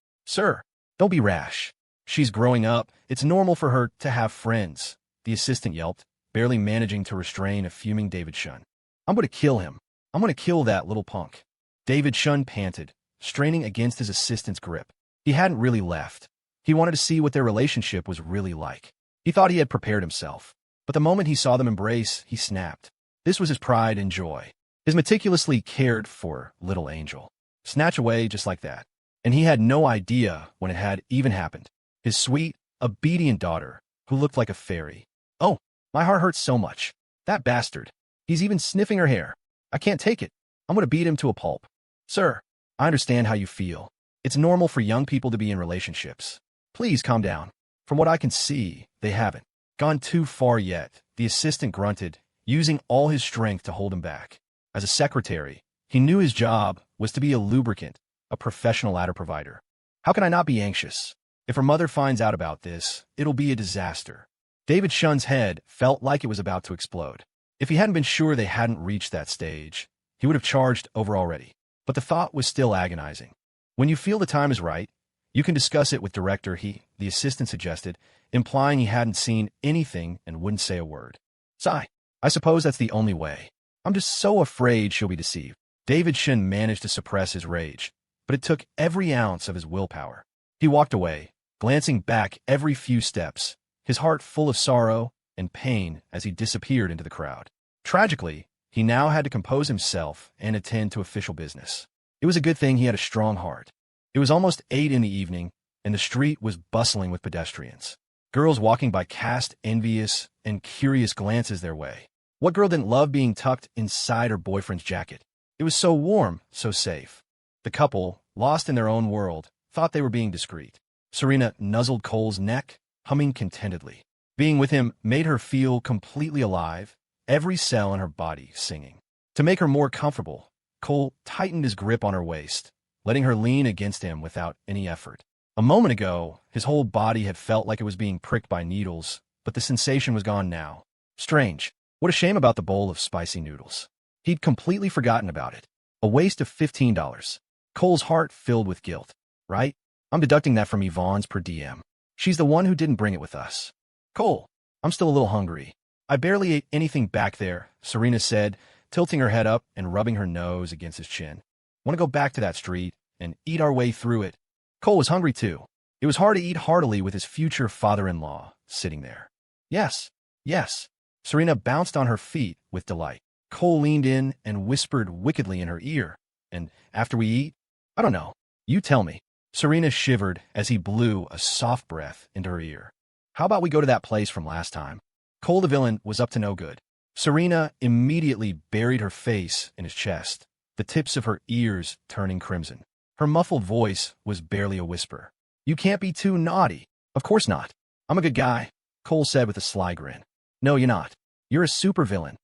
don't be rash. She's growing up. It's normal for her to have friends, the assistant yelped, barely managing to restrain a fuming David.She. I'm going to kill him. I'm going to kill that little punk. David.She panted, straining against his assistant's grip. He hadn't really left. He wanted to see what their relationship was really like. He thought he had prepared himself. But the moment he saw them embrace, he snapped. This was his pride and joy. His meticulously cared for little angel. Snatch away just like that. And he had no idea when it had even happened. His sweet, obedient daughter, who looked like a fairy. Oh, my heart hurts so much. That bastard. He's even sniffing her hair. I can't take it. I'm going to beat him to a pulp. Sir, I understand how you feel. It's normal for young people to be in relationships. Please calm down. From what I can see, they haven't gone too far yet, the assistant grunted, using all his strength to hold him back. As a secretary, he knew his job was to be a lubricant, a professional ladder provider. How can I not be anxious? If her mother finds out about this, it'll be a disaster. David.She's head felt like it was about to explode. If he hadn't been sure they hadn't reached that stage, he would have charged over already. But the thought was still agonizing. When you feel the time is right, you can discuss it with director, the assistant suggested, implying he hadn't seen anything and wouldn't say a word. Sigh. I suppose that's the only way. I'm just so afraid she'll be deceived. David.She managed to suppress his rage, but it took every ounce of his willpower. He walked away, glancing back every few steps, his heart full of sorrow and pain as he disappeared into the crowd. Tragically, he now had to compose himself and attend to official business. It was a good thing he had a strong heart. It was almost 8 in the evening, and the street was bustling with pedestrians. Girls walking by cast envious and curious glances their way. What girl didn't love being tucked inside her boyfriend's jacket? It was so warm, so safe. The couple, lost in their own world, thought they were being discreet. Serena nuzzled Cole's neck, humming contentedly. Being with him made her feel completely alive, every cell in her body singing. To make her more comfortable, Cole tightened his grip on her waist, letting her lean against him without any effort. A moment ago, his whole body had felt like it was being pricked by needles, but the sensation was gone now. Strange. What a shame about the bowl of spicy noodles. He'd completely forgotten about it. A waste of $15. Cole's heart filled with guilt. Right? I'm deducting that from Yvonne's per diem. She's the one who didn't bring it with us. Cole, I'm still a little hungry. I barely ate anything back there, Serena said, tilting her head up and rubbing her nose against his chin. Want to go back to that street and eat our way through it? Cole was hungry too. It was hard to eat heartily with his future father-in-law sitting there. Yes, yes. Serena bounced on her feet with delight. Cole leaned in and whispered wickedly in her ear. And after we eat? I don't know. You tell me. Serena shivered as he blew a soft breath into her ear. How about we go to that place from last time? Cole the villain was up to no good. Serena immediately buried her face in his chest, the tips of her ears turning crimson. Her muffled voice was barely a whisper. You can't be too naughty. Of course not. I'm a good guy, Cole said with a sly grin. No, you're not. You're a supervillain.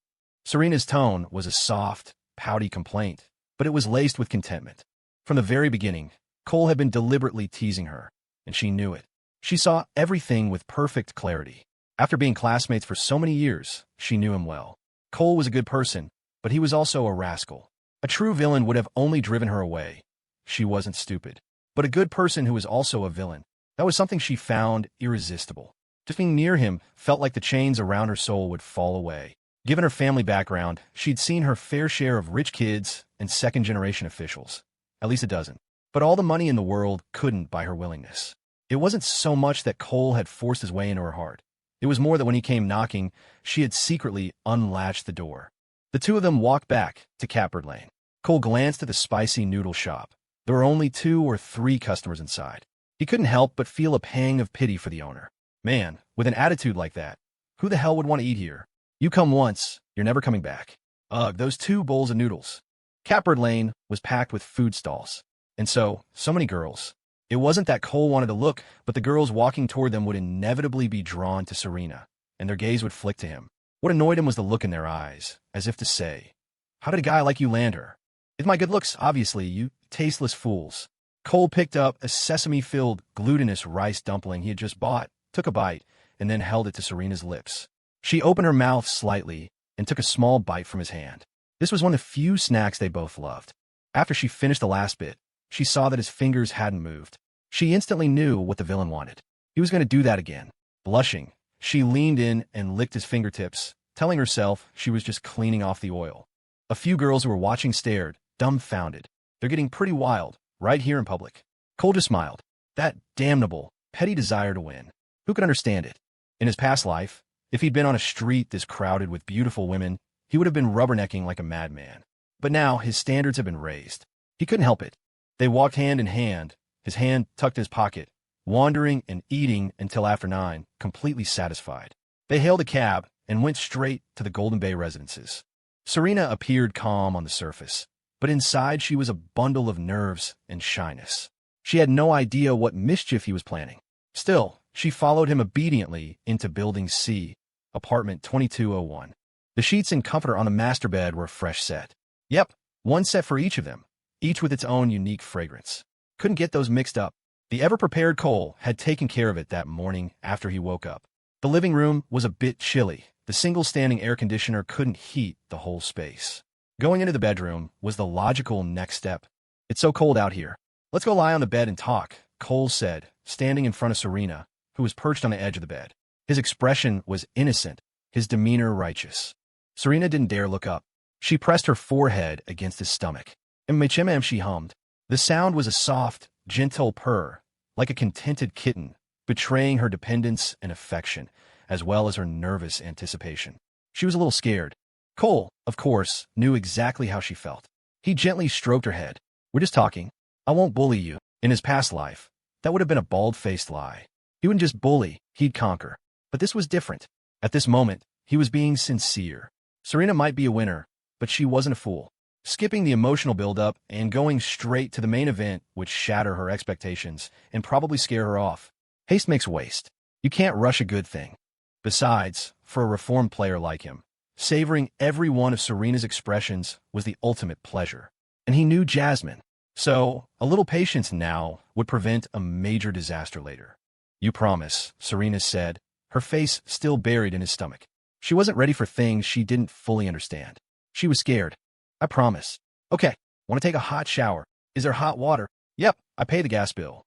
Serena's tone was a soft, pouty complaint, but it was laced with contentment. From the very beginning, Cole had been deliberately teasing her, and she knew it. She saw everything with perfect clarity. After being classmates for so many years, she knew him well. Cole was a good person, but he was also a rascal. A true villain would have only driven her away. She wasn't stupid. But a good person who was also a villain, that was something she found irresistible. Just being near him felt like the chains around her soul would fall away. Given her family background, she'd seen her fair share of rich kids and second-generation officials. At least a dozen. But all the money in the world couldn't buy her willingness. It wasn't so much that Cole had forced his way into her heart. It was more that when he came knocking, she had secretly unlatched the door. The two of them walked back to Catbird Lane. Cole glanced at the spicy noodle shop. There were only 2 or 3 customers inside. He couldn't help but feel a pang of pity for the owner. Man, with an attitude like that, who the hell would want to eat here? You come once, you're never coming back. Ugh, those 2 bowls of noodles. Catbird Lane was packed with food stalls. And so many girls. It wasn't that Cole wanted to look, but the girls walking toward them would inevitably be drawn to Serena, and their gaze would flick to him. What annoyed him was the look in their eyes, as if to say, how did a guy like you land her? It's my good looks, obviously, you tasteless fools. Cole picked up a sesame-filled, glutinous rice dumpling he had just bought, took a bite, and then held it to Serena's lips. She opened her mouth slightly and took a small bite from his hand. This was one of the few snacks they both loved. After she finished the last bit, she saw that his fingers hadn't moved. She instantly knew what the villain wanted. He was going to do that again. Blushing, she leaned in and licked his fingertips, telling herself she was just cleaning off the oil. A few girls who were watching stared, dumbfounded. They're getting pretty wild, right here in public. Cole just smiled. That damnable, petty desire to win. Who could understand it? In his past life, if he'd been on a street this crowded with beautiful women, he would have been rubbernecking like a madman. But now his standards have been raised. He couldn't help it. They walked hand in hand, his hand tucked in his pocket, wandering and eating until after 9, completely satisfied. They hailed a cab and went straight to the Golden Bay residences. Serena appeared calm on the surface, but inside she was a bundle of nerves and shyness. She had no idea what mischief he was planning. Still, she followed him obediently into Building C, apartment 2201. The sheets and comforter on the master bed were a fresh set. Yep, one set for each of them, each with its own unique fragrance. Couldn't get those mixed up. The ever-prepared Cole had taken care of it that morning after he woke up. The living room was a bit chilly. The single-standing air conditioner couldn't heat the whole space. Going into the bedroom was the logical next step. It's so cold out here. Let's go lie on the bed and talk, Cole said, standing in front of Serena, who was perched on the edge of the bed. His expression was innocent, his demeanor righteous. Serena didn't dare look up. She pressed her forehead against his stomach. She hummed. The sound was a soft, gentle purr, like a contented kitten, betraying her dependence and affection, as well as her nervous anticipation. She was a little scared. Cole, of course, knew exactly how she felt. He gently stroked her head. We're just talking. I won't bully you. In his past life, that would have been a bald-faced lie. He wouldn't just bully, he'd conquer. But this was different. At this moment, he was being sincere. Serena might be a winner, but she wasn't a fool. Skipping the emotional build-up and going straight to the main event would shatter her expectations and probably scare her off. Haste makes waste. You can't rush a good thing. Besides, for a reformed player like him, Savoring every one of Serena's expressions was the ultimate pleasure. And he knew Jasmine. So, a little patience now would prevent a major disaster later. You promise, Serena said, her face still buried in his stomach. She wasn't ready for things she didn't fully understand. She was scared. I promise. Okay, want to take a hot shower? Is there hot water? Yep, I pay the gas bill.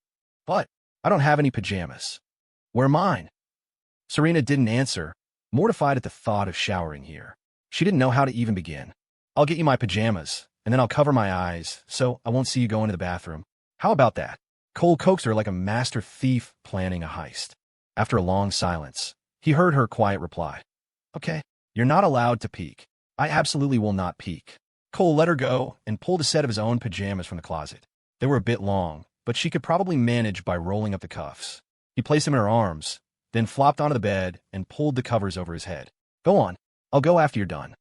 But I don't have any pajamas. Where are mine? Serena didn't answer, mortified at the thought of showering here. She didn't know how to even begin. I'll get you my pajamas, and then I'll cover my eyes, so I won't see you go into the bathroom. How about that? Cole coaxed her like a master thief planning a heist. After a long silence, he heard her quiet reply. Okay, you're not allowed to peek. I absolutely will not peek. Cole let her go and pulled a set of his own pajamas from the closet. They were a bit long, but she could probably manage by rolling up the cuffs. He placed them in her arms, then flopped onto the bed and pulled the covers over his head. Go on, I'll go after you're done.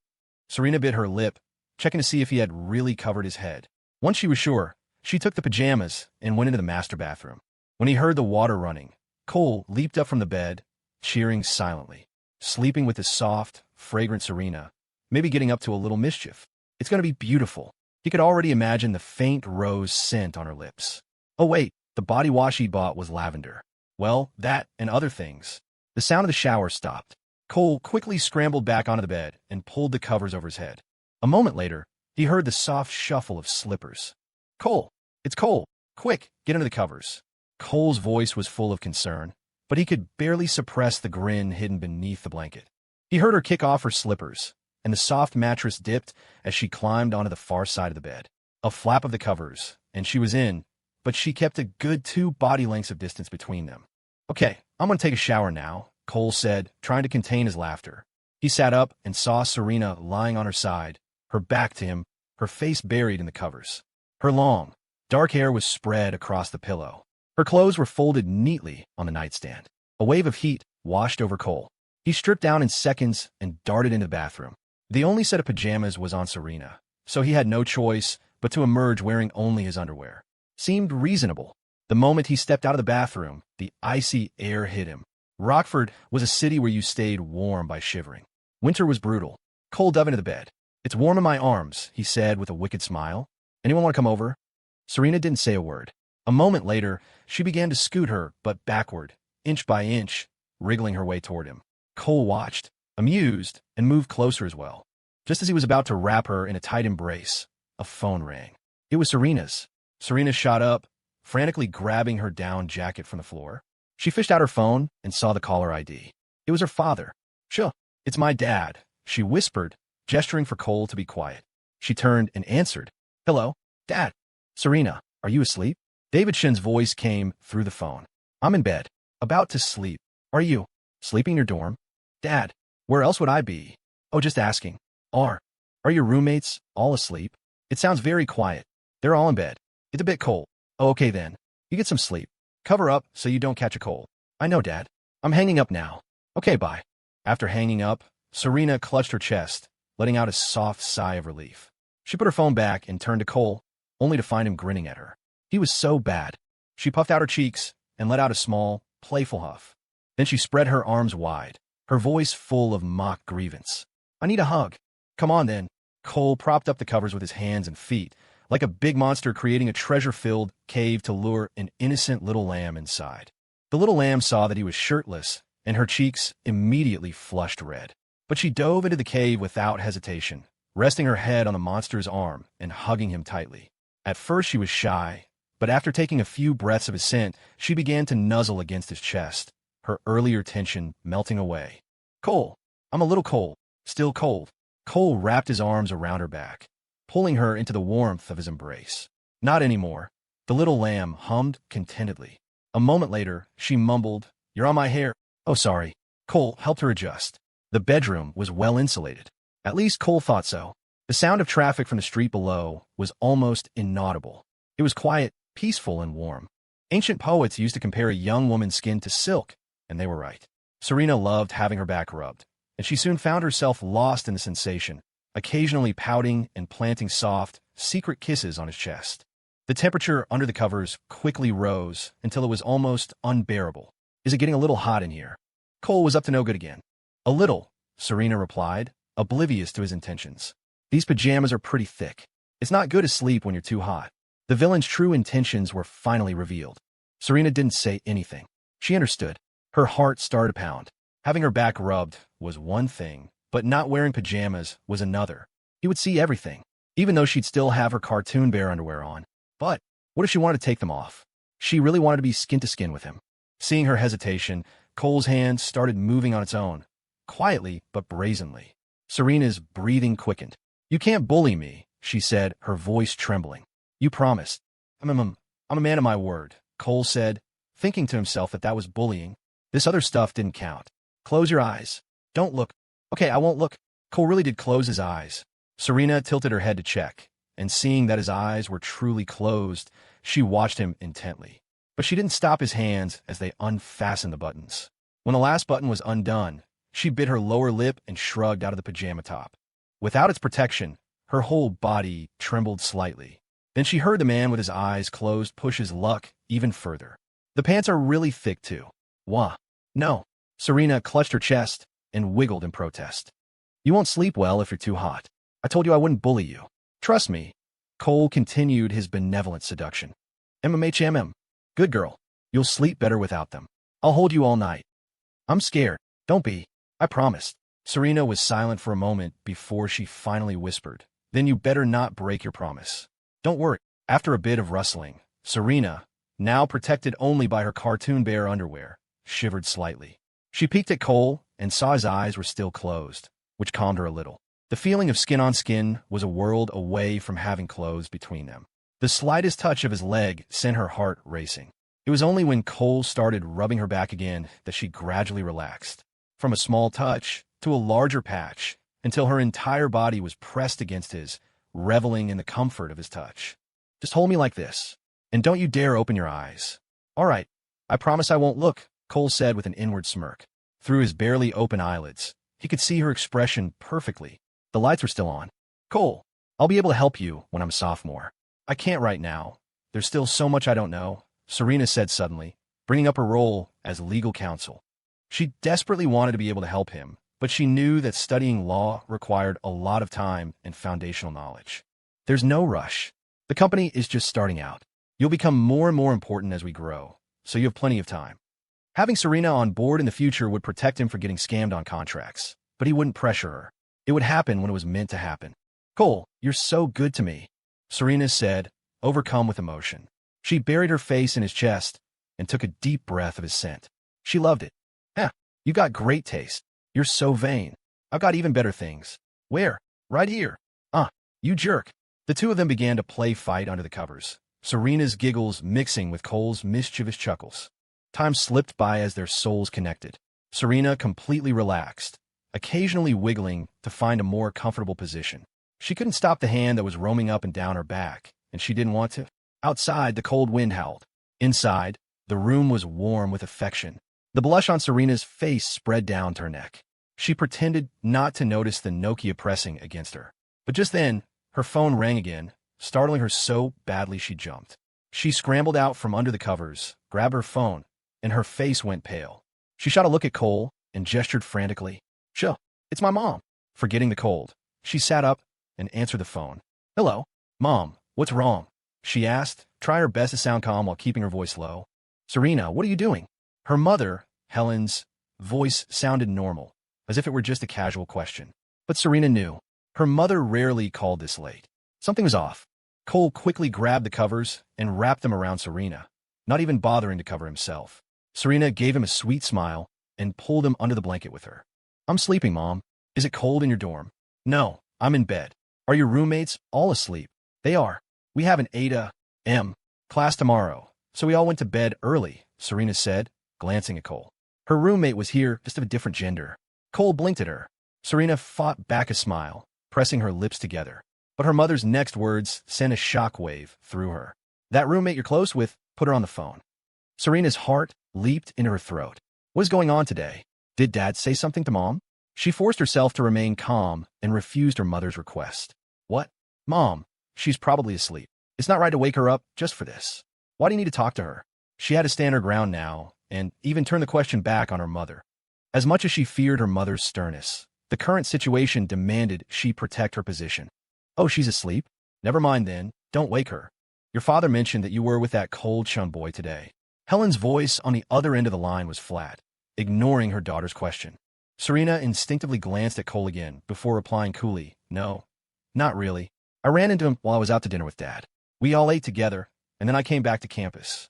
Serena bit her lip, checking to see if he had really covered his head. Once she was sure, she took the pajamas and went into the master bathroom. When he heard the water running, Cole leaped up from the bed, cheering silently, sleeping with his soft, fragrant Serena, maybe getting up to a little mischief. It's going to be beautiful. He could already imagine the faint rose scent on her lips. Oh wait, the body wash he bought was lavender. Well, that and other things. The sound of the shower stopped. Cole quickly scrambled back onto the bed and pulled the covers over his head. A moment later, he heard the soft shuffle of slippers. Cole, it's Cole. Quick, get into the covers. Cole's voice was full of concern, but he could barely suppress the grin hidden beneath the blanket. He heard her kick off her slippers, and the soft mattress dipped as she climbed onto the far side of the bed. A flap of the covers, and she was in, but she kept a good 2 body lengths of distance between them. Okay, I'm going to take a shower now, Cole said, trying to contain his laughter. He sat up and saw Serena lying on her side, her back to him, her face buried in the covers. Her long, dark hair was spread across the pillow. Her clothes were folded neatly on the nightstand. A wave of heat washed over Cole. He stripped down in seconds and darted into the bathroom. The only set of pajamas was on Serena, so he had no choice but to emerge wearing only his underwear. Seemed reasonable. The moment he stepped out of the bathroom, the icy air hit him. Rockford was a city where you stayed warm by shivering. Winter was brutal. Cole dove into the bed. It's warm in my arms, he said with a wicked smile. Anyone want to come over? Serena didn't say a word. A moment later, she began to scoot her butt backward, inch by inch, wriggling her way toward him. Cole watched, amused, and moved closer as well. Just as he was about to wrap her in a tight embrace, a phone rang. It was Serena's. Serena shot up, frantically grabbing her down jacket from the floor. She fished out her phone and saw the caller ID. It was her father. Sure, it's my dad, she whispered, gesturing for Cole to be quiet. She turned and answered. Hello, Dad. Serena, are you asleep? David Shin's voice came through the phone. I'm in bed, about to sleep. Are you sleeping in your dorm? Dad, where else would I be? Oh, just asking. Are your roommates all asleep? It sounds very quiet. They're all in bed. It's a bit cold. Oh, okay then. You get some sleep. Cover up so you don't catch a cold. I know, Dad. I'm hanging up now. Okay, bye. After hanging up, Serena clutched her chest, letting out a soft sigh of relief. She put her phone back and turned to Cole, only to find him grinning at her. He was so bad. She puffed out her cheeks and let out a small, playful huff. Then she spread her arms wide, her voice full of mock grievance. I need a hug. Come on, then. Cole propped up the covers with his hands and feet, like a big monster creating a treasure-filled cave to lure an innocent little lamb inside. The little lamb saw that he was shirtless, and her cheeks immediately flushed red. But she dove into the cave without hesitation, resting her head on the monster's arm and hugging him tightly. At first she was shy, but after taking a few breaths of his scent, she began to nuzzle against his chest, her earlier tension melting away. Cole, I'm a little cold, still cold. Cole wrapped his arms around her back, pulling her into the warmth of his embrace. Not anymore. The little lamb hummed contentedly. A moment later, she mumbled, You're on my hair. Oh, sorry. Cole helped her adjust. The bedroom was well insulated. At least Cole thought so. The sound of traffic from the street below was almost inaudible. It was quiet, peaceful, and warm. Ancient poets used to compare a young woman's skin to silk, and they were right. Serena loved having her back rubbed, and she soon found herself lost in the sensation, occasionally pouting and planting soft, secret kisses on his chest. The temperature under the covers quickly rose until it was almost unbearable. Is it getting a little hot in here? Cole was up to no good again. A little, Serena replied, oblivious to his intentions. These pajamas are pretty thick. It's not good to sleep when you're too hot. The villain's true intentions were finally revealed. Serena didn't say anything. She understood. Her heart started to pound. Having her back rubbed was one thing, but not wearing pajamas was another. He would see everything, even though she'd still have her cartoon bear underwear on. But what if she wanted to take them off? She really wanted to be skin to skin with him. Seeing her hesitation, Cole's hand started moving on its own, quietly but brazenly. Serena's breathing quickened. "You can't bully me," she said, her voice trembling. "You promised." I'm a man of my word," Cole said, thinking to himself that was bullying. This other stuff didn't count. "Close your eyes. Don't look." "Okay, I won't look." Cole really did close his eyes. Serena tilted her head to check, and seeing that his eyes were truly closed, she watched him intently. But she didn't stop his hands as they unfastened the buttons. When the last button was undone, she bit her lower lip and shrugged out of the pajama top. Without its protection, her whole body trembled slightly. Then she heard the man with his eyes closed push his luck even further. "The pants are really thick, too." "Wah." "No." Serena clutched her chest and wiggled in protest. "You won't sleep well if you're too hot. I told you I wouldn't bully you. Trust me." Cole continued his benevolent seduction. "MMHMM. Good girl. You'll sleep better without them. I'll hold you all night." "I'm scared." "Don't be. I promised." Serena was silent for a moment before she finally whispered, "Then you better not break your promise." "Don't worry." After a bit of rustling, Serena, now protected only by her cartoon bear underwear, shivered slightly. She peeked at Cole and saw his eyes were still closed, which calmed her a little. The feeling of skin on skin was a world away from having clothes between them. The slightest touch of his leg sent her heart racing. It was only when Cole started rubbing her back again that she gradually relaxed, from a small touch to a larger patch, until her entire body was pressed against his, reveling in the comfort of his touch. "Just hold me like this, and don't you dare open your eyes." "All right, I promise I won't look," Cole said with an inward smirk. Through his barely open eyelids, he could see her expression perfectly. The lights were still on. "Cole, I'll be able to help you when I'm a sophomore." "I can't right now. There's still so much I don't know," Serena said suddenly, bringing up her role as legal counsel. She desperately wanted to be able to help him, but she knew that studying law required a lot of time and foundational knowledge. "There's no rush. The company is just starting out. You'll become more and more important as we grow, so you have plenty of time." Having Serena on board in the future would protect him from getting scammed on contracts, but he wouldn't pressure her. It would happen when it was meant to happen. "Cole, you're so good to me," Serena said, overcome with emotion. She buried her face in his chest and took a deep breath of his scent. She loved it. "Heh, you got great taste. You're so vain. I've got even better things." "Where?" "Right here." You jerk." The two of them began to play fight under the covers, Serena's giggles mixing with Cole's mischievous chuckles. Time slipped by as their souls connected. Serena completely relaxed, occasionally wiggling to find a more comfortable position. She couldn't stop the hand that was roaming up and down her back, and she didn't want to. Outside, the cold wind howled. Inside, the room was warm with affection. The blush on Serena's face spread down to her neck. She pretended not to notice the Nokia pressing against her. But just then, her phone rang again, startling her so badly she jumped. She scrambled out from under the covers, grabbed her phone, and her face went pale. She shot a look at Cole and gestured frantically. "Chill, it's my mom." Forgetting the cold, she sat up and answered the phone. "Hello, Mom, what's wrong?" she asked, trying her best to sound calm while keeping her voice low. "Serena, what are you doing?" Her mother, Helen's, voice sounded normal, as if it were just a casual question. But Serena knew. Her mother rarely called this late. Something was off. Cole quickly grabbed the covers and wrapped them around Serena, not even bothering to cover himself. Serena gave him a sweet smile and pulled him under the blanket with her. "I'm sleeping, Mom. Is it cold in your dorm?" "No, I'm in bed." "Are your roommates all asleep?" "They are. We have an 8 a.m. class tomorrow, so we all went to bed early," Serena said, glancing at Cole. Her roommate was here, just of a different gender. Cole blinked at her. Serena fought back a smile, pressing her lips together. But her mother's next words sent a shockwave through her. "That roommate you're close with put her on the phone." Serena's heart leaped into her throat. What is going on today? Did Dad say something to Mom? She forced herself to remain calm and refused her mother's request. "What? Mom, she's probably asleep. It's not right to wake her up just for this. Why do you need to talk to her?" She had to stand her ground now and even turn the question back on her mother. As much as she feared her mother's sternness, The current situation demanded she protect her position. Oh, she's asleep? Never mind then, don't wake her. Your father mentioned that you were with that cold chum boy today. Helen's voice on the other end of the line was flat, ignoring her daughter's question. Serena instinctively glanced at Cole again before replying coolly, no, not really. I ran into him while I was out to dinner with Dad. We all ate together, and then I came back to campus.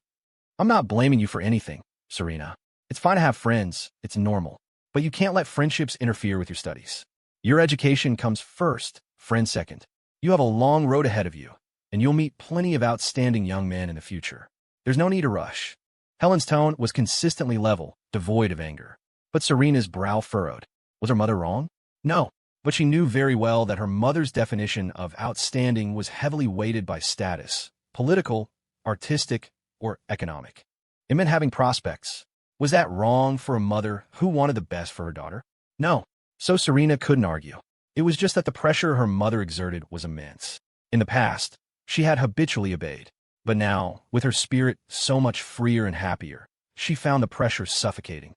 I'm not blaming you for anything, Serena. It's fine to have friends, it's normal. But you can't let friendships interfere with your studies. Your education comes first, friends second. You have a long road ahead of you, and you'll meet plenty of outstanding young men in the future. There's no need to rush. Helen's tone was consistently level, devoid of anger. But Serena's brow furrowed. Was her mother wrong? No, but she knew very well that her mother's definition of outstanding was heavily weighted by status, political, artistic, or economic. It meant having prospects. Was that wrong for a mother who wanted the best for her daughter? No. So Serena couldn't argue. It was just that the pressure her mother exerted was immense. In the past, she had habitually obeyed. But now, with her spirit so much freer and happier, she found the pressure suffocating.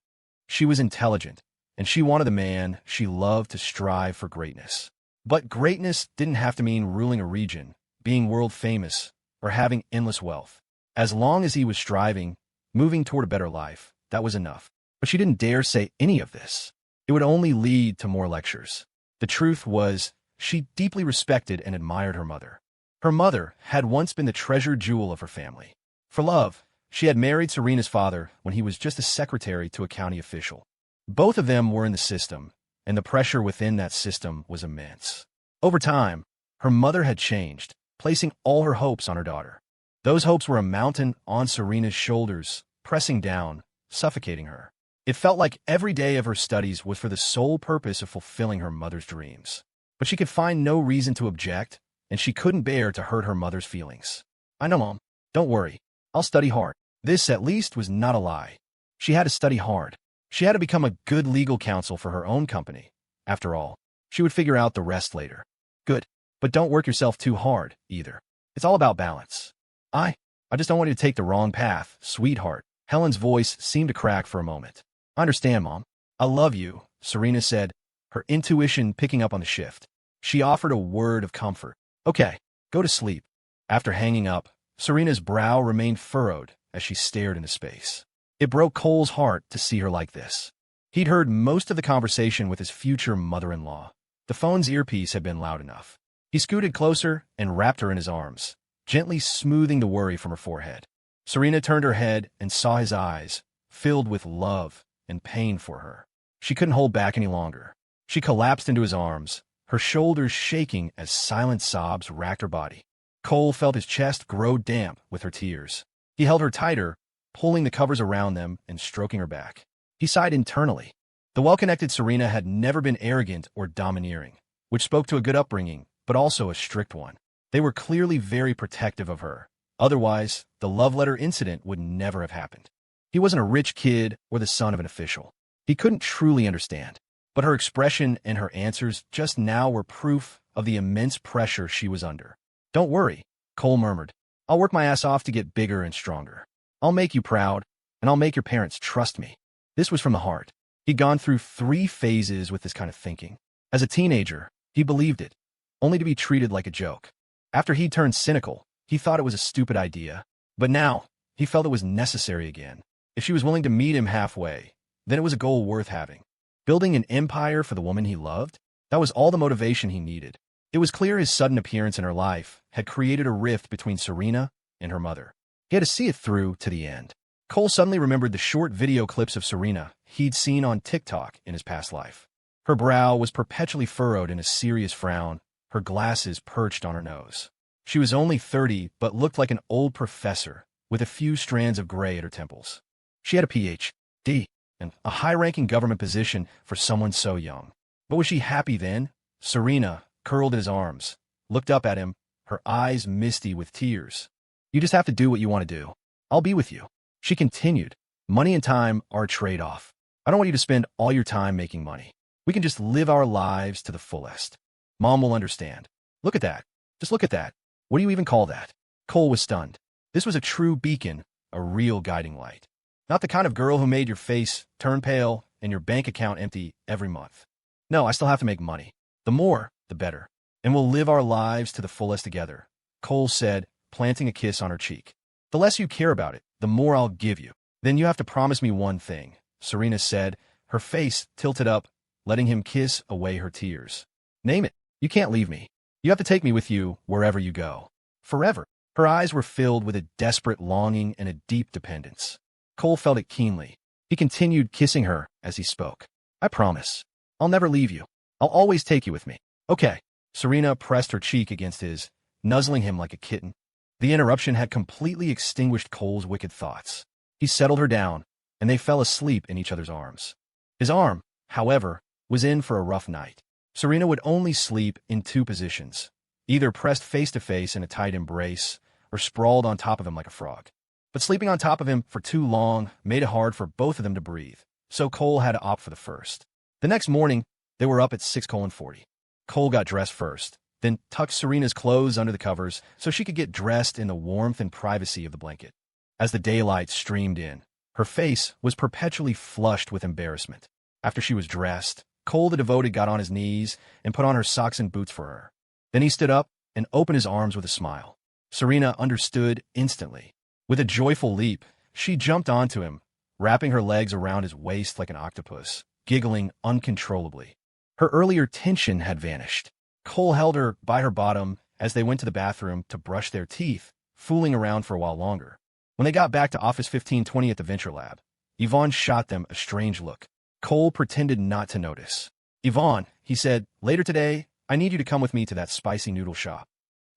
She was intelligent, and she wanted the man she loved to strive for greatness. But greatness didn't have to mean ruling a region, being world famous, or having endless wealth. As long as he was striving, moving toward a better life, that was enough. But she didn't dare say any of this. It would only lead to more lectures. The truth was, she deeply respected and admired her mother. Her mother had once been the treasured jewel of her family. For love, she had married Serena's father when he was just a secretary to a county official. Both of them were in the system, and the pressure within that system was immense. Over time, her mother had changed, placing all her hopes on her daughter. Those hopes were a mountain on Serena's shoulders, pressing down, suffocating her. It felt like every day of her studies was for the sole purpose of fulfilling her mother's dreams. But she could find no reason to object, and she couldn't bear to hurt her mother's feelings. I know, Mom. Don't worry. I'll study hard. This, at least, was not a lie. She had to study hard. She had to become a good legal counsel for her own company. After all, she would figure out the rest later. Good. But don't work yourself too hard, either. It's all about balance. I just don't want you to take the wrong path, sweetheart. Helen's voice seemed to crack for a moment. I understand, Mom. I love you, Serena said, her intuition picking up on the shift. She offered a word of comfort. Okay, go to sleep. After hanging up, Serena's brow remained furrowed as she stared into space. It broke Cole's heart to see her like this. He'd heard most of the conversation with his future mother-in-law. The phone's earpiece had been loud enough. He scooted closer and wrapped her in his arms, gently smoothing the worry from her forehead. Serena turned her head and saw his eyes, filled with love and pain for her. She couldn't hold back any longer. She collapsed into his arms, her shoulders shaking as silent sobs racked her body. Cole felt his chest grow damp with her tears. He held her tighter, pulling the covers around them and stroking her back. He sighed internally. The well-connected Serena had never been arrogant or domineering, which spoke to a good upbringing, but also a strict one. They were clearly very protective of her. Otherwise, the love letter incident would never have happened. He wasn't a rich kid or the son of an official. He couldn't truly understand. But her expression and her answers just now were proof of the immense pressure she was under. Don't worry, Cole murmured. I'll work my ass off to get bigger and stronger. I'll make you proud, and I'll make your parents trust me. This was from the heart. He'd gone through 3 phases with this kind of thinking. As a teenager, he believed it, only to be treated like a joke. After he turned cynical, he thought it was a stupid idea. But now, he felt it was necessary again. If she was willing to meet him halfway, then it was a goal worth having. Building an empire for the woman he loved? That was all the motivation he needed. It was clear his sudden appearance in her life had created a rift between Serena and her mother. He had to see it through to the end. Cole suddenly remembered the short video clips of Serena he'd seen on TikTok in his past life. Her brow was perpetually furrowed in a serious frown, her glasses perched on her nose. She was only 30, but looked like an old professor, with a few strands of gray at her temples. She had a Ph.D. and a high-ranking government position for someone so young. But was she happy then? Serena, curled in his arms, looked up at him, her eyes misty with tears. You just have to do what you want to do. I'll be with you. She continued, money and time are a trade-off. I don't want you to spend all your time making money. We can just live our lives to the fullest. Mom will understand. Look at that. Just look at that. What do you even call that? Cole was stunned. This was a true beacon, a real guiding light. Not the kind of girl who made your face turn pale and your bank account empty every month. No, I still have to make money. The more, the better. And we'll live our lives to the fullest together, Cole said, planting a kiss on her cheek. The less you care about it, the more I'll give you. Then you have to promise me one thing, Serena said, her face tilted up, letting him kiss away her tears. Name it. You can't leave me. You have to take me with you wherever you go. Forever. Her eyes were filled with a desperate longing and a deep dependence. Cole felt it keenly. He continued kissing her as he spoke. I promise. I'll never leave you. I'll always take you with me. Okay. Serena pressed her cheek against his, nuzzling him like a kitten. The interruption had completely extinguished Cole's wicked thoughts. He settled her down, and they fell asleep in each other's arms. His arm, however, was in for a rough night. Serena would only sleep in two positions, either pressed face to face in a tight embrace or sprawled on top of him like a frog. But sleeping on top of him for too long made it hard for both of them to breathe, so Cole had to opt for the first. The next morning, they were up at 6:40. Cole got dressed first, then tucked Serena's clothes under the covers so she could get dressed in the warmth and privacy of the blanket. As the daylight streamed in, her face was perpetually flushed with embarrassment. After she was dressed, Cole the devoted got on his knees and put on her socks and boots for her. Then he stood up and opened his arms with a smile. Serena understood instantly. With a joyful leap, she jumped onto him, wrapping her legs around his waist like an octopus, giggling uncontrollably. Her earlier tension had vanished. Cole held her by her bottom as they went to the bathroom to brush their teeth, fooling around for a while longer. When they got back to Office 1520 at the Venture Lab, Yvonne shot them a strange look. Cole pretended not to notice. Yvonne, he said, later today, I need you to come with me to that spicy noodle shop.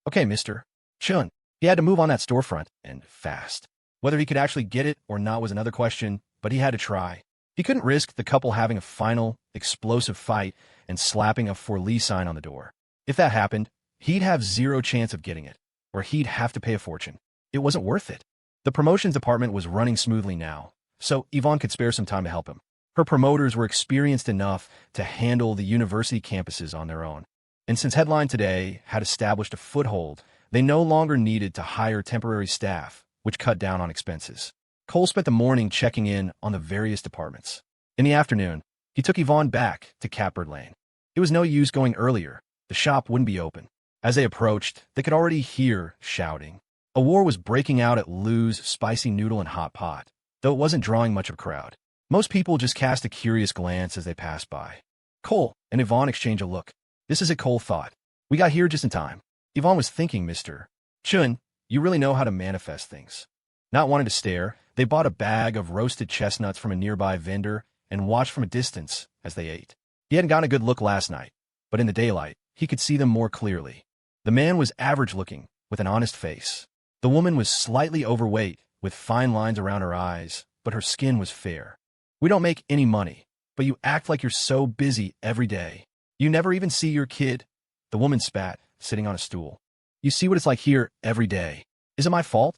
Okay, Mr. Chun. He had to move on that storefront, and fast. Whether he could actually get it or not was another question, but he had to try. He couldn't risk the couple having a final, explosive fight and slapping a For Lee sign on the door. If that happened, he'd have zero chance of getting it, or he'd have to pay a fortune. It wasn't worth it. The promotions department was running smoothly now, so Yvonne could spare some time to help him. Her promoters were experienced enough to handle the university campuses on their own. And since Headline Today had established a foothold, they no longer needed to hire temporary staff, which cut down on expenses. Cole spent the morning checking in on the various departments. In the afternoon, he took Yvonne back to Catbird Lane. It was no use going earlier. The shop wouldn't be open. As they approached, they could already hear shouting. A war was breaking out at Lou's Spicy Noodle and Hot Pot, though it wasn't drawing much of a crowd. Most people just cast a curious glance as they passed by. Cole and Yvonne exchanged a look. This is it, Cole thought. We got here just in time. Yvonne was thinking, Mr. Chun, you really know how to manifest things. Not wanting to stare, they bought a bag of roasted chestnuts from a nearby vendor and watched from a distance as they ate. He hadn't gotten a good look last night, but in the daylight, he could see them more clearly. The man was average-looking, with an honest face. The woman was slightly overweight, with fine lines around her eyes, but her skin was fair. We don't make any money, but you act like you're so busy every day. You never even see your kid. The woman spat, sitting on a stool. You see what it's like here every day. Is it my fault?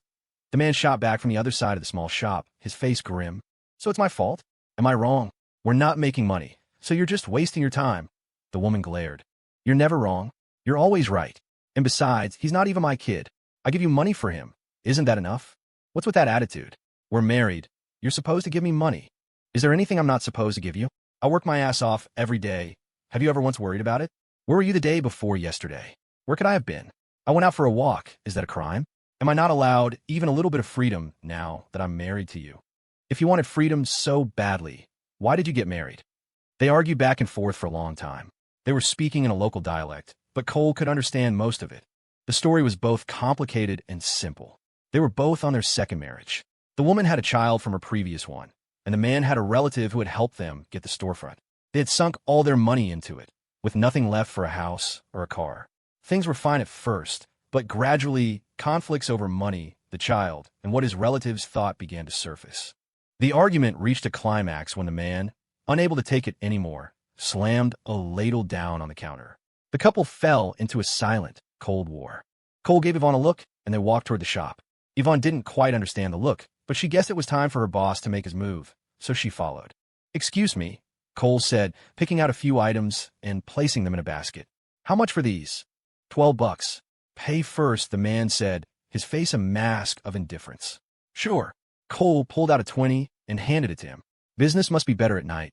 The man shot back from the other side of the small shop, his face grim. So it's my fault? Am I wrong? We're not making money, so you're just wasting your time. The woman glared. You're never wrong. You're always right. And besides, he's not even my kid. I give you money for him. Isn't that enough? What's with that attitude? We're married. You're supposed to give me money. Is there anything I'm not supposed to give you? I work my ass off every day. Have you ever once worried about it? Where were you the day before yesterday? Where could I have been? I went out for a walk. Is that a crime? Am I not allowed even a little bit of freedom now that I'm married to you? If you wanted freedom so badly, why did you get married? They argued back and forth for a long time. They were speaking in a local dialect, but Cole could understand most of it. The story was both complicated and simple. They were both on their second marriage. The woman had a child from her previous one, and the man had a relative who had helped them get the storefront. They had sunk all their money into it, with nothing left for a house or a car. Things were fine at first, but gradually, conflicts over money, the child, and what his relatives thought began to surface. The argument reached a climax when the man, unable to take it anymore, slammed a ladle down on the counter. The couple fell into a silent, cold war. Cole gave Yvonne a look, and they walked toward the shop. Yvonne didn't quite understand the look, but she guessed it was time for her boss to make his move, so she followed. Excuse me, Cole said, picking out a few items and placing them in a basket. How much for these? $12. Pay first, the man said, his face a mask of indifference. Sure. Cole pulled out a 20 and handed it to him. Business must be better at night.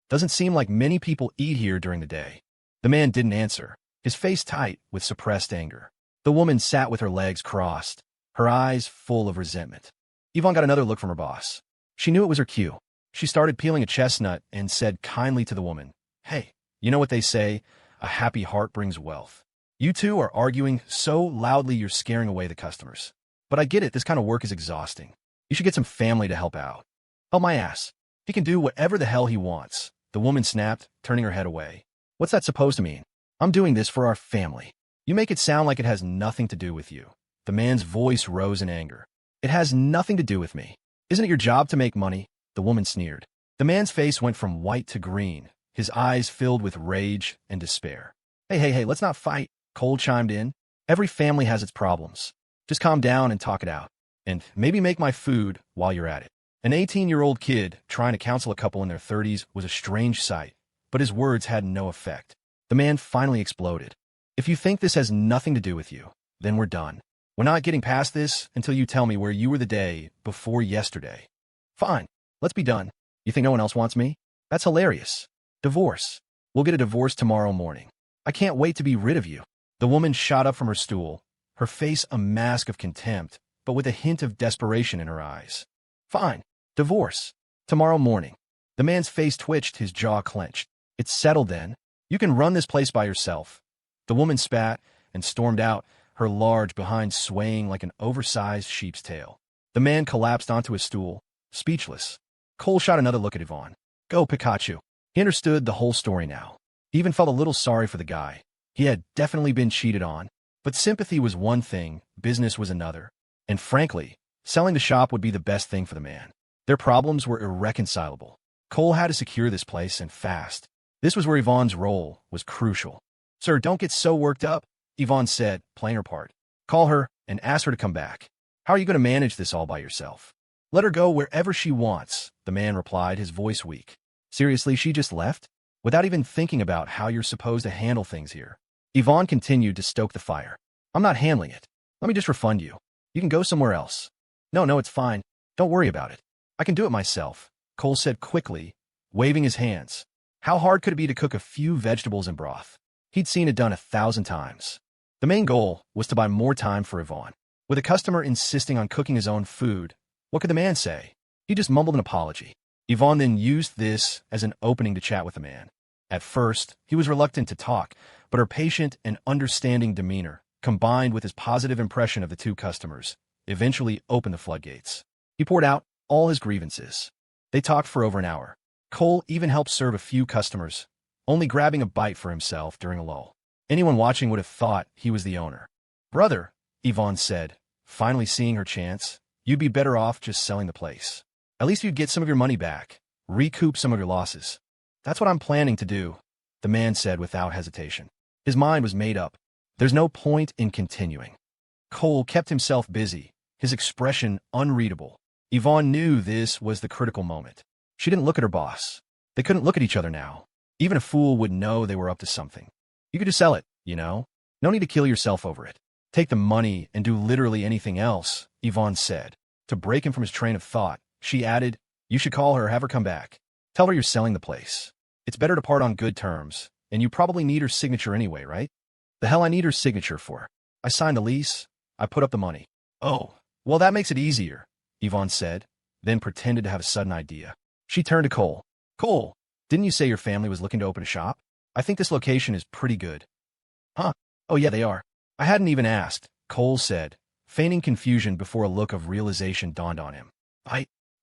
Doesn't seem like many people eat here during the day. The man didn't answer, his face tight with suppressed anger. The woman sat with her legs crossed, her eyes full of resentment. Yvonne got another look from her boss. She knew it was her cue. She started peeling a chestnut and said kindly to the woman, "Hey, you know what they say, a happy heart brings wealth. You two are arguing so loudly you're scaring away the customers. But I get it, this kind of work is exhausting. You should get some family to help out." "Oh my ass. He can do whatever the hell he wants," the woman snapped, turning her head away. "What's that supposed to mean? I'm doing this for our family. You make it sound like it has nothing to do with you." The man's voice rose in anger. "It has nothing to do with me. Isn't it your job to make money?" The woman sneered. The man's face went from white to green, his eyes filled with rage and despair. Hey, let's not fight," Cole chimed in. "Every family has its problems. Just calm down and talk it out. And maybe make my food while you're at it." An 18-year-old kid trying to counsel a couple in their 30s was a strange sight, but his words had no effect. The man finally exploded. "If you think this has nothing to do with you, then we're done. We're not getting past this until you tell me where you were the day before yesterday." "Fine, let's be done. You think no one else wants me? That's hilarious. Divorce. We'll get a divorce tomorrow morning. I can't wait to be rid of you." The woman shot up from her stool, her face a mask of contempt, but with a hint of desperation in her eyes. "Fine. Divorce. Tomorrow morning." The man's face twitched, his jaw clenched. "It's settled then. You can run this place by yourself." The woman spat and stormed out, her large behind swaying like an oversized sheep's tail. The man collapsed onto his stool, speechless. Cole shot another look at Yvonne. "Go, Pikachu." He understood the whole story now. He even felt a little sorry for the guy. He had definitely been cheated on, but sympathy was one thing, business was another. And frankly, selling the shop would be the best thing for the man. Their problems were irreconcilable. Cole had to secure this place, and fast. This was where Yvonne's role was crucial. "Sir, don't get so worked up," Yvonne said, playing her part. "Call her and ask her to come back. How are you going to manage this all by yourself?" "Let her go wherever she wants," the man replied, his voice weak. "Seriously, she just left? Without even thinking about how you're supposed to handle things here?" Yvonne continued to stoke the fire. "I'm not handling it. Let me just refund you. You can go somewhere else." No, it's fine. Don't worry about it. I can do it myself," Cole said quickly, waving his hands. How hard could it be to cook a few vegetables and broth? He'd seen it done 1,000 times. The main goal was to buy more time for Yvonne. With a customer insisting on cooking his own food, what could the man say? He just mumbled an apology. Yvonne then used this as an opening to chat with the man. At first, he was reluctant to talk, but her patient and understanding demeanor, combined with his positive impression of the two customers, eventually opened the floodgates. He poured out all his grievances. They talked for over an hour. Cole even helped serve a few customers, only grabbing a bite for himself during a lull. Anyone watching would have thought he was the owner. "Brother," Yvonne said, finally seeing her chance, "you'd be better off just selling the place. At least you'd get some of your money back, recoup some of your losses." "That's what I'm planning to do," the man said without hesitation. His mind was made up. There's no point in continuing. Cole kept himself busy, his expression unreadable. Yvonne knew this was the critical moment. She didn't look at her boss. They couldn't look at each other now. Even a fool would know they were up to something. "You could just sell it, you know? No need to kill yourself over it. Take the money and do literally anything else," Yvonne said. To break him from his train of thought, she added, "You should call her, have her come back. Tell her you're selling the place. It's better to part on good terms, and you probably need her signature anyway, right?" "The hell I need her signature for? I signed the lease. I put up the money." "Oh, well, that makes it easier," Yvonne said, then pretended to have a sudden idea. She turned to Cole. "Cole, didn't you say your family was looking to open a shop? I think this location is pretty good." "Huh? Oh yeah, they are. I hadn't even asked," Cole said, feigning confusion before a look of realization dawned on him.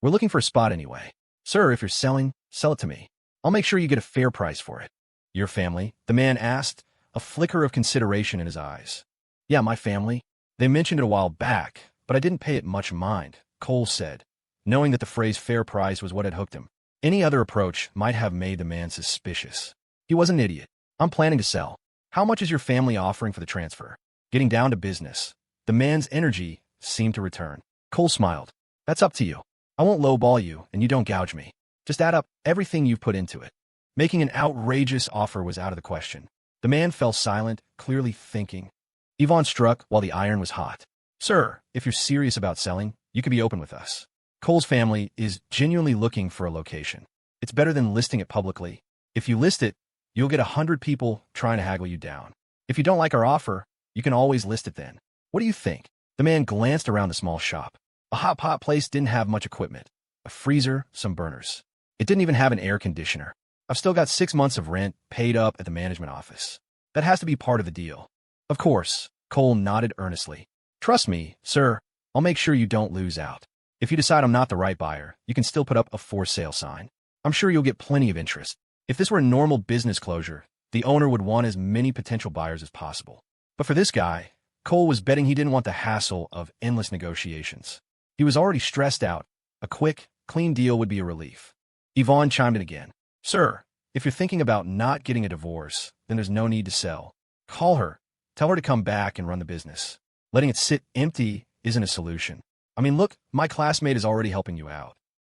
We're looking for a spot anyway. Sir, if you're selling, sell it to me. I'll make sure you get a fair price for it." "Your family?" the man asked, a flicker of consideration in his eyes. "Yeah, my family. They mentioned it a while back, but I didn't pay it much mind," Cole said, knowing that the phrase fair price was what had hooked him. Any other approach might have made the man suspicious. He was an idiot. "I'm planning to sell. How much is your family offering for the transfer?" Getting down to business, the man's energy seemed to return. Cole smiled. "That's up to you. I won't lowball you, and you don't gouge me. Just add up everything you've put into it." Making an outrageous offer was out of the question. The man fell silent, clearly thinking. Yvonne struck while the iron was hot. "Sir, if you're serious about selling, you could be open with us. Cole's family is genuinely looking for a location. It's better than listing it publicly. If you list it, you'll get 100 people trying to haggle you down. If you don't like our offer, you can always list it then. What do you think? The man glanced around the small shop. A hot pot place didn't have much equipment. A freezer, some burners. It didn't even have an air conditioner. I've still got 6 months of rent paid up at the management office. That has to be part of the deal. Of course, Cole nodded earnestly. Trust me, sir, I'll make sure you don't lose out. If you decide I'm not the right buyer, you can still put up a for sale sign. I'm sure you'll get plenty of interest. If this were a normal business closure, the owner would want as many potential buyers as possible. But for this guy, Cole was betting he didn't want the hassle of endless negotiations. He was already stressed out. A quick, clean deal would be a relief. Yvonne chimed in again. Sir, if you're thinking about not getting a divorce, then there's no need to sell. Call her. Tell her to come back and run the business. Letting it sit empty isn't a solution. I mean, look, my classmate is already helping you out.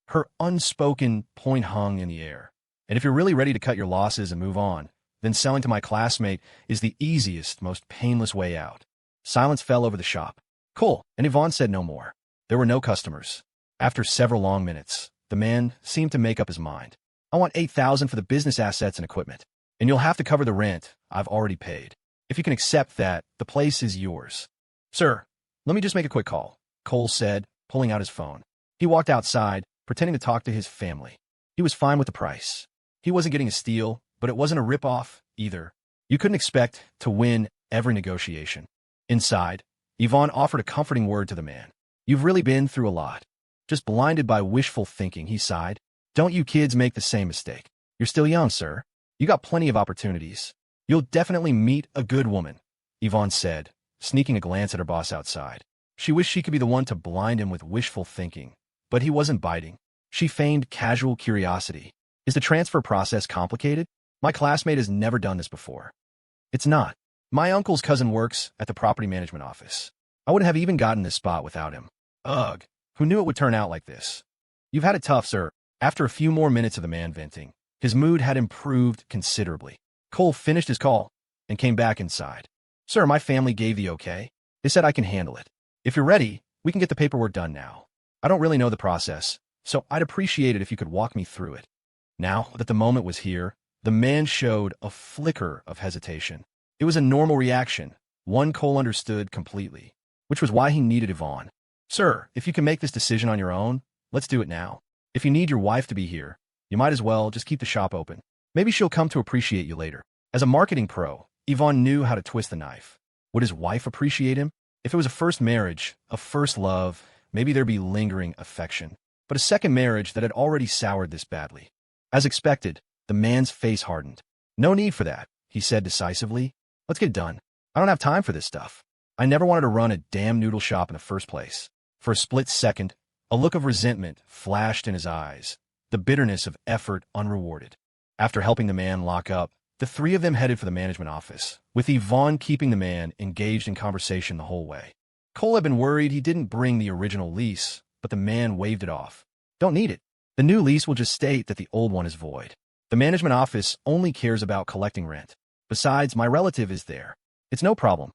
Her unspoken point hung in the air. And if you're really ready to cut your losses and move on, then selling to my classmate is the easiest, most painless way out. Silence fell over the shop. Cool, and Yvonne said no more. There were no customers. After several long minutes, the man seemed to make up his mind. I want $8,000 for the business assets and equipment, and you'll have to cover the rent I've already paid. If you can accept that, the place is yours. Sir, let me just make a quick call, Cole said, pulling out his phone. He walked outside, pretending to talk to his family. He was fine with the price. He wasn't getting a steal, but it wasn't a rip-off either. You couldn't expect to win every negotiation. Inside, Yvonne offered a comforting word to the man. You've really been through a lot. Just blinded by wishful thinking, he sighed. Don't you kids make the same mistake. You're still young, sir. You got plenty of opportunities. You'll definitely meet a good woman, Yvonne said, sneaking a glance at her boss outside. She wished she could be the one to blind him with wishful thinking, but he wasn't biting. She feigned casual curiosity. Is the transfer process complicated? My classmate has never done this before. It's not. My uncle's cousin works at the property management office. I wouldn't have even gotten this spot without him. Ugh, who knew it would turn out like this? You've had it tough, sir. After a few more minutes of the man venting, his mood had improved considerably. Cole finished his call and came back inside. Sir, my family gave the okay. They said I can handle it. If you're ready, we can get the paperwork done now. I don't really know the process, so I'd appreciate it if you could walk me through it. Now that the moment was here, the man showed a flicker of hesitation. It was a normal reaction, one Cole understood completely, which was why he needed Yvonne. Sir, if you can make this decision on your own, let's do it now. If you need your wife to be here, you might as well just keep the shop open. Maybe she'll come to appreciate you later. As a marketing pro, Yvonne knew how to twist the knife. Would his wife appreciate him? If it was a first marriage, a first love, maybe there'd be lingering affection. But a second marriage that had already soured this badly. As expected, the man's face hardened. No need for that, he said decisively. Let's get it done. I don't have time for this stuff. I never wanted to run a damn noodle shop in the first place. For a split second, a look of resentment flashed in his eyes, the bitterness of effort unrewarded. After helping the man lock up, the three of them headed for the management office, with Yvonne keeping the man engaged in conversation the whole way. Cole had been worried he didn't bring the original lease, but the man waved it off. Don't need it. The new lease will just state that the old one is void. The management office only cares about collecting rent. Besides, my relative is there. It's no problem.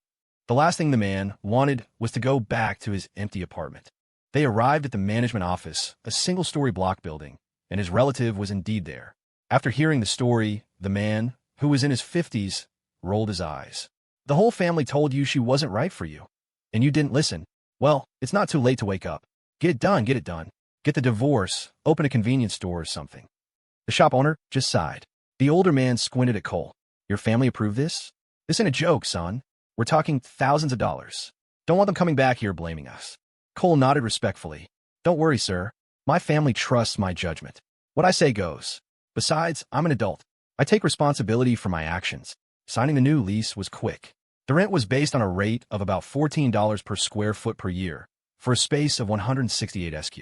The last thing the man wanted was to go back to his empty apartment. They arrived at the management office, a single-story block building, and his relative was indeed there. After hearing the story, the man, who was in his 50s, rolled his eyes. The whole family told you she wasn't right for you, and you didn't listen. Well, it's not too late to wake up. Get it done, get it done. Get the divorce, open a convenience store or something. The shop owner just sighed. The older man squinted at Cole. Your family approved this? This ain't a joke, son. We're talking thousands of dollars. Don't want them coming back here blaming us. Cole nodded respectfully. Don't worry, sir. My family trusts my judgment. What I say goes. Besides, I'm an adult. I take responsibility for my actions. Signing the new lease was quick. The rent was based on a rate of about $14 per square foot per year, for a space of 168 SQ.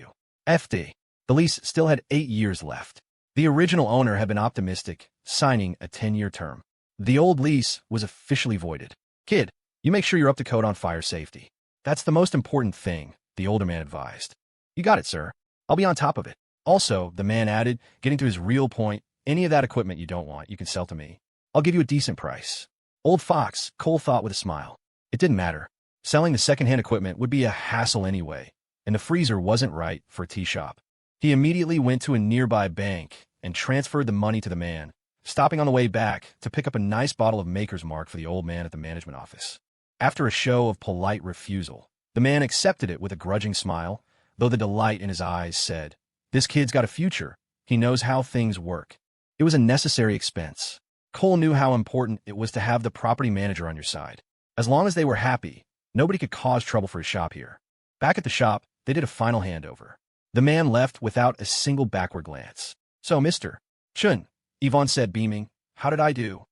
FD. The lease still had 8 years left. The original owner had been optimistic, signing a 10-year term. The old lease was officially voided. Kid, you make sure you're up to code on fire safety. That's the most important thing, the older man advised. You got it, sir. I'll be on top of it. Also, the man added, getting to his real point, any of that equipment you don't want, you can sell to me. I'll give you a decent price. Old fox, Cole thought with a smile. It didn't matter. Selling the secondhand equipment would be a hassle anyway, and the freezer wasn't right for a tea shop. He immediately went to a nearby bank and transferred the money to the man, stopping on the way back to pick up a nice bottle of Maker's Mark for the old man at the management office. After a show of polite refusal, the man accepted it with a grudging smile, though the delight in his eyes said, "This kid's got a future. He knows how things work." It was a necessary expense. Cole knew how important it was to have the property manager on your side. As long as they were happy, nobody could cause trouble for his shop here. Back at the shop, they did a final handover. The man left without a single backward glance. "So, Mr. Chun," Yvonne said, beaming, "how did I do?"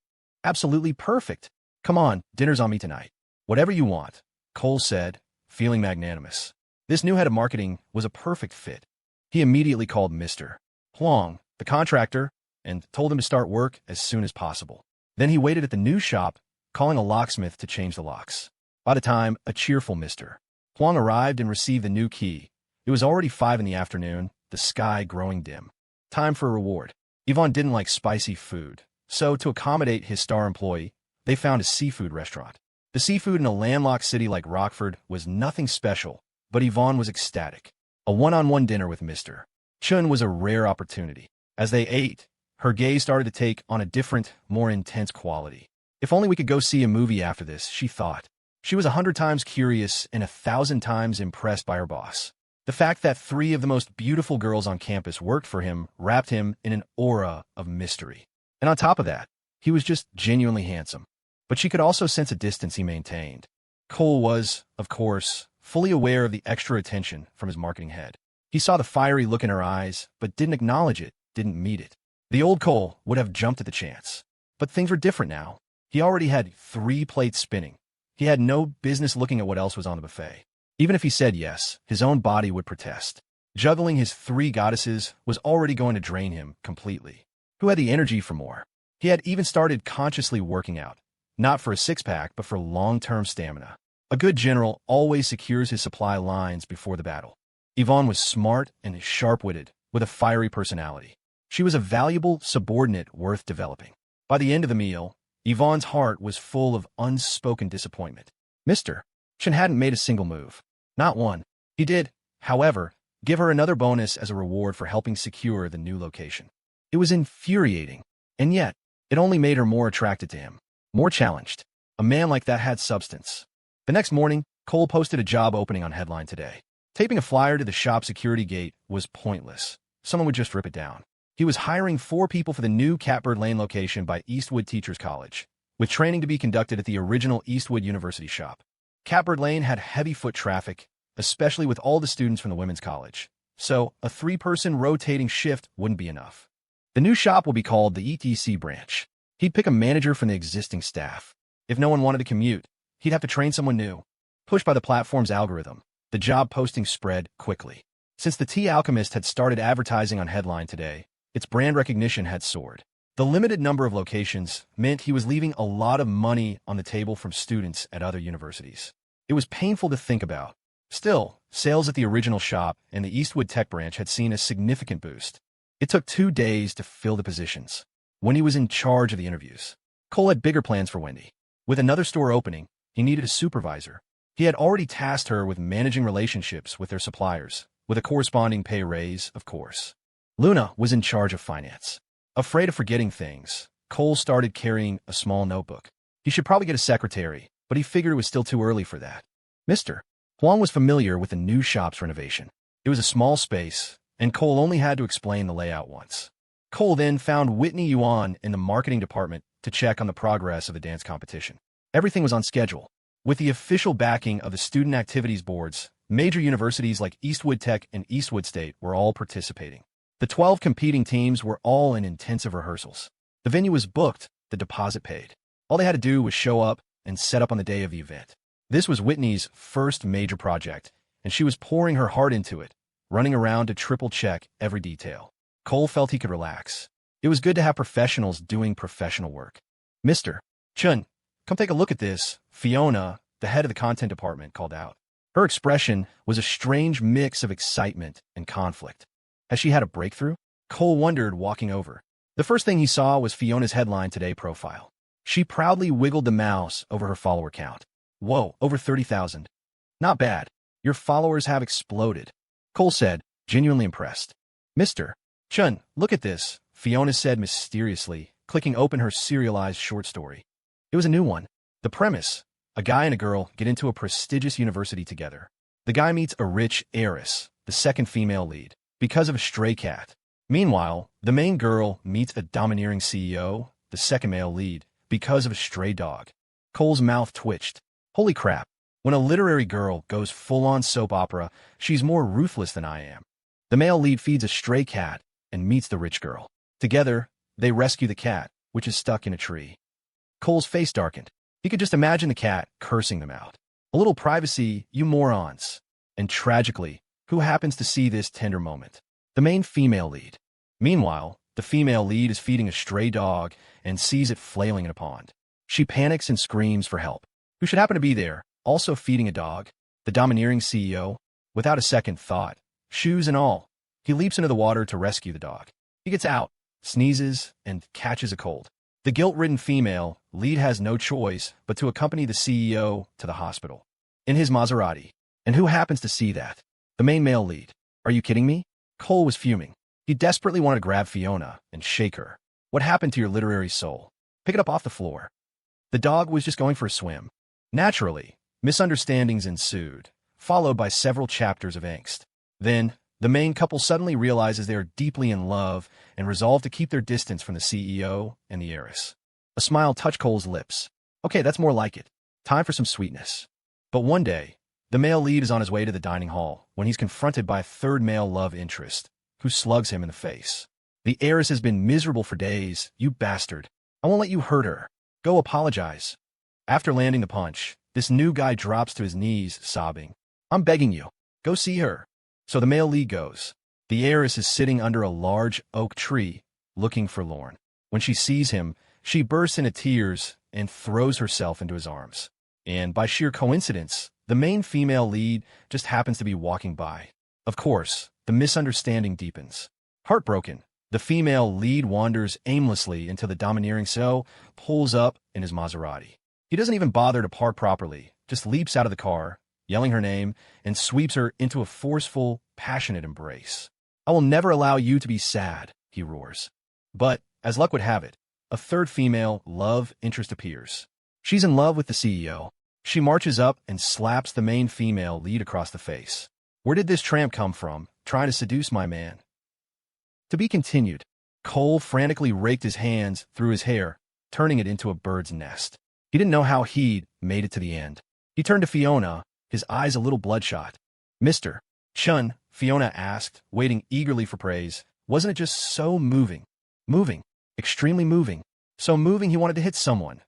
"Absolutely perfect. Come on, dinner's on me tonight." "Whatever you want," Cole said, feeling magnanimous. This new head of marketing was a perfect fit. He immediately called Mr. Huang, the contractor, and told him to start work as soon as possible. Then he waited at the new shop, calling a locksmith to change the locks. By the time a cheerful Mr. Huang arrived and received the new key, it was already 5 in the afternoon, the sky growing dim. Time for a reward. Yvonne didn't like spicy food, so to accommodate his star employee, they found a seafood restaurant. The seafood in a landlocked city like Rockford was nothing special, but Yvonne was ecstatic. A one-on-one dinner with Mr. Chun was a rare opportunity. As they ate, her gaze started to take on a different, more intense quality. If only we could go see a movie after this, she thought. She was 100 times curious and 1,000 times impressed by her boss. The fact that 3 of the most beautiful girls on campus worked for him wrapped him in an aura of mystery. And on top of that, he was just genuinely handsome. But she could also sense a distance he maintained. Cole was, of course, fully aware of the extra attention from his marketing head. He saw the fiery look in her eyes, but didn't acknowledge it, didn't meet it. The old Cole would have jumped at the chance. But things were different now. He already had 3 plates spinning. He had no business looking at what else was on the buffet. Even if he said yes, his own body would protest. Juggling his 3 goddesses was already going to drain him completely. Who had the energy for more? He had even started consciously working out, not for a six-pack, but for long-term stamina. A good general always secures his supply lines before the battle. Yvonne was smart and sharp-witted, with a fiery personality. She was a valuable subordinate worth developing. By the end of the meal, Yvonne's heart was full of unspoken disappointment. Mr. Chun hadn't made a single move. Not one. He did, however, give her another bonus as a reward for helping secure the new location. It was infuriating, and yet, it only made her more attracted to him, more challenged. A man like that had substance. The next morning, Cole posted a job opening on Headline Today. Taping a flyer to the shop security gate was pointless. Someone would just rip it down. He was hiring 4 people for the new Catbird Lane location by Eastwood Teachers College, with training to be conducted at the original Eastwood University shop. Catbird Lane had heavy foot traffic, especially with all the students from the women's college, so a 3-person rotating shift wouldn't be enough. The new shop will be called the ETC branch. He'd pick a manager from the existing staff. If no one wanted to commute, he'd have to train someone new. Pushed by the platform's algorithm, the job posting spread quickly. Since the Tea Alchemist had started advertising on Headline Today, its brand recognition had soared. The limited number of locations meant he was leaving a lot of money on the table from students at other universities. It was painful to think about. Still, sales at the original shop and the Eastwood Tech branch had seen a significant boost. It took 2 days to fill the positions. When he was in charge of the interviews, Cole had bigger plans for Wendy. With another store opening, he needed a supervisor. He had already tasked her with managing relationships with their suppliers, with a corresponding pay raise, of course. Luna was in charge of finance. Afraid of forgetting things, Cole started carrying a small notebook. He should probably get a secretary, but he figured it was still too early for that. Mr. Huang was familiar with the new shop's renovation. It was a small space, and Cole only had to explain the layout once. Cole then found Whitney Yuan in the marketing department to check on the progress of the dance competition. Everything was on schedule. With the official backing of the student activities boards, major universities like Eastwood Tech and Eastwood State were all participating. The 12 competing teams were all in intensive rehearsals. The venue was booked, the deposit paid. All they had to do was show up and set up on the day of the event. This was Whitney's first major project, and she was pouring her heart into it, running around to triple-check every detail. Cole felt he could relax. It was good to have professionals doing professional work. Mr. Chun, come take a look at this, Fiona, the head of the content department, called out. Her expression was a strange mix of excitement and conflict. Has she had a breakthrough? Cole wondered, walking over. The first thing he saw was Fiona's Headline Today profile. She proudly wiggled the mouse over her follower count. Whoa, over 30,000. Not bad. Your followers have exploded, Cole said, genuinely impressed. Mr. Chun, look at this, Fiona said mysteriously, clicking open her serialized short story. It was a new one. The premise: a guy and a girl get into a prestigious university together. The guy meets a rich heiress, the second female lead, because of a stray cat. Meanwhile, the main girl meets a domineering CEO, the second male lead, because of a stray dog. Cole's mouth twitched. Holy crap. When a literary girl goes full-on soap opera, she's more ruthless than I am. The male lead feeds a stray cat and meets the rich girl. Together, they rescue the cat, which is stuck in a tree. Cole's face darkened. He could just imagine the cat cursing them out. A little privacy, you morons. And tragically, who happens to see this tender moment? The main female lead. Meanwhile, the female lead is feeding a stray dog and sees it flailing in a pond. She panics and screams for help. Who should happen to be there, also feeding a dog? The domineering CEO. Without a second thought, shoes and all, he leaps into the water to rescue the dog. He gets out, sneezes, and catches a cold. The guilt-ridden female lead has no choice but to accompany the CEO to the hospital. In his Maserati. And who happens to see that? The main male lead. Are you kidding me? Cole was fuming. He desperately wanted to grab Fiona and shake her. What happened to your literary soul? Pick it up off the floor. The dog was just going for a swim. Naturally, misunderstandings ensued, followed by several chapters of angst. Then, the main couple suddenly realizes they are deeply in love and resolve to keep their distance from the CEO and the heiress. A smile touched Cole's lips. Okay, that's more like it. Time for some sweetness. But one day, the male lead is on his way to the dining hall when he's confronted by a third male love interest, who slugs him in the face. The heiress has been miserable for days, you bastard. I won't let you hurt her. Go apologize. After landing the punch, this new guy drops to his knees, sobbing. I'm begging you. Go see her. So the male lead goes. The heiress is sitting under a large oak tree, looking forlorn. When she sees him, she bursts into tears and throws herself into his arms. And by sheer coincidence, the main female lead just happens to be walking by. Of course, the misunderstanding deepens. Heartbroken, the female lead wanders aimlessly until the domineering CEO pulls up in his Maserati. He doesn't even bother to park properly, just leaps out of the car, yelling her name, and sweeps her into a forceful, passionate embrace. I will never allow you to be sad, he roars. But, as luck would have it, a third female love interest appears. She's in love with the CEO. She marches up and slaps the main female lead across the face. Where did this tramp come from, trying to seduce my man? To be continued. Cole frantically raked his hands through his hair, turning it into a bird's nest. He didn't know how he'd made it to the end. He turned to Fiona, his eyes a little bloodshot. Mr. Chun, Fiona asked, waiting eagerly for praise. Wasn't it just so moving? Moving. Extremely moving. So moving he wanted to hit someone.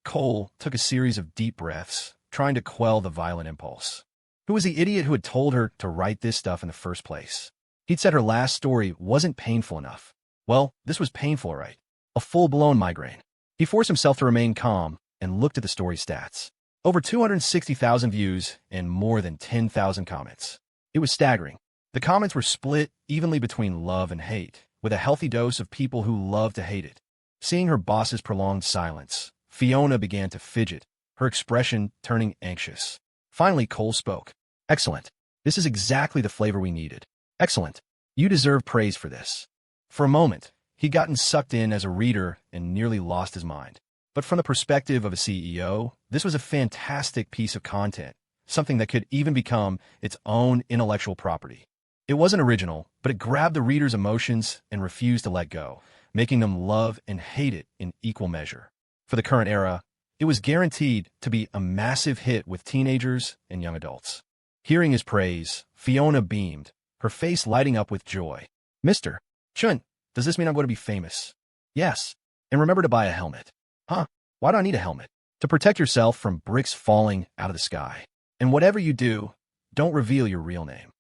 Cole took a series of deep breaths, trying to quell the violent impulse. Who was the idiot who had told her to write this stuff in the first place? He'd said her last story wasn't painful enough. Well, this was painful, right? A full-blown migraine. He forced himself to remain calm and looked at the story stats. Over 260,000 views and more than 10,000 comments. It was staggering. The comments were split evenly between love and hate, with a healthy dose of people who loved to hate it. Seeing her boss's prolonged silence, Fiona began to fidget, her expression turning anxious. Finally, Cole spoke. Excellent. This is exactly the flavor we needed. Excellent. You deserve praise for this. For a moment, he'd gotten sucked in as a reader and nearly lost his mind. But from the perspective of a CEO, this was a fantastic piece of content, something that could even become its own intellectual property. It wasn't original, but it grabbed the reader's emotions and refused to let go, making them love and hate it in equal measure. For the current era, it was guaranteed to be a massive hit with teenagers and young adults. Hearing his praise, Fiona beamed, her face lighting up with joy. Mr. Chun, does this mean I'm going to be famous? Yes. And remember to buy a helmet. Huh? Why do I need a helmet? To protect yourself from bricks falling out of the sky. And whatever you do, don't reveal your real name.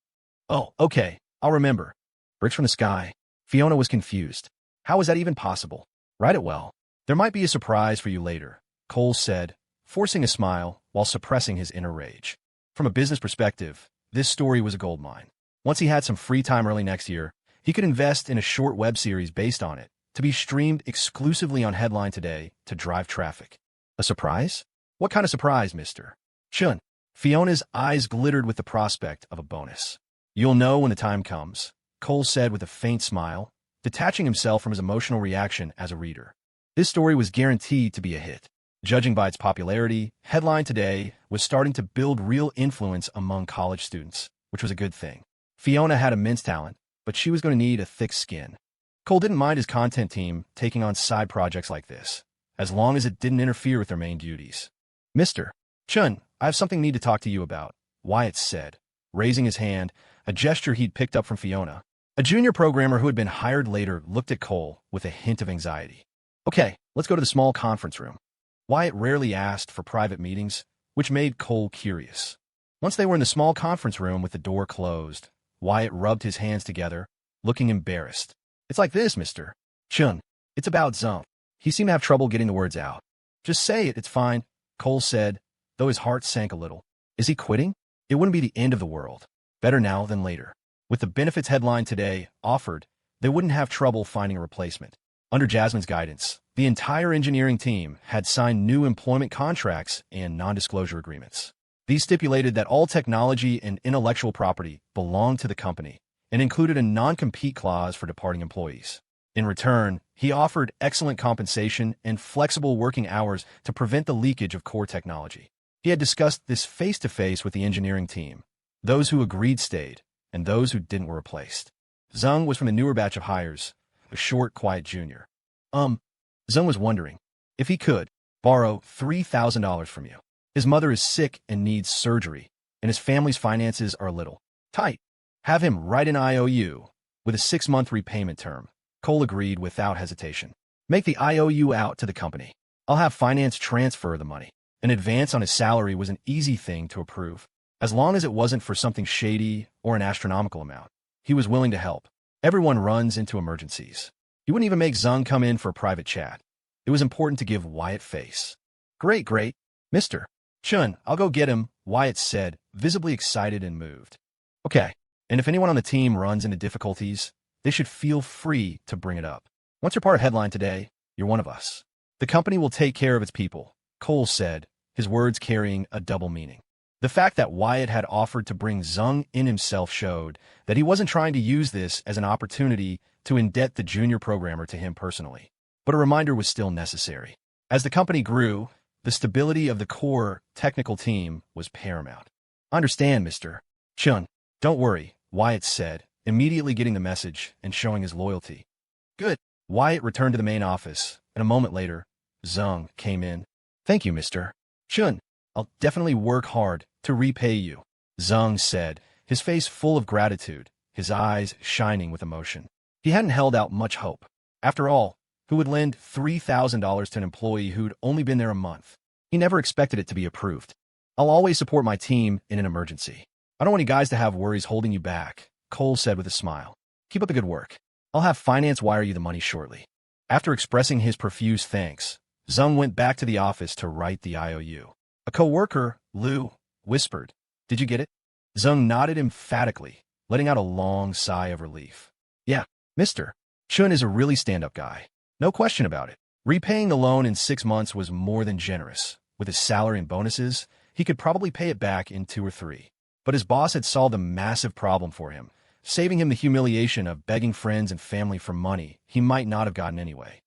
Oh, okay. I'll remember. Bricks from the sky. Fiona was confused. How was that even possible? Write it well. There might be a surprise for you later, Cole said, forcing a smile while suppressing his inner rage. From a business perspective, this story was a goldmine. Once he had some free time early next year, he could invest in a short web series based on it, to be streamed exclusively on Headline Today to drive traffic. A surprise? What kind of surprise, Mr. Chun? Fiona's eyes glittered with the prospect of a bonus. You'll know when the time comes, Cole said with a faint smile. detaching himself from his emotional reaction as a reader. This story was guaranteed to be a hit. Judging by its popularity, Headline Today was starting to build real influence among college students, which was a good thing. Fiona had immense talent, but she was going to need a thick skin. Cole didn't mind his content team taking on side projects like this, as long as it didn't interfere with their main duties. Mr. Chun, I have something I need to talk to you about, Wyatt said, raising his hand, a gesture he'd picked up from Fiona. A junior programmer who had been hired later looked at Cole with a hint of anxiety. Okay, let's go to the small conference room. Wyatt rarely asked for private meetings, which made Cole curious. Once they were in the small conference room with the door closed, Wyatt rubbed his hands together, looking embarrassed. It's like this, Mr. Chun. It's about Zung. He seemed to have trouble getting the words out. Just say it, it's fine, Cole said, though his heart sank a little. Is he quitting? It wouldn't be the end of the world. Better now than later. With the benefits Headline Today offered, they wouldn't have trouble finding a replacement. Under Jasmine's guidance, the entire engineering team had signed new employment contracts and non-disclosure agreements. These stipulated that all technology and intellectual property belonged to the company and included a non-compete clause for departing employees. In return, he offered excellent compensation and flexible working hours to prevent the leakage of core technology. He had discussed this face-to-face with the engineering team. Those who agreed stayed, and those who didn't were replaced. Zung was from the newer batch of hires, a short, quiet junior. Zung was wondering if he could borrow $3,000 from you. His mother is sick and needs surgery, and his family's finances are a little tight. Have him write an IOU with a 6-month repayment term. Cole agreed without hesitation. Make the IOU out to the company. I'll have finance transfer the money. An advance on his salary was an easy thing to approve. As long as it wasn't for something shady or an astronomical amount, he was willing to help. Everyone runs into emergencies. He wouldn't even make Zung come in for a private chat. It was important to give Wyatt face. Great, Mr. Chun, I'll go get him, Wyatt said, visibly excited and moved. Okay, and if anyone on the team runs into difficulties, they should feel free to bring it up. Once you're part of Headline Today, you're one of us. The company will take care of its people, Cole said, his words carrying a double meaning. The fact that Wyatt had offered to bring Zung in himself showed that he wasn't trying to use this as an opportunity to indebt the junior programmer to him personally. But a reminder was still necessary. As the company grew, the stability of the core technical team was paramount. Understand, Mr. Chun. Don't worry, Wyatt said, immediately getting the message and showing his loyalty. Good. Wyatt returned to the main office, and a moment later, Zung came in. Thank you, Mr. Chun. I'll definitely work hard to repay you, Zung said, his face full of gratitude, his eyes shining with emotion. He hadn't held out much hope. After all, who would lend $3,000 to an employee who'd only been there a month? He never expected it to be approved. I'll always support my team in an emergency. I don't want you guys to have worries holding you back, Cole said with a smile. Keep up the good work. I'll have finance wire you the money shortly. After expressing his profuse thanks, Zung went back to the office to write the IOU. A co-worker, Lou, whispered, Did you get it? Zung nodded emphatically, letting out a long sigh of relief. Yeah, Mr. Chun is a really stand-up guy. No question about it. Repaying the loan in 6 months was more than generous. With his salary and bonuses, he could probably pay it back in 2 or 3. But his boss had solved a massive problem for him, saving him the humiliation of begging friends and family for money he might not have gotten anyway.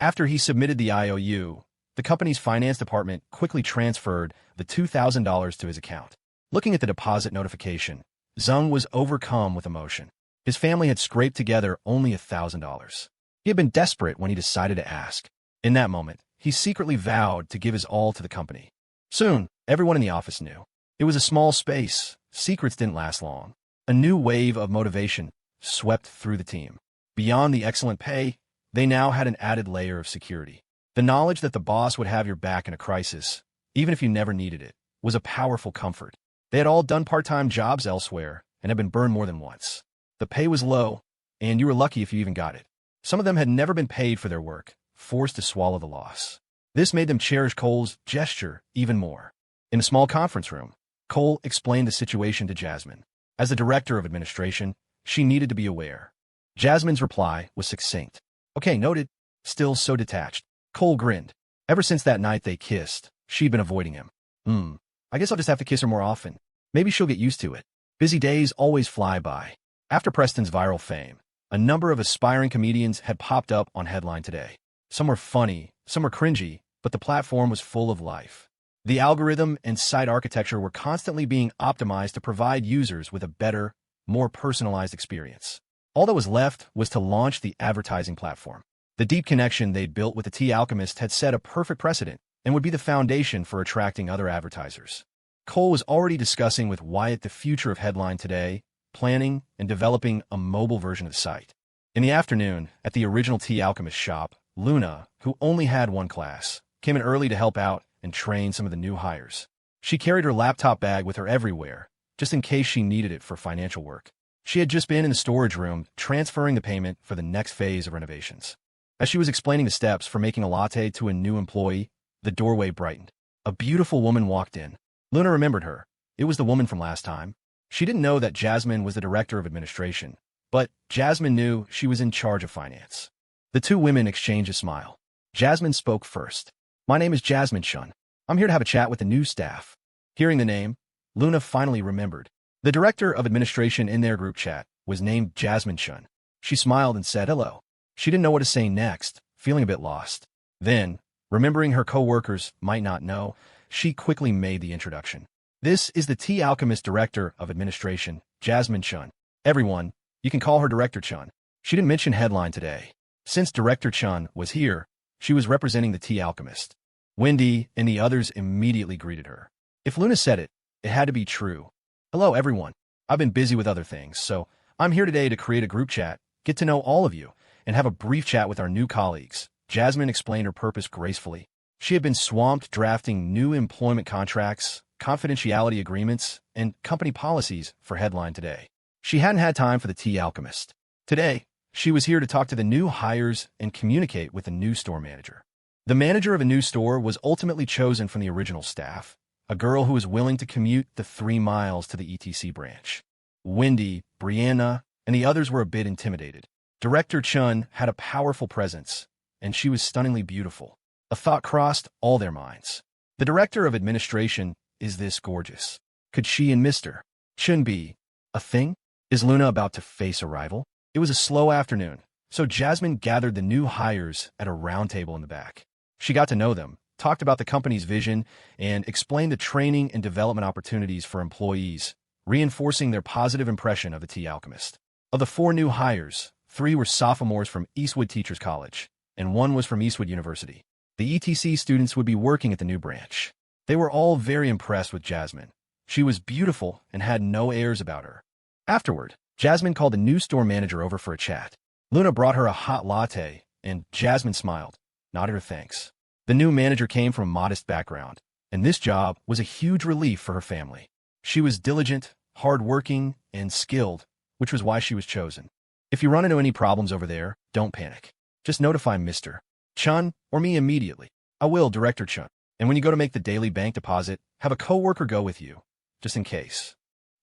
After he submitted the IOU, the company's finance department quickly transferred the $2,000 to his account. Looking at the deposit notification, Zung was overcome with emotion. His family had scraped together only $1,000. He had been desperate when he decided to ask. In that moment, he secretly vowed to give his all to the company. Soon, everyone in the office knew. It was a small space. Secrets didn't last long. A new wave of motivation swept through the team. Beyond the excellent pay, they now had an added layer of security. The knowledge that the boss would have your back in a crisis, even if you never needed it, was a powerful comfort. They had all done part-time jobs elsewhere and had been burned more than once. The pay was low, and you were lucky if you even got it. Some of them had never been paid for their work, forced to swallow the loss. This made them cherish Cole's gesture even more. In a small conference room, Cole explained the situation to Jasmine. As the director of administration, she needed to be aware. Jasmine's reply was succinct. Okay, noted. Still so detached. Cole grinned. Ever since that night they kissed, she'd been avoiding him. I guess I'll just have to kiss her more often. Maybe she'll get used to it. Busy days always fly by. After Preston's viral fame, A number of aspiring comedians had popped up on Headline today. Some were funny, some were cringy, but the platform was full of life. The algorithm and site architecture were constantly being optimized to provide users with a better, more personalized experience. All that was left was to launch the advertising platform. The deep connection they'd built with the Tea Alchemist had set a perfect precedent and would be the foundation for attracting other advertisers. Cole was already discussing with Wyatt the future of Headline today, planning and developing a mobile version of the site. In the afternoon, at the original Tea Alchemist shop, Luna, who only had one class, came in early to help out and train some of the new hires. She carried her laptop bag with her everywhere, just in case she needed it for financial work. She had just been in the storage room transferring the payment for the next phase of renovations. As she was explaining the steps for making a latte to a new employee, the doorway brightened. A beautiful woman walked in. Luna remembered her. It was the woman from last time. She didn't know that Jasmine was the director of administration, but Jasmine knew she was in charge of finance. The two women exchanged a smile. Jasmine spoke first. "My name is Jasmine Shun. I'm here to have a chat with the new staff." Hearing the name, Luna finally remembered. The director of administration in their group chat was named Jasmine Shun. She smiled and said hello. She didn't know what to say next, feeling a bit lost. Then, remembering her co-workers might not know, she quickly made the introduction. "This is the Tea Alchemist Director of Administration, Jasmine Chun. Everyone, you can call her Director Chun." She didn't mention Headline today. Since Director Chun was here, she was representing the Tea Alchemist. Wendy and the others immediately greeted her. If Luna said it, it had to be true. "Hello, everyone. I've been busy with other things, so I'm here today to create a group chat, get to know all of you, and have a brief chat with our new colleagues." Jasmine explained her purpose gracefully. She had been swamped drafting new employment contracts, confidentiality agreements, and company policies for Headline today. She hadn't had time for the Tea Alchemist. Today, she was here to talk to the new hires and communicate with the new store manager. The manager of a new store was ultimately chosen from the original staff, a girl who was willing to commute the 3 miles to the ETC branch. Wendy, Brianna, and the others were a bit intimidated. Director Chun had a powerful presence, and she was stunningly beautiful. A thought crossed all their minds. The director of administration is this gorgeous. Could she and Mr. Chun be a thing? Is Luna about to face a rival? It was a slow afternoon, so Jasmine gathered the new hires at a round table in the back. She got to know them, talked about the company's vision, and explained the training and development opportunities for employees, reinforcing their positive impression of the Tea Alchemist. Of the 4 new hires, 3 were sophomores from Eastwood Teachers College, and 1 was from Eastwood University. The ETC students would be working at the new branch. They were all very impressed with Jasmine. She was beautiful and had no airs about her. Afterward, Jasmine called the new store manager over for a chat. Luna brought her a hot latte, and Jasmine smiled, nodded her thanks. The new manager came from a modest background, and this job was a huge relief for her family. She was diligent, hardworking, and skilled, which was why she was chosen. "If you run into any problems over there, don't panic. Just notify Mr. Chun or me immediately." "I will, Director Chun. And when you go to make the daily bank deposit, have a coworker go with you, just in case."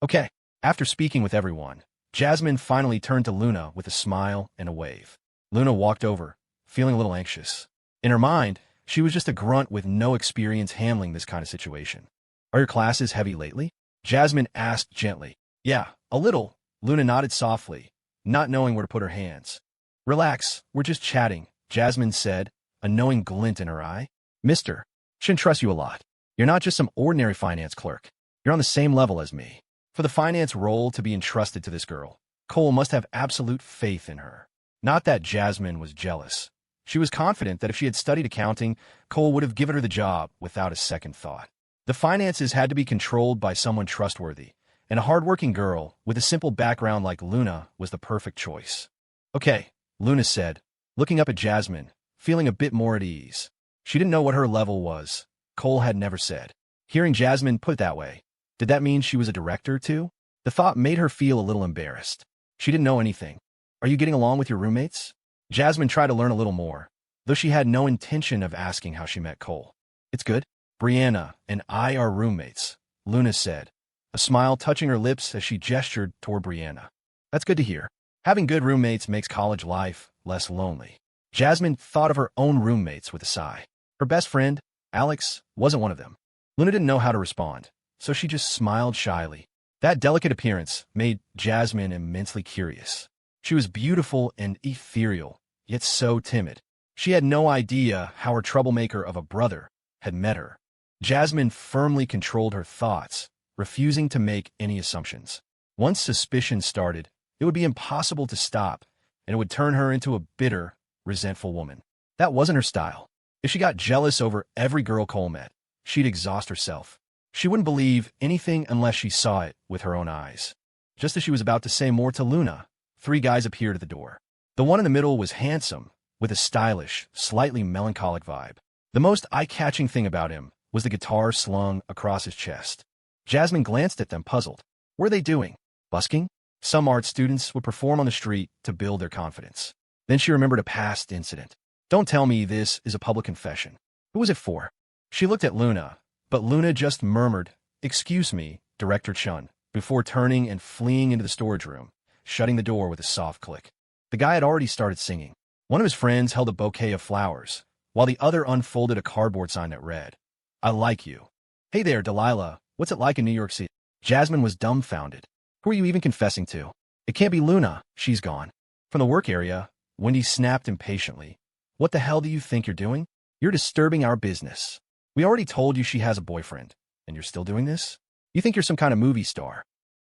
"Okay." After speaking with everyone, Jasmine finally turned to Luna with a smile and a wave. Luna walked over, feeling a little anxious. In her mind, she was just a grunt with no experience handling this kind of situation. "Are your classes heavy lately?" Jasmine asked gently. "Yeah, a little." Luna nodded softly, not knowing where to put her hands. "Relax, we're just chatting," Jasmine said, a knowing glint in her eye. "Mr. Chun trusts you a lot. You're not just some ordinary finance clerk. You're on the same level as me." For the finance role to be entrusted to this girl, Cole must have absolute faith in her. Not that Jasmine was jealous. She was confident that if she had studied accounting, Cole would have given her the job without a second thought. The finances had to be controlled by someone trustworthy, and a hardworking girl with a simple background like Luna was the perfect choice. "Okay," Luna said, looking up at Jasmine, feeling a bit more at ease. She didn't know what her level was. Cole had never said. Hearing Jasmine put it that way, did that mean she was a director too? The thought made her feel a little embarrassed. She didn't know anything. "Are you getting along with your roommates?" Jasmine tried to learn a little more, though she had no intention of asking how she met Cole. "It's good. Brianna and I are roommates," Luna said, a smile touching her lips as she gestured toward Brianna. "That's good to hear. Having good roommates makes college life less lonely." Jasmine thought of her own roommates with a sigh. Her best friend, Alex, wasn't one of them. Luna didn't know how to respond, so she just smiled shyly. That delicate appearance made Jasmine immensely curious. She was beautiful and ethereal, yet so timid. She had no idea how her troublemaker of a brother had met her. Jasmine firmly controlled her thoughts, refusing to make any assumptions. Once suspicion started, it would be impossible to stop, and it would turn her into a bitter, resentful woman. That wasn't her style. If she got jealous over every girl Cole met, she'd exhaust herself. She wouldn't believe anything unless she saw it with her own eyes. Just as she was about to say more to Luna, 3 guys appeared at the door. The one in the middle was handsome, with a stylish, slightly melancholic vibe. The most eye-catching thing about him was the guitar slung across his chest. Jasmine glanced at them, puzzled. What were they doing? Busking? Some art students would perform on the street to build their confidence. Then she remembered a past incident. Don't tell me this is a public confession. Who was it for? She looked at Luna, but Luna just murmured, "Excuse me, Director Chun," before turning and fleeing into the storage room, shutting the door with a soft click. The guy had already started singing. One of his friends held a bouquet of flowers, while the other unfolded a cardboard sign that read, "I like you." "Hey there, Delilah. What's it like in New York City?" Jasmine was dumbfounded. Who are you even confessing to? It can't be Luna. She's gone. From the work area, Wendy snapped impatiently. What the hell do you think you're doing? You're disturbing our business. We already told you she has a boyfriend, and you're still doing this? You think you're some kind of movie star?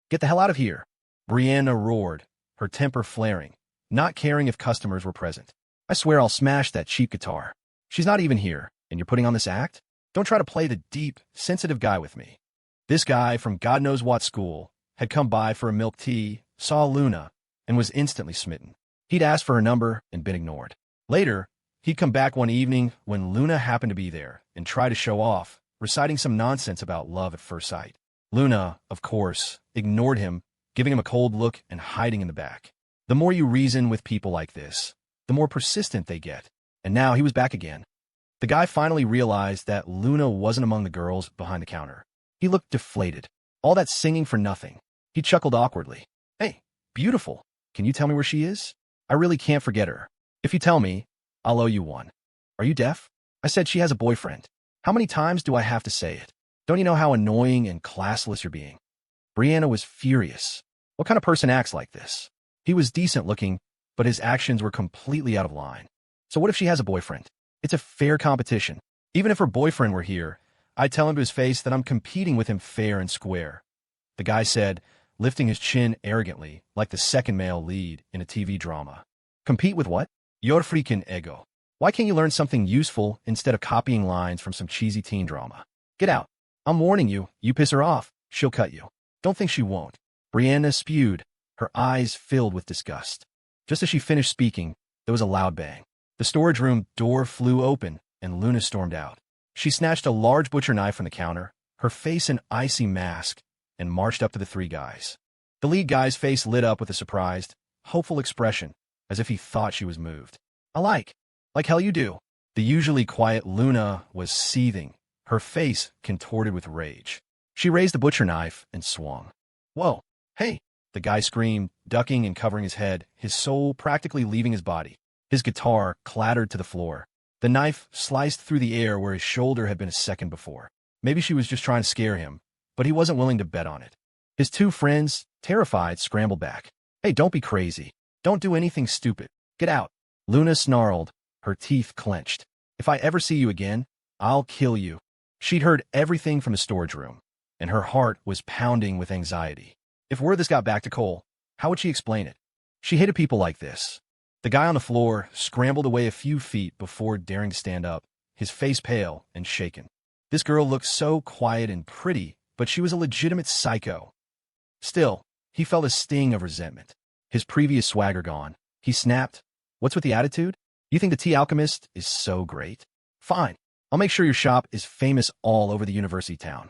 Get the hell out of here. Brianna roared, her temper flaring, not caring if customers were present. I swear I'll smash that cheap guitar. She's not even here, and you're putting on this act? Don't try to play the deep, sensitive guy with me. This guy from God knows what school had come by for a milk tea, saw Luna, and was instantly smitten. He'd asked for her number and been ignored. Later, he'd come back one evening when Luna happened to be there and try to show off, reciting some nonsense about love at first sight. Luna, of course, ignored him, giving him a cold look and hiding in the back. The more you reason with people like this, the more persistent they get. And now he was back again. The guy finally realized that Luna wasn't among the girls behind the counter. He looked deflated. All that singing for nothing. He chuckled awkwardly. Hey, beautiful. Can you tell me where she is? I really can't forget her. If you tell me, I'll owe you one. Are you deaf? I said she has a boyfriend. How many times do I have to say it? Don't you know how annoying and classless you're being? Brianna was furious. What kind of person acts like this? He was decent looking, but his actions were completely out of line. So what if she has a boyfriend? It's a fair competition. Even if her boyfriend were here, I'd tell him to his face that I'm competing with him fair and square. The guy said, lifting his chin arrogantly, like the second male lead in a TV drama. Compete with what? Your freaking ego. Why can't you learn something useful instead of copying lines from some cheesy teen drama? Get out. I'm warning you, you piss her off, she'll cut you. Don't think she won't. Brianna spewed, her eyes filled with disgust. Just as she finished speaking, there was a loud bang. The storage room door flew open, and Luna stormed out. She snatched a large butcher knife from the counter, her face an icy mask, and marched up to the 3 guys. The lead guy's face lit up with a surprised, hopeful expression, as if he thought she was moved. Like hell you do. The usually quiet Luna was seething, her face contorted with rage. She raised the butcher knife and swung. Whoa, hey, the guy screamed, ducking and covering his head, his soul practically leaving his body. His guitar clattered to the floor. The knife sliced through the air where his shoulder had been a second before. Maybe she was just trying to scare him, but he wasn't willing to bet on it. His 2 friends, terrified, scrambled back. Hey, don't be crazy. Don't do anything stupid. Get out. Luna snarled, her teeth clenched. If I ever see you again, I'll kill you. She'd heard everything from the storage room, and her heart was pounding with anxiety. If word this got back to Cole, how would she explain it? She hated people like this. The guy on the floor scrambled away a few feet before daring to stand up, his face pale and shaken. This girl looked so quiet and pretty, but she was a legitimate psycho. Still, he felt a sting of resentment. His previous swagger gone. He snapped, "What's with the attitude? You think the tea alchemist is so great? Fine. I'll make sure your shop is famous all over the university town."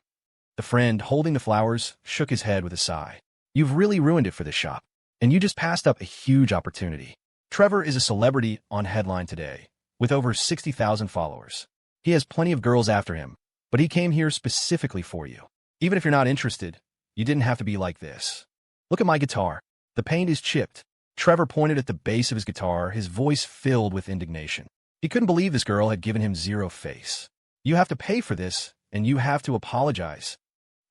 The friend holding the flowers shook his head with a sigh. You've really ruined it for this shop, and you just passed up a huge opportunity. Trevor is a celebrity on Headline today, with over 60,000 followers. He has plenty of girls after him, but he came here specifically for you. Even if you're not interested, you didn't have to be like this. Look at my guitar. The paint is chipped. Trevor pointed at the base of his guitar, his voice filled with indignation. He couldn't believe this girl had given him 0 face. You have to pay for this, and you have to apologize.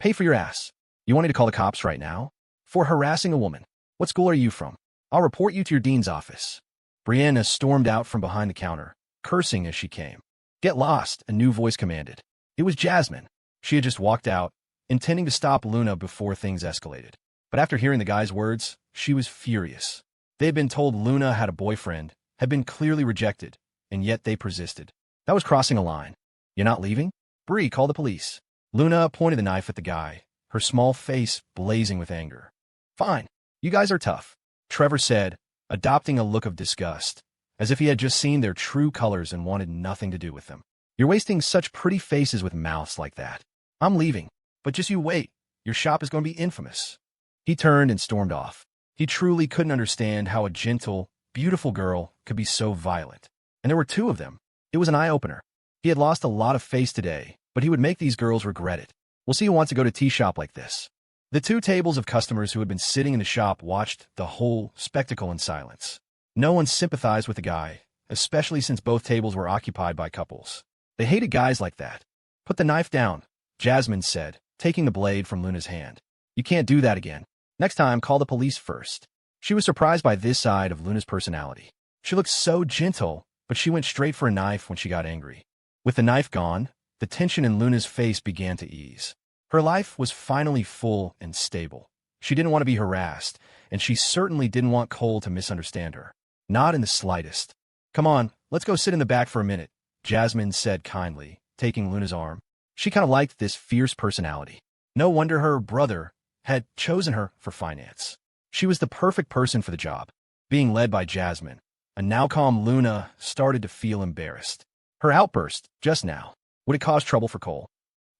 Pay for your ass. You want me to call the cops right now? For harassing a woman. What school are you from? I'll report you to your dean's office. Brianna stormed out from behind the counter, cursing as she came. Get lost, a new voice commanded. It was Jasmine. She had just walked out, intending to stop Luna before things escalated. But after hearing the guy's words, she was furious. They had been told Luna had a boyfriend, had been clearly rejected, and yet they persisted. That was crossing a line. You're not leaving? Bree, call the police. Luna pointed the knife at the guy, her small face blazing with anger. Fine. You guys are tough, Trevor said, adopting a look of disgust, as if he had just seen their true colors and wanted nothing to do with them. You're wasting such pretty faces with mouths like that. I'm leaving, but just you wait. Your shop is going to be infamous. He turned and stormed off. He truly couldn't understand how a gentle, beautiful girl could be so violent. And there were two of them. It was an eye-opener. He had lost a lot of face today, but he would make these girls regret it. We'll see who wants to go to tea shop like this. The two tables of customers who had been sitting in the shop watched the whole spectacle in silence. No one sympathized with the guy, especially since both tables were occupied by couples. They hated guys like that. Put the knife down, Jasmine said, taking the blade from Luna's hand. You can't do that again. Next time, call the police first. She was surprised by this side of Luna's personality. She looked so gentle, but she went straight for a knife when she got angry. With the knife gone, the tension in Luna's face began to ease. Her life was finally full and stable. She didn't want to be harassed, and she certainly didn't want Cole to misunderstand her. Not in the slightest. Come on, let's go sit in the back for a minute, Jasmine said kindly, taking Luna's arm. She kind of liked this fierce personality. No wonder her brother had chosen her for finance. She was the perfect person for the job. Being led by Jasmine, a now calm Luna started to feel embarrassed. Her outburst, just now, would it cause trouble for Cole?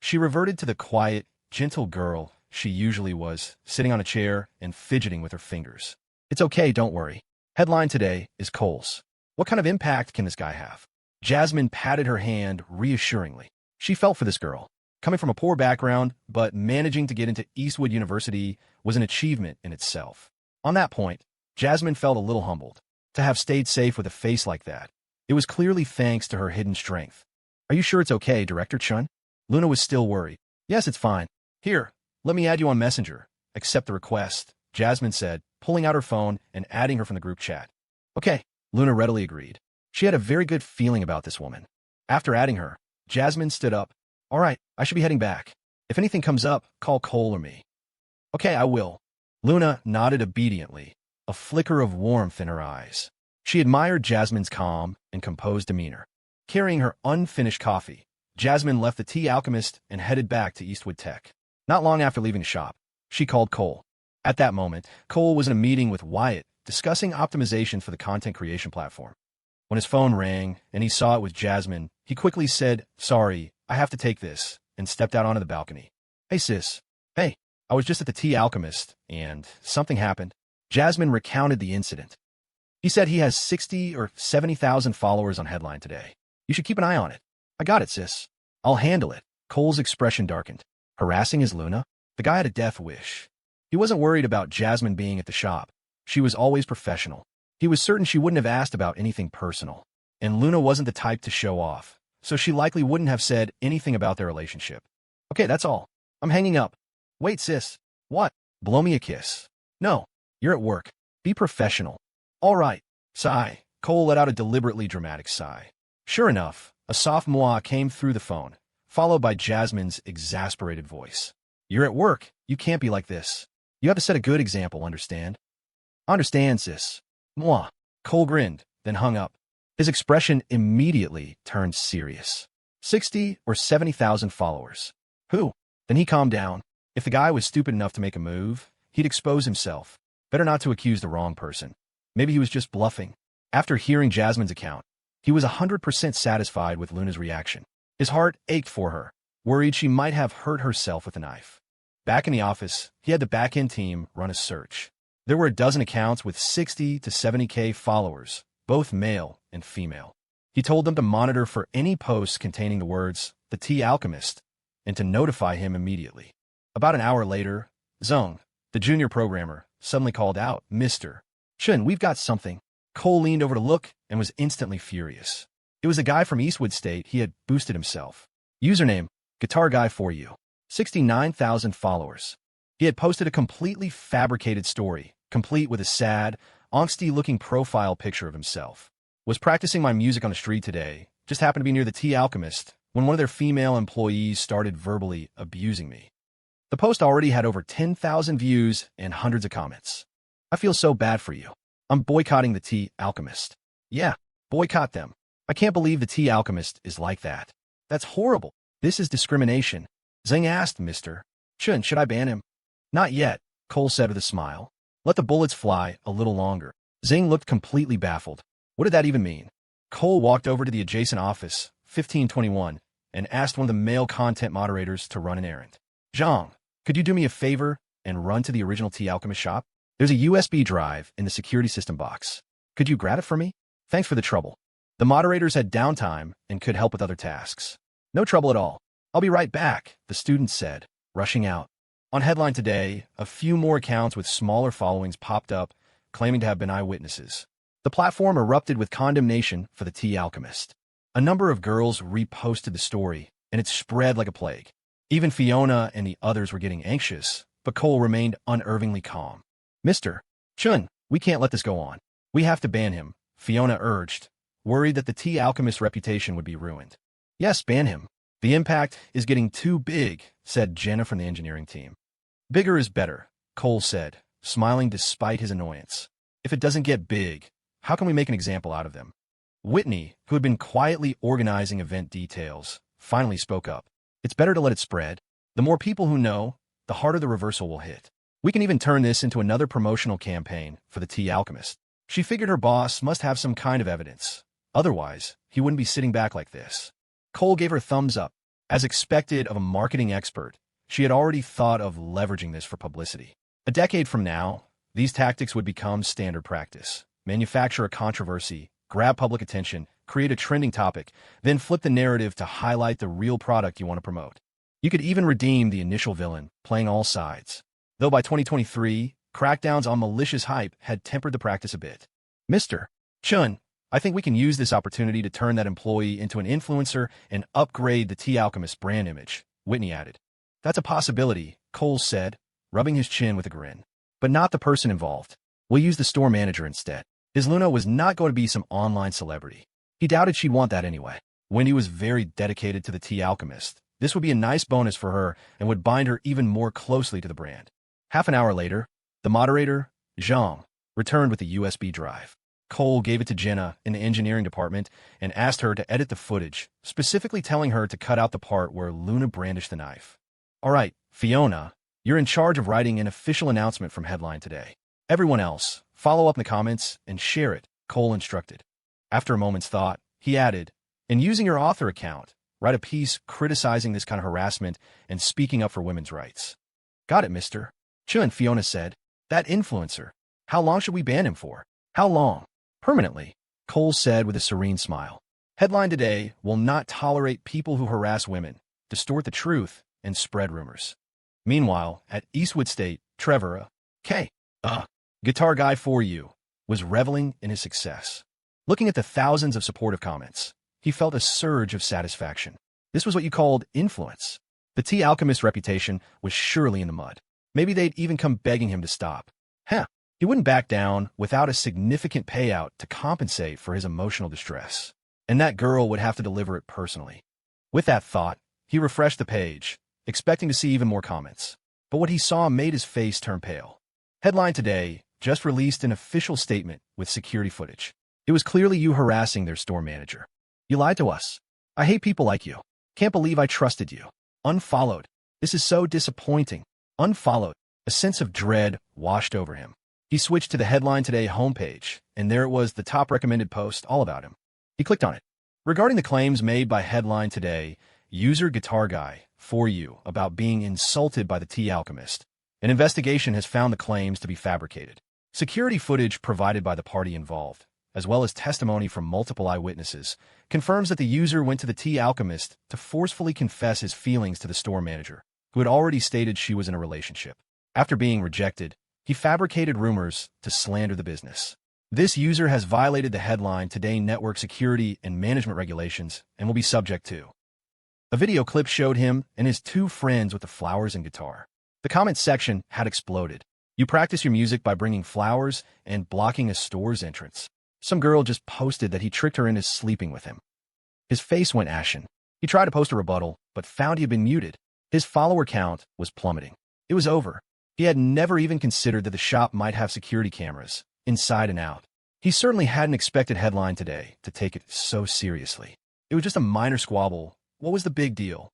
She reverted to the quiet, gentle girl she usually was, sitting on a chair and fidgeting with her fingers. It's okay, don't worry. Headline today is Cole's. What kind of impact can this guy have? Jasmine patted her hand reassuringly. She felt for this girl. Coming from a poor background, but managing to get into Eastwood University was an achievement in itself. On that point, Jasmine felt a little humbled. To have stayed safe with a face like that, it was clearly thanks to her hidden strength. Are you sure it's okay, Director Chun? Luna was still worried. Yes, it's fine. Here, let me add you on Messenger. Accept the request, Jasmine said, pulling out her phone and adding her from the group chat. Okay, Luna readily agreed. She had a very good feeling about this woman. After adding her, Jasmine stood up. All right, I should be heading back. If anything comes up, call Cole or me. Okay, I will. Luna nodded obediently, a flicker of warmth in her eyes. She admired Jasmine's calm and composed demeanor. Carrying her unfinished coffee, Jasmine left the Tea Alchemist and headed back to Eastwood Tech. Not long after leaving the shop, she called Cole. At that moment, Cole was in a meeting with Wyatt, discussing optimizations for the content creation platform. When his phone rang and he saw it was Jasmine, he quickly said, "Sorry, I have to take this," and stepped out onto the balcony. Hey, sis. Hey, I was just at the Tea Alchemist, and something happened. Jasmine recounted the incident. He said he has 60 or 70,000 followers on Headline today. You should keep an eye on it. I got it, sis. I'll handle it. Cole's expression darkened. Harassing his Luna? The guy had a death wish. He wasn't worried about Jasmine being at the shop. She was always professional. He was certain she wouldn't have asked about anything personal. And Luna wasn't the type to show off, so she likely wouldn't have said anything about their relationship. Okay, that's all. I'm hanging up. Wait, sis. What? Blow me a kiss. No, you're at work. Be professional. All right. Sigh. Cole let out a deliberately dramatic sigh. Sure enough, a soft moi came through the phone, followed by Jasmine's exasperated voice. You're at work. You can't be like this. You have to set a good example, understand? Understand, sis. Moi. Cole grinned, then hung up. His expression immediately turned serious. 60 or 70,000 followers. Who? Then he calmed down. If the guy was stupid enough to make a move, he'd expose himself. Better not to accuse the wrong person. Maybe he was just bluffing. After hearing Jasmine's account, he was 100% satisfied with Luna's reaction. His heart ached for her, worried she might have hurt herself with a knife. Back in the office, he had the back-end team run a search. There were a dozen accounts with 60 to 70K followers, both male and female. He told them to monitor for any posts containing the words, "The Tea Alchemist," and to notify him immediately. About an hour later, Zhong, the junior programmer, suddenly called out, "Mr. Chun, we've got something." Cole leaned over to look and was instantly furious. It was a guy from Eastwood State. He had boosted himself. Username, Guitar Guy for You. 69,000 followers. He had posted a completely fabricated story, complete with a sad, angsty-looking profile picture of himself. Was practicing my music on the street today, just happened to be near the Tea Alchemist, when one of their female employees started verbally abusing me. The post already had over 10,000 views and hundreds of comments. I feel so bad for you. I'm boycotting the Tea Alchemist. Yeah, boycott them. I can't believe the Tea Alchemist is like that. That's horrible. This is discrimination. Zhang asked Mr. Chun, should I ban him? Not yet, Cole said with a smile. Let the bullets fly a little longer. Zhang looked completely baffled. What did that even mean? Cole walked over to the adjacent office, 1521, and asked one of the male content moderators to run an errand. Zhang, could you do me a favor and run to the original Tea Alchemist shop? There's a USB drive in the security system box. Could you grab it for me? Thanks for the trouble. The moderators had downtime and could help with other tasks. No trouble at all. I'll be right back, the student said, rushing out. On Headline today, a few more accounts with smaller followings popped up, claiming to have been eyewitnesses. The platform erupted with condemnation for the Tea Alchemist. A number of girls reposted the story, and it spread like a plague. Even Fiona and the others were getting anxious, but Cole remained unervingly calm. Mr. Chun, we can't let this go on. We have to ban him, Fiona urged, worried that the Tea Alchemist's reputation would be ruined. Yes, ban him. The impact is getting too big, said Jenna from the engineering team. Bigger is better, Cole said, smiling despite his annoyance. If it doesn't get big, how can we make an example out of them? Whitney, who had been quietly organizing event details, finally spoke up. It's better to let it spread. The more people who know, the harder the reversal will hit. We can even turn this into another promotional campaign for the Tea Alchemist. She figured her boss must have some kind of evidence. Otherwise, he wouldn't be sitting back like this. Cole gave her thumbs up. As expected of a marketing expert, she had already thought of leveraging this for publicity. A decade from now, these tactics would become standard practice. Manufacture a controversy, grab public attention, create a trending topic, then flip the narrative to highlight the real product you want to promote. You could even redeem the initial villain, playing all sides. Though by 2023, crackdowns on malicious hype had tempered the practice a bit. Mr. Chun, I think we can use this opportunity to turn that employee into an influencer and upgrade the Tea Alchemist brand image, Whitney added. That's a possibility, Cole said, rubbing his chin with a grin. But not the person involved. We'll use the store manager instead. His Luna was not going to be some online celebrity. He doubted she'd want that anyway. Wendy was very dedicated to the Tea Alchemist. This would be a nice bonus for her and would bind her even more closely to the brand. Half an hour later, the moderator, Zhang, returned with the USB drive. Cole gave it to Jenna in the engineering department and asked her to edit the footage, specifically telling her to cut out the part where Luna brandished the knife. All right, Fiona, you're in charge of writing an official announcement from Headline today. Everyone else, follow up in the comments and share it, Cole instructed. After a moment's thought, he added, in using your author account, write a piece criticizing this kind of harassment and speaking up for women's rights. Got it, Mr. Chun, Fiona said. That influencer. How long should we ban him for? How long? Permanently, Cole said with a serene smile. Headline today will not tolerate people who harass women, distort the truth, and spread rumors. Meanwhile, at Eastwood State, Trevor, guitar guy for you, was reveling in his success. Looking at the thousands of supportive comments, he felt a surge of satisfaction. This was what you called influence. The Tea Alchemist's reputation was surely in the mud. Maybe they'd even come begging him to stop. He wouldn't back down without a significant payout to compensate for his emotional distress. And that girl would have to deliver it personally. With that thought, he refreshed the page, expecting to see even more comments. But what he saw made his face turn pale. Headline today just released an official statement with security footage. It was clearly you harassing their store manager. You lied to us. I hate people like you. Can't believe I trusted you. Unfollowed. This is so disappointing. Unfollowed. A sense of dread washed over him. He switched to the Headline Today homepage, and there it was, the top recommended post all about him. He clicked on it. Regarding the claims made by Headline Today, user Guitar Guy for you about being insulted by the Tea Alchemist, an investigation has found the claims to be fabricated. Security footage provided by the party involved, as well as testimony from multiple eyewitnesses, confirms that the user went to the Tea Alchemist to forcefully confess his feelings to the store manager, who had already stated she was in a relationship. After being rejected, he fabricated rumors to slander the business. This user has violated the Headline Today network security and management regulations and will be subject to. A video clip showed him and his two friends with the flowers and guitar. The comment section had exploded. You practice your music by bringing flowers and blocking a store's entrance. Some girl just posted that he tricked her into sleeping with him. His face went ashen. He tried to post a rebuttal, but found he had been muted. His follower count was plummeting. It was over. He had never even considered that the shop might have security cameras, inside and out. He certainly hadn't expected headline today to take it so seriously. It was just a minor squabble. What was the big deal?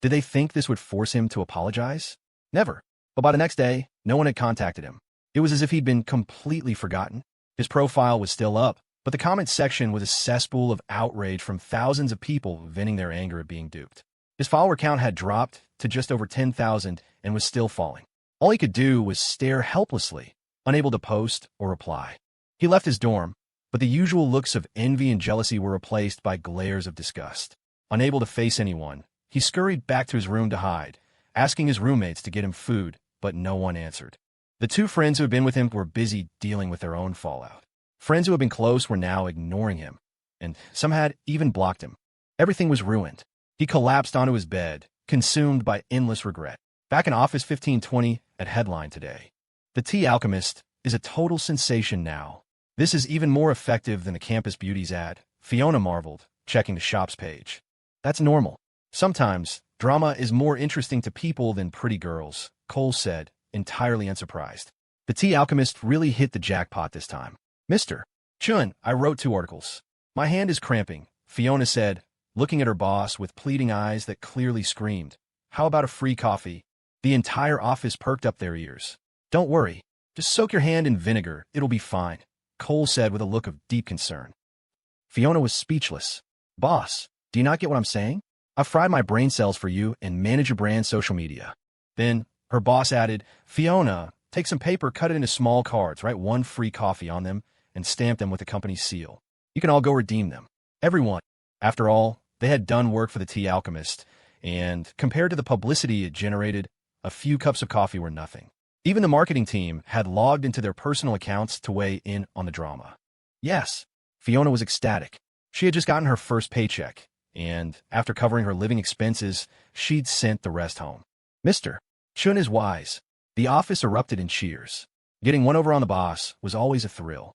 Did they think this would force him to apologize? Never. But by the next day, no one had contacted him. It was as if he'd been completely forgotten. His profile was still up, but the comment section was a cesspool of outrage from thousands of people venting their anger at being duped. His follower count had dropped to just over 10,000 and was still falling. All he could do was stare helplessly, unable to post or reply. He left his dorm, but the usual looks of envy and jealousy were replaced by glares of disgust. Unable to face anyone, he scurried back to his room to hide, asking his roommates to get him food, but no one answered. The two friends who had been with him were busy dealing with their own fallout. Friends who had been close were now ignoring him, and some had even blocked him. Everything was ruined. He collapsed onto his bed, consumed by endless regret. Back in Office 1520 at Headline today. The Tea Alchemist is a total sensation now. This is even more effective than the Campus Beauties ad, Fiona marveled, checking the shop's page. That's normal. Sometimes, drama is more interesting to people than pretty girls, Cole said, entirely unsurprised. The Tea Alchemist really hit the jackpot this time. Mr. Chun, I wrote 2 articles. My hand is cramping, Fiona said, looking at her boss with pleading eyes that clearly screamed. How about a free coffee? The entire office perked up their ears. Don't worry. Just soak your hand in vinegar. It'll be fine, Cole said with a look of deep concern. Fiona was speechless. Boss, do you not get what I'm saying? I've fried my brain cells for you and manage your brand's social media. Then her boss added, Fiona, take some paper, cut it into small cards, write 1 free coffee on them, and stamp them with the company's seal. You can all go redeem them. Everyone. After all, they had done work for the Tea Alchemist, and compared to the publicity it generated, a few cups of coffee were nothing. Even the marketing team had logged into their personal accounts to weigh in on the drama. Yes, Fiona was ecstatic. She had just gotten her first paycheck, and after covering her living expenses, she'd sent the rest home. Mr. Chun is wise. The office erupted in cheers. Getting one over on the boss was always a thrill.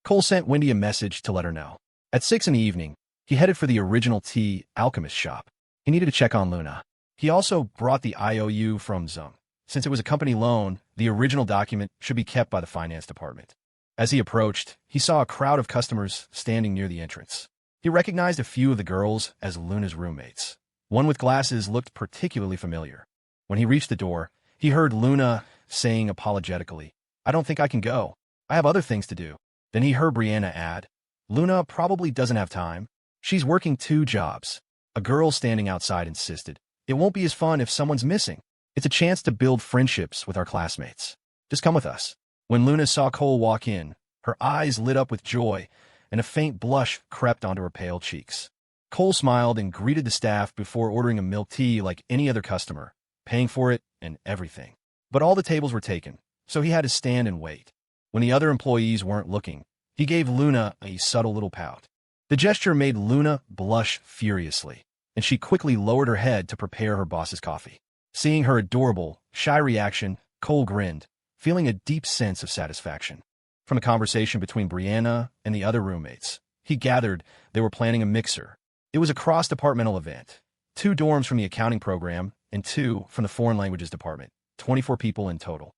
Cole sent Wendy a message to let her know. At 6 in the evening, he headed for the original Tea Alchemist shop. He needed to check on Luna. He also brought the IOU from Zoom. Since it was a company loan, the original document should be kept by the finance department. As he approached, he saw a crowd of customers standing near the entrance. He recognized a few of the girls as Luna's roommates. One with glasses looked particularly familiar. When he reached the door, he heard Luna saying apologetically, I don't think I can go. I have other things to do. Then he heard Brianna add, Luna probably doesn't have time. She's working 2 jobs. A girl standing outside insisted, it won't be as fun if someone's missing. It's a chance to build friendships with our classmates. Just come with us. When Luna saw Cole walk in, her eyes lit up with joy, and a faint blush crept onto her pale cheeks. Cole smiled and greeted the staff before ordering a milk tea like any other customer, paying for it and everything. But all the tables were taken, so he had to stand and wait. When the other employees weren't looking, he gave Luna a subtle little pout. The gesture made Luna blush furiously, and she quickly lowered her head to prepare her boss's coffee. Seeing her adorable, shy reaction, Cole grinned, feeling a deep sense of satisfaction. From a conversation between Brianna and the other roommates, he gathered they were planning a mixer. It was a cross-departmental event. 2 dorms from the accounting program and 2 from the foreign languages department, 24 people in total.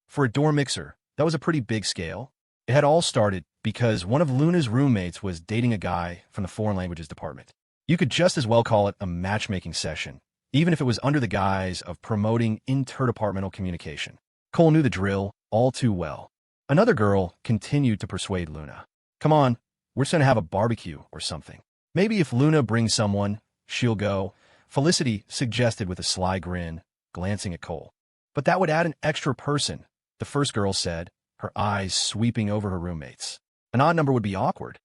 For a dorm mixer, that was a pretty big scale. It had all started because one of Luna's roommates was dating a guy from the foreign languages department. You could just as well call it a matchmaking session, even if it was under the guise of promoting interdepartmental communication. Cole knew the drill all too well. Another girl continued to persuade Luna. Come on, we're just going to have a barbecue or something. Maybe if Luna brings someone, she'll go, Felicity suggested with a sly grin, glancing at Cole. But that would add an extra person, the first girl said, her eyes sweeping over her roommates. An odd number would be awkward.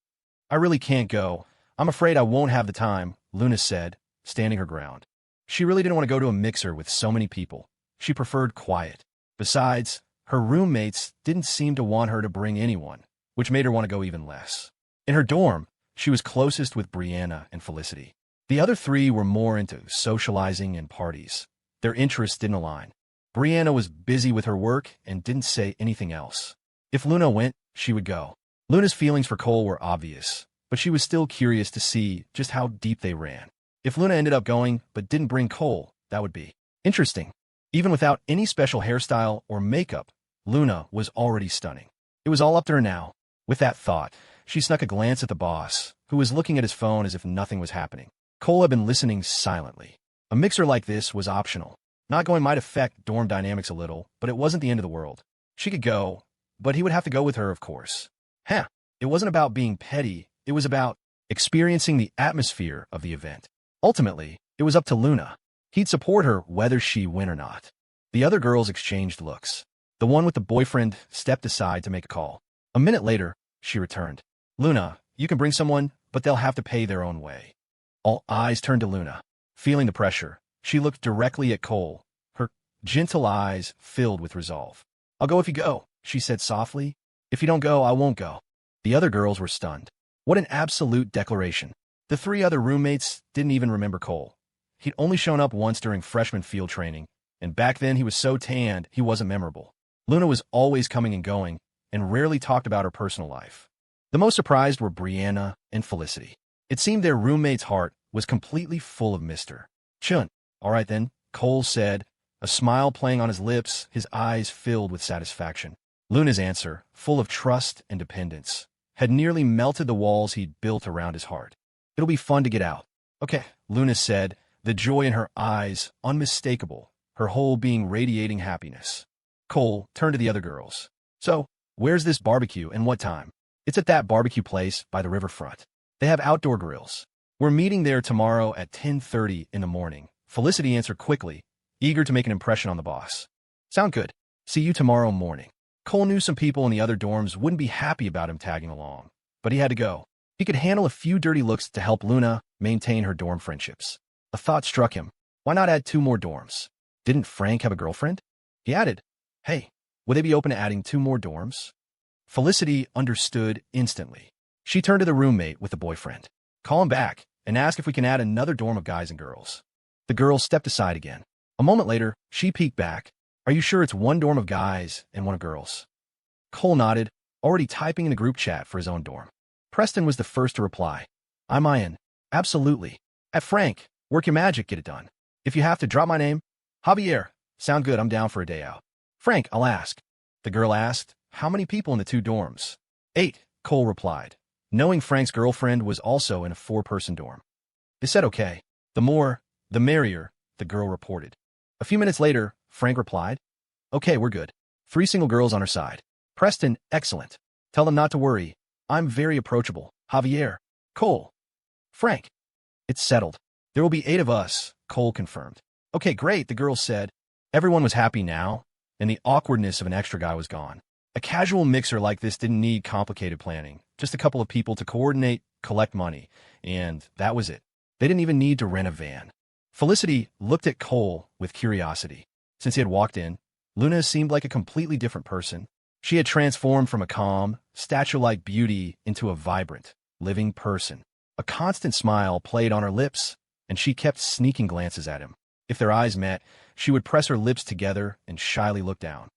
I really can't go. I'm afraid I won't have the time, Luna said, standing her ground. She really didn't want to go to a mixer with so many people. She preferred quiet. Besides, her roommates didn't seem to want her to bring anyone, which made her want to go even less. In her dorm, she was closest with Brianna and Felicity. The other 3 were more into socializing and parties. Their interests didn't align. Brianna was busy with her work and didn't say anything else. If Luna went, she would go. Luna's feelings for Cole were obvious, but she was still curious to see just how deep they ran. If Luna ended up going but didn't bring Cole, that would be interesting. Even without any special hairstyle or makeup, Luna was already stunning. It was all up to her now. With that thought, she snuck a glance at the boss, who was looking at his phone as if nothing was happening. Cole had been listening silently. A mixer like this was optional. Not going might affect dorm dynamics a little, but it wasn't the end of the world. She could go, but he would have to go with her, of course. It wasn't about being petty. It was about experiencing the atmosphere of the event. Ultimately, it was up to Luna. He'd support her whether she win or not. The other girls exchanged looks. The one with the boyfriend stepped aside to make a call. A minute later, she returned. Luna, you can bring someone, but they'll have to pay their own way. All eyes turned to Luna. Feeling the pressure, she looked directly at Cole, her gentle eyes filled with resolve. I'll go if you go, she said softly. If you don't go, I won't go. The other girls were stunned. What an absolute declaration. The three other roommates didn't even remember Cole. He'd only shown up once during freshman field training, and back then he was so tanned he wasn't memorable. Luna was always coming and going, and rarely talked about her personal life. The most surprised were Brianna and Felicity. It seemed their roommate's heart was completely full of Mr. Chun. All right then, Cole said, a smile playing on his lips, his eyes filled with satisfaction. Luna's answer, full of trust and dependence, had nearly melted the walls he'd built around his heart. It'll be fun to get out. Okay, Luna said, the joy in her eyes unmistakable, her whole being radiating happiness. Cole turned to the other girls. So, where's this barbecue and what time? It's at that barbecue place by the riverfront. They have outdoor grills. We're meeting there tomorrow at 10:30 in the morning. Felicity answered quickly, eager to make an impression on the boss. Sound good. See you tomorrow morning. Cole knew some people in the other dorms wouldn't be happy about him tagging along, but he had to go. He could handle a few dirty looks to help Luna maintain her dorm friendships. A thought struck him. Why not add 2 more dorms? Didn't Frank have a girlfriend? He added, hey, would they be open to adding 2 more dorms? Felicity understood instantly. She turned to the roommate with the boyfriend. Call him back and ask if we can add another dorm of guys and girls. The girl stepped aside again. A moment later, she peeked back. Are you sure it's 1 dorm of guys and 1 of girls? Cole nodded, already typing in a group chat for his own dorm. Preston was the first to reply. I'm Ian. Absolutely. At Frank, work your magic, get it done. If you have to, drop my name. Javier. Sound good, I'm down for a day out. Frank, I'll ask. The girl asked, how many people in the 2 dorms? 8, Cole replied, knowing Frank's girlfriend was also in a 4-person dorm. They said okay. The more, the merrier, the girl reported. A few minutes later, Frank replied, okay, we're good. 3 single girls on her side. Preston, excellent. Tell them not to worry. I'm very approachable. Javier. Cole. Frank. It's settled. There will be 8 of us, Cole confirmed. Okay, great, the girls said. Everyone was happy now, and the awkwardness of an extra guy was gone. A casual mixer like this didn't need complicated planning. Just a couple of people to coordinate, collect money, and that was it. They didn't even need to rent a van. Felicity looked at Cole with curiosity. Since he had walked in, Luna seemed like a completely different person. She had transformed from a calm, statue-like beauty into a vibrant, living person. A constant smile played on her lips, and she kept sneaking glances at him. If their eyes met, she would press her lips together and shyly look down.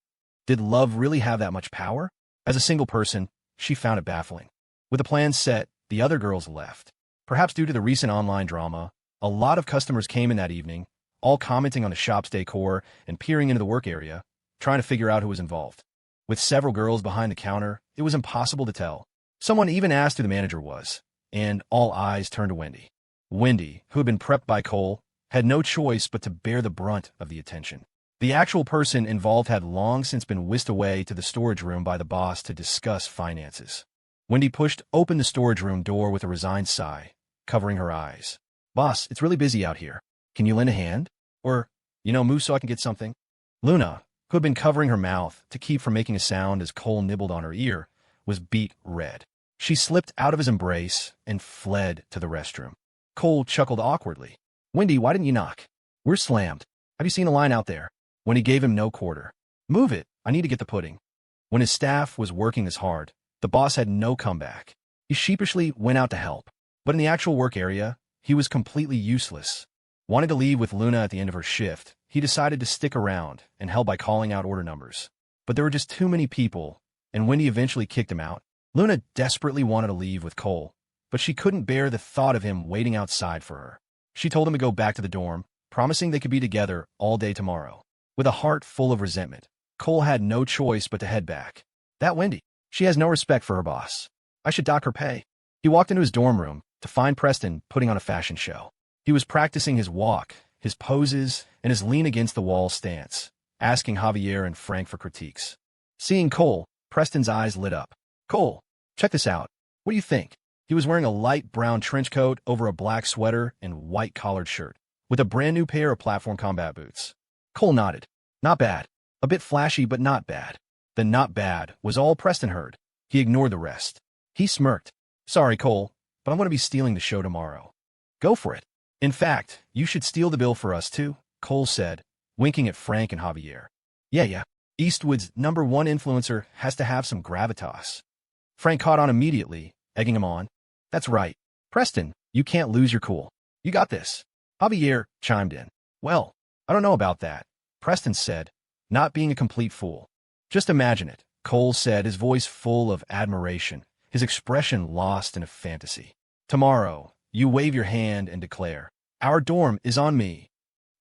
Did love really have that much power? As a single person, she found it baffling. With the plan set, the other girls left. Perhaps due to the recent online drama, a lot of customers came in that evening, all commenting on the shop's decor and peering into the work area, trying to figure out who was involved. With several girls behind the counter, it was impossible to tell. Someone even asked who the manager was, and all eyes turned to Wendy. Wendy, who had been prepped by Cole, had no choice but to bear the brunt of the attention. The actual person involved had long since been whisked away to the storage room by the boss to discuss finances. Wendy pushed open the storage room door with a resigned sigh, covering her eyes. Boss, it's really busy out here. Can you lend a hand? Or, move so I can get something? Luna, who had been covering her mouth to keep from making a sound as Cole nibbled on her ear, was beet red. She slipped out of his embrace and fled to the restroom. Cole chuckled awkwardly. Wendy, why didn't you knock? We're slammed. Have you seen a line out there? When he gave him no quarter. Move it. I need to get the pudding. When his staff was working this hard, the boss had no comeback. He sheepishly went out to help. But in the actual work area, he was completely useless. Wanting to leave with Luna at the end of her shift, he decided to stick around and help by calling out order numbers. But there were just too many people, and Wendy eventually kicked him out. Luna desperately wanted to leave with Cole, but she couldn't bear the thought of him waiting outside for her. She told him to go back to the dorm, promising they could be together all day tomorrow. With a heart full of resentment, Cole had no choice but to head back. That Wendy, she has no respect for her boss. I should dock her pay. He walked into his dorm room to find Preston putting on a fashion show. He was practicing his walk, his poses, and his lean-against-the-wall stance, asking Javier and Frank for critiques. Seeing Cole, Preston's eyes lit up. Cole, check this out. What do you think? He was wearing a light brown trench coat over a black sweater and white collared shirt, with a brand new pair of platform combat boots. Cole nodded. Not bad. A bit flashy, but not bad. The not bad was all Preston heard. He ignored the rest. He smirked. Sorry, Cole, but I'm going to be stealing the show tomorrow. Go for it. In fact, you should steal the bill for us too, Cole said, winking at Frank and Javier. Yeah. Eastwood's #1 influencer has to have some gravitas. Frank caught on immediately, egging him on. That's right. Preston, you can't lose your cool. You got this. Javier chimed in. Well, I don't know about that, Preston said, not being a complete fool. Just imagine it, Cole said, his voice full of admiration, his expression lost in a fantasy. Tomorrow, you wave your hand and declare, our dorm is on me.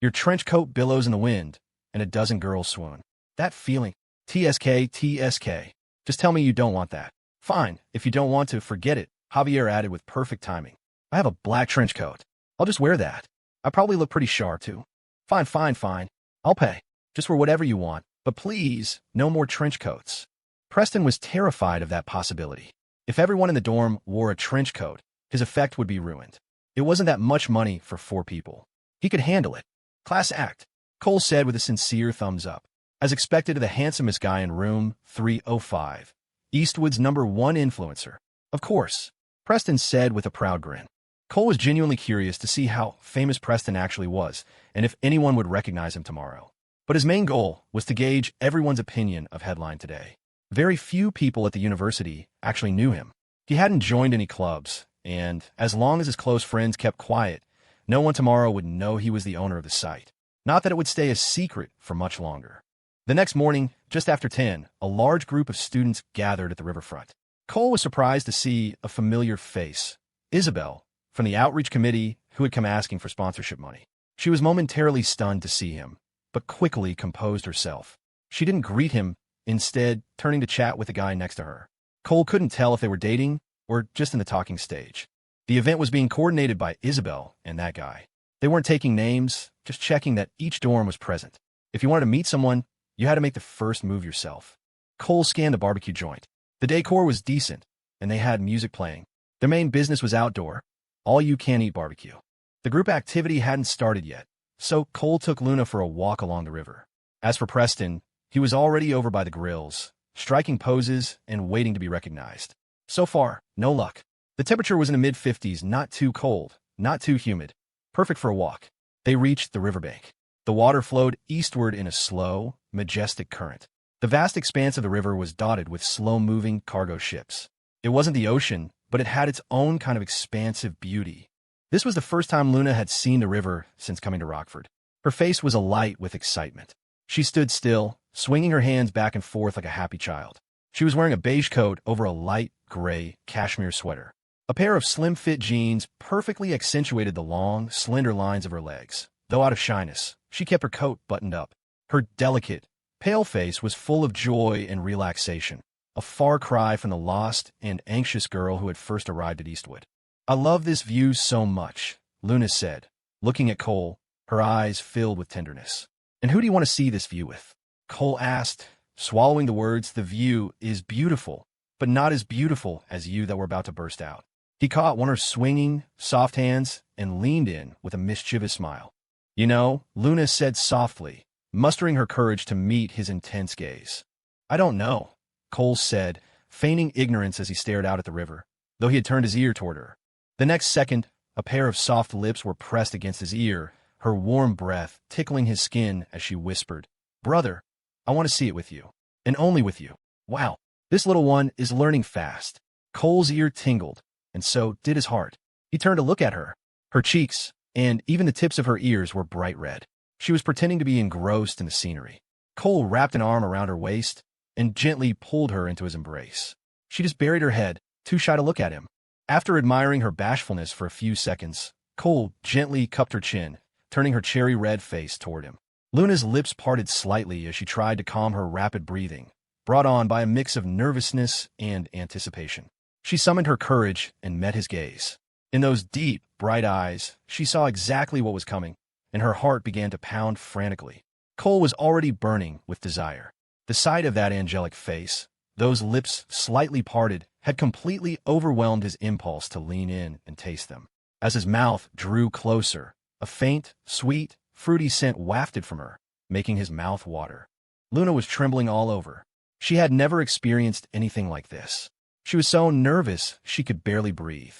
Your trench coat billows in the wind, and a dozen girls swoon. That feeling, TSK. Just tell me you don't want that. Fine, if you don't want to, forget it, Javier added with perfect timing. I have a black trench coat. I'll just wear that. I probably look pretty sharp, too. Fine. I'll pay. Just for whatever you want, but please, no more trench coats. Preston was terrified of that possibility. If everyone in the dorm wore a trench coat, his effect would be ruined. It wasn't that much money for 4 people. He could handle it. Class act, Cole said with a sincere thumbs up. As expected, the handsomest guy in room 305. Eastwood's #1 influencer. Of course, Preston said with a proud grin. Cole was genuinely curious to see how famous Preston actually was, and if anyone would recognize him tomorrow. But his main goal was to gauge everyone's opinion of Headline today. Very few people at the university actually knew him. He hadn't joined any clubs, and as long as his close friends kept quiet, no one tomorrow would know he was the owner of the site. Not that it would stay a secret for much longer. The next morning, just after 10, a large group of students gathered at the riverfront. Cole was surprised to see a familiar face, Isabel, from the outreach committee who had come asking for sponsorship money. She was momentarily stunned to see him, but quickly composed herself. She didn't greet him, instead turning to chat with the guy next to her. Cole couldn't tell if they were dating or just in the talking stage. The event was being coordinated by Isabel and that guy. They weren't taking names, just checking that each dorm was present. If you wanted to meet someone, you had to make the first move yourself. Cole scanned the barbecue joint. The decor was decent, and they had music playing. Their main business was outdoor, all-you-can-eat barbecue. The group activity hadn't started yet, so Cole took Luna for a walk along the river. As for Preston, he was already over by the grills, striking poses and waiting to be recognized. So far, no luck. The temperature was in the mid-50s, not too cold, not too humid. Perfect for a walk. They reached the riverbank. The water flowed eastward in a slow, majestic current. The vast expanse of the river was dotted with slow-moving cargo ships. It wasn't the ocean, but it had its own kind of expansive beauty. This was the first time Luna had seen the river since coming to Rockford. Her face was alight with excitement. She stood still, swinging her hands back and forth like a happy child. She was wearing a beige coat over a light gray cashmere sweater. A pair of slim-fit jeans perfectly accentuated the long, slender lines of her legs. Though out of shyness, she kept her coat buttoned up. Her delicate, pale face was full of joy and relaxation, a far cry from the lost and anxious girl who had first arrived at Eastwood. I love this view so much, Luna said, looking at Cole, her eyes filled with tenderness. And who do you want to see this view with? Cole asked, swallowing the words. The view is beautiful, but not as beautiful as you that were about to burst out. He caught one of her swinging, soft hands and leaned in with a mischievous smile. You know, Luna said softly, mustering her courage to meet his intense gaze. I don't know, Cole said, feigning ignorance as he stared out at the river, though he had turned his ear toward her. The next second, a pair of soft lips were pressed against his ear, her warm breath tickling his skin as she whispered, Brother, I want to see it with you, and only with you. Wow, this little one is learning fast. Cole's ear tingled, and so did his heart. He turned to look at her. Her cheeks, and even the tips of her ears were bright red. She was pretending to be engrossed in the scenery. Cole wrapped an arm around her waist and gently pulled her into his embrace. She just buried her head, too shy to look at him. After admiring her bashfulness for a few seconds, Cole gently cupped her chin, turning her cherry-red face toward him. Luna's lips parted slightly as she tried to calm her rapid breathing, brought on by a mix of nervousness and anticipation. She summoned her courage and met his gaze. In those deep, bright eyes, she saw exactly what was coming, and her heart began to pound frantically. Cole was already burning with desire. The sight of that angelic face, those lips slightly parted, had completely overwhelmed his impulse to lean in and taste them. As his mouth drew closer, a faint, sweet, fruity scent wafted from her, making his mouth water. Luna was trembling all over. She had never experienced anything like this. She was so nervous she could barely breathe.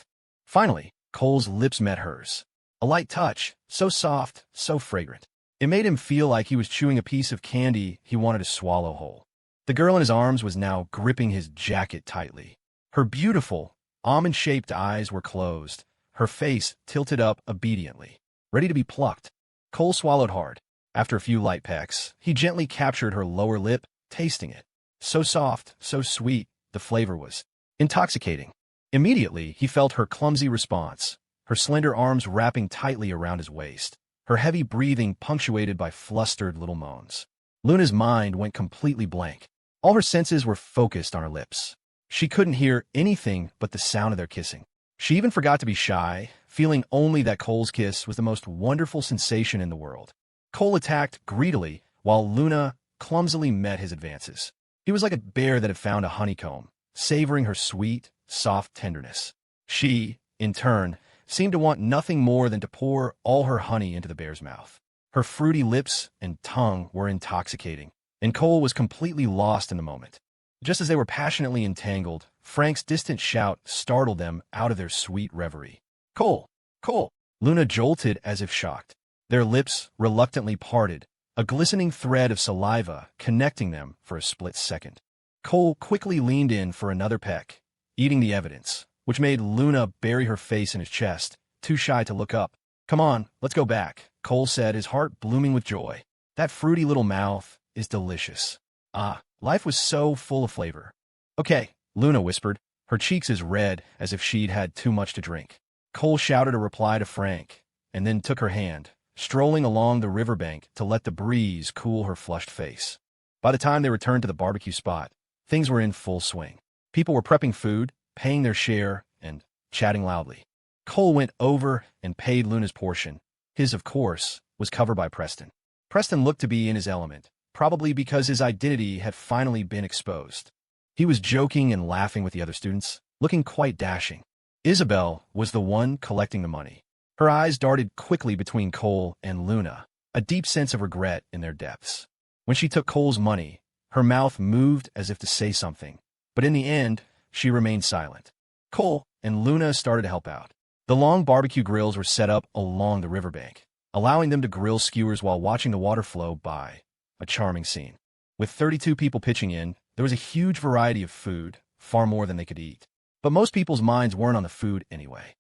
Finally, Cole's lips met hers. A light touch, so soft, so fragrant. It made him feel like he was chewing a piece of candy he wanted to swallow whole. The girl in his arms was now gripping his jacket tightly. Her beautiful, almond-shaped eyes were closed, her face tilted up obediently, ready to be plucked. Cole swallowed hard. After a few light pecks, he gently captured her lower lip, tasting it. So soft, so sweet, the flavor was intoxicating. Immediately, he felt her clumsy response, her slender arms wrapping tightly around his waist, her heavy breathing punctuated by flustered little moans. Luna's mind went completely blank. All her senses were focused on her lips. She couldn't hear anything but the sound of their kissing. She even forgot to be shy, feeling only that Cole's kiss was the most wonderful sensation in the world. Cole attacked greedily, while Luna clumsily met his advances. He was like a bear that had found a honeycomb, savoring her sweet, soft tenderness. She, in turn, seemed to want nothing more than to pour all her honey into the bear's mouth. Her fruity lips and tongue were intoxicating, and Cole was completely lost in the moment. Just as they were passionately entangled, Frank's distant shout startled them out of their sweet reverie. "Cole! Cole!" Luna jolted as if shocked. Their lips reluctantly parted, a glistening thread of saliva connecting them for a split second. Cole quickly leaned in for another peck, eating the evidence, which made Luna bury her face in his chest, too shy to look up. "Come on, let's go back," Cole said, his heart blooming with joy. "That fruity little mouth is delicious. Ah, life was so full of flavor." "Okay," Luna whispered, her cheeks as red as if she'd had too much to drink. Cole shouted a reply to Frank, and then took her hand, strolling along the riverbank to let the breeze cool her flushed face. By the time they returned to the barbecue spot, things were in full swing. People were prepping food, paying their share, and chatting loudly. Cole went over and paid Luna's portion. His, of course, was covered by Preston. Preston looked to be in his element, probably because his identity had finally been exposed. He was joking and laughing with the other students, looking quite dashing. Isabel was the one collecting the money. Her eyes darted quickly between Cole and Luna, a deep sense of regret in their depths. When she took Cole's money, her mouth moved as if to say something, but in the end, she remained silent. Cole and Luna started to help out. The long barbecue grills were set up along the riverbank, allowing them to grill skewers while watching the water flow by. A charming scene. With 32 people pitching in, there was a huge variety of food, far more than they could eat. But most people's minds weren't on the food anyway.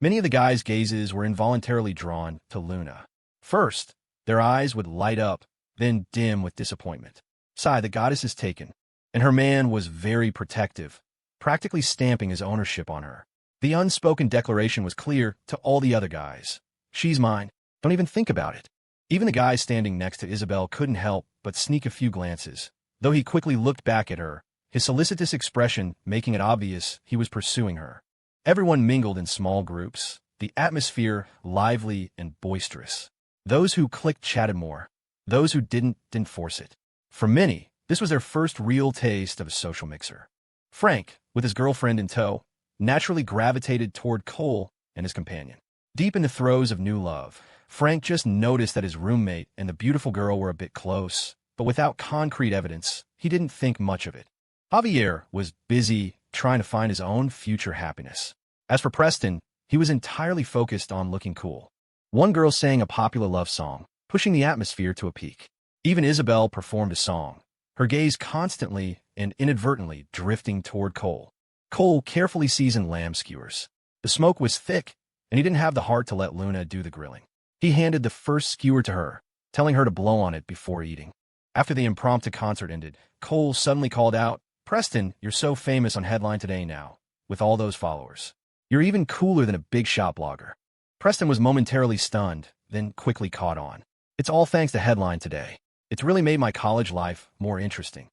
Many of the guys' gazes were involuntarily drawn to Luna. First, their eyes would light up, then dim with disappointment. Sigh, the goddess is taken, and her man was very protective, practically stamping his ownership on her. The unspoken declaration was clear to all the other guys. "She's mine. Don't even think about it." Even the guy standing next to Isabel couldn't help but sneak a few glances, though he quickly looked back at her, his solicitous expression making it obvious he was pursuing her. Everyone mingled in small groups, the atmosphere lively and boisterous. Those who clicked chatted more. Those who didn't force it. For many, this was their first real taste of a social mixer. Frank, with his girlfriend in tow, naturally gravitated toward Cole and his companion. Deep in the throes of new love, Frank just noticed that his roommate and the beautiful girl were a bit close, but without concrete evidence, he didn't think much of it. Javier was busy trying to find his own future happiness. As for Preston, he was entirely focused on looking cool. One girl sang a popular love song, pushing the atmosphere to a peak. Even Isabel performed a song, her gaze constantly and inadvertently drifting toward Cole. Cole carefully seasoned lamb skewers. The smoke was thick, and he didn't have the heart to let Luna do the grilling. He handed the first skewer to her, telling her to blow on it before eating. After the impromptu concert ended, Cole suddenly called out, "Preston, you're so famous on Headline Today now, with all those followers. You're even cooler than a big shot blogger." Preston was momentarily stunned, then quickly caught on. "It's all thanks to Headline Today. It's really made my college life more interesting."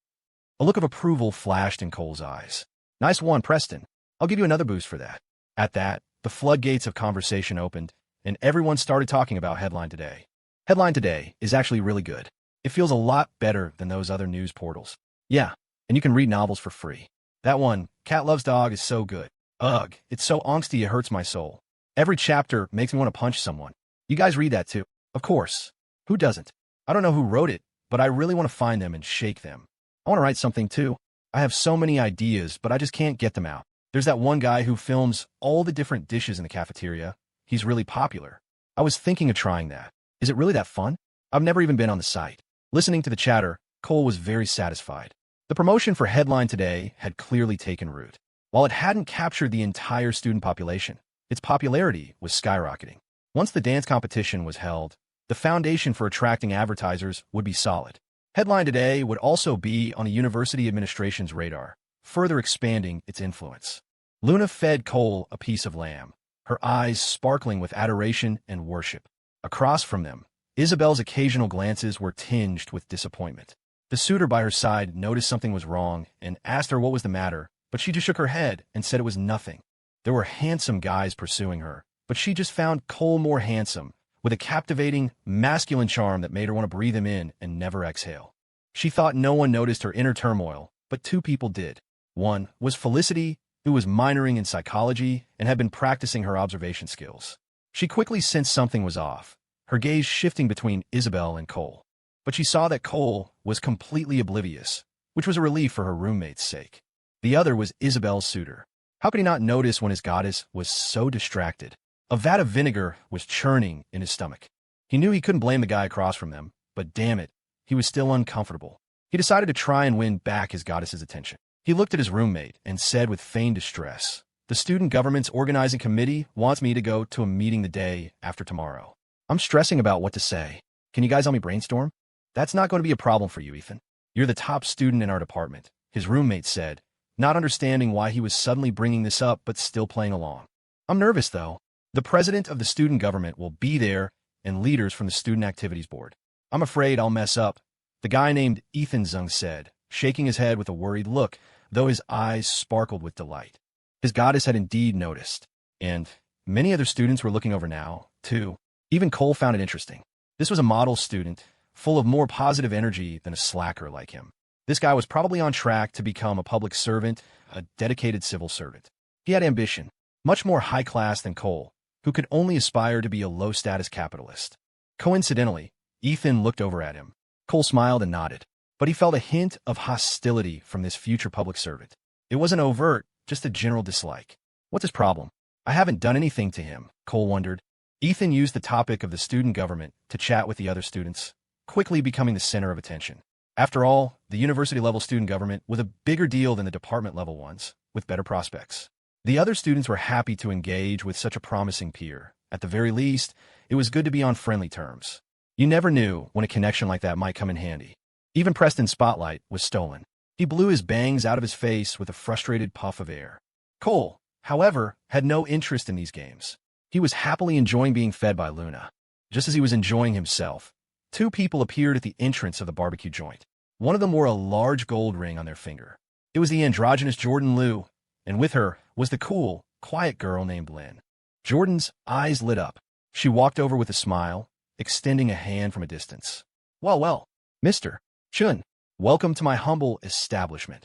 A look of approval flashed in Cole's eyes. "Nice one, Preston. I'll give you another boost for that." At that, the floodgates of conversation opened, and everyone started talking about Headline Today. Headline Today is actually really good. It feels a lot better than those other news portals. Yeah, and you can read novels for free. That one, Cat Loves Dog, is so good. Ugh, it's so angsty it hurts my soul. Every chapter makes me want to punch someone. You guys read that too? Of course. Who doesn't? I don't know who wrote it, but I really want to find them and shake them. I want to write something too. I have so many ideas, but I just can't get them out. There's that one guy who films all the different dishes in the cafeteria. He's really popular. I was thinking of trying that. Is it really that fun? I've never even been on the site. Listening to the chatter, Cole was very satisfied. The promotion for Headline Today had clearly taken root. While it hadn't captured the entire student population, its popularity was skyrocketing. Once the dance competition was held, the foundation for attracting advertisers would be solid. Headline Today would also be on the university administration's radar, further expanding its influence. Luna fed Cole a piece of lamb, her eyes sparkling with adoration and worship. Across from them, Isabel's occasional glances were tinged with disappointment. The suitor by her side noticed something was wrong and asked her what was the matter, but she just shook her head and said it was nothing. There were handsome guys pursuing her, but she just found Cole more handsome, with a captivating, masculine charm that made her want to breathe him in and never exhale. She thought no one noticed her inner turmoil, but two people did. One was Felicity, who was minoring in psychology and had been practicing her observation skills. She quickly sensed something was off, her gaze shifting between Isabel and Cole. But she saw that Cole was completely oblivious, which was a relief for her roommate's sake. The other was Isabel's suitor. How could he not notice when his goddess was so distracted? A vat of vinegar was churning in his stomach. He knew he couldn't blame the guy across from them, but damn it, he was still uncomfortable. He decided to try and win back his goddess's attention. He looked at his roommate and said with feigned distress, "The student government's organizing committee wants me to go to a meeting the day after tomorrow. I'm stressing about what to say. Can you guys help me brainstorm?" "That's not going to be a problem for you, Ethan. You're the top student in our department," his roommate said, not understanding why he was suddenly bringing this up but still playing along. "I'm nervous, though. The president of the student government will be there and leaders from the student activities board. I'm afraid I'll mess up," the guy named Ethan Zung said, shaking his head with a worried look, though his eyes sparkled with delight. His goddess had indeed noticed, and many other students were looking over now, too. Even Cole found it interesting. This was a model student, full of more positive energy than a slacker like him. This guy was probably on track to become a public servant, a dedicated civil servant. He had ambition, much more high class than Cole, who could only aspire to be a low-status capitalist. Coincidentally, Ethan looked over at him. Cole smiled and nodded, but he felt a hint of hostility from this future public servant. It wasn't overt, just a general dislike. What's his problem? I haven't done anything to him, Cole wondered. Ethan used the topic of the student government to chat with the other students, quickly becoming the center of attention. After all, the university-level student government was a bigger deal than the department-level ones, with better prospects. The other students were happy to engage with such a promising peer. At the very least, it was good to be on friendly terms. You never knew when a connection like that might come in handy. Even Preston's spotlight was stolen. He blew his bangs out of his face with a frustrated puff of air. Cole, however, had no interest in these games. He was happily enjoying being fed by Luna. Just as he was enjoying himself, two people appeared at the entrance of the barbecue joint. One of them wore a large gold ring on their finger. It was the androgynous Jordan Liu, and with her was the cool, quiet girl named Lynn. Jordan's eyes lit up. She walked over with a smile, extending a hand from a distance. Well, Mr. Chun, welcome to my humble establishment."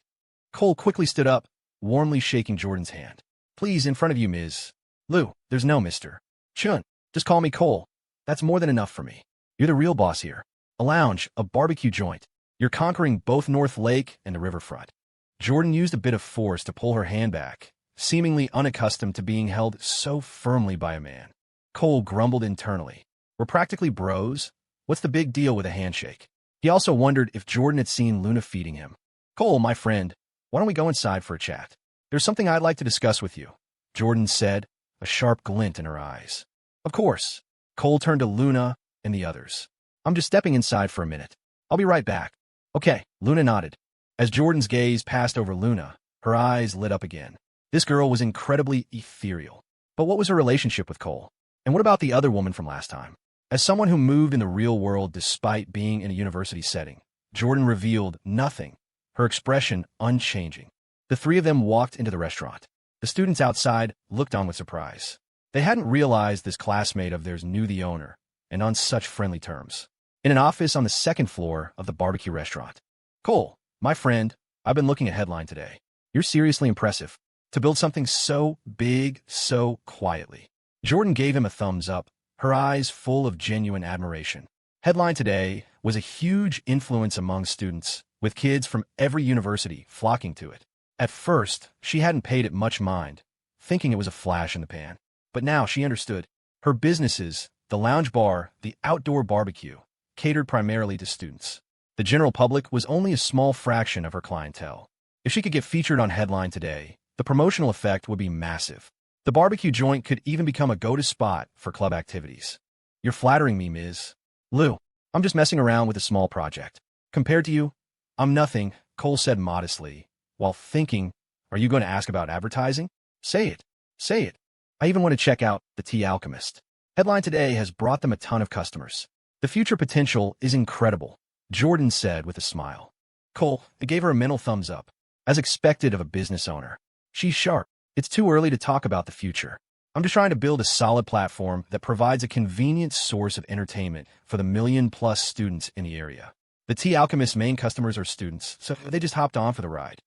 Cole quickly stood up, warmly shaking Jordan's hand. "Please, in front of you, Ms. Liu, there's no Mr. Chun. Just call me Cole. That's more than enough for me. You're the real boss here. A lounge, a barbecue joint. You're conquering both North Lake and the riverfront." Jordan used a bit of force to pull her hand back, seemingly unaccustomed to being held so firmly by a man. Cole grumbled internally. We're practically bros. What's the big deal with a handshake? He also wondered if Jordan had seen Luna feeding him. "Cole, my friend, why don't we go inside for a chat? There's something I'd like to discuss with you," Jordan said, a sharp glint in her eyes. Of course. Cole turned to Luna and the others. I'm just stepping inside for a minute. I'll be right back. Okay, Luna nodded. As Jordan's gaze passed over Luna, her eyes lit up again. This girl was incredibly ethereal. But what was her relationship with Cole? And what about the other woman from last time? As someone who moved in the real world despite being in a university setting, Jordan revealed nothing, her expression unchanging. The three of them walked into the restaurant. The students outside looked on with surprise. They hadn't realized this classmate of theirs knew the owner, and on such friendly terms. In an office on the second floor of the barbecue restaurant. Cole, my friend, I've been looking at Headline today. You're seriously impressive. To build something so big, so quietly. Jordan gave him a thumbs up, her eyes full of genuine admiration. Headline today was a huge influence among students, with kids from every university flocking to it. At first, she hadn't paid it much mind, thinking it was a flash in the pan. But now she understood. Her businesses, the lounge bar, the outdoor barbecue, catered primarily to students. The general public was only a small fraction of her clientele. If she could get featured on Headline today, the promotional effect would be massive. The barbecue joint could even become a go-to spot for club activities. You're flattering me, Ms. Lou. I'm just messing around with a small project. Compared to you, I'm nothing, Cole said modestly, while thinking, are you going to ask about advertising? Say it. Say it. I even want to check out The Tea Alchemist. Headline today has brought them a ton of customers. The future potential is incredible, Jordan said with a smile. Cole gave her a mental thumbs up. As expected of a business owner. She's sharp. It's too early to talk about the future. I'm just trying to build a solid platform that provides a convenient source of entertainment for the million-plus students in the area. The Tea Alchemist's main customers are students, so they just hopped on for the ride.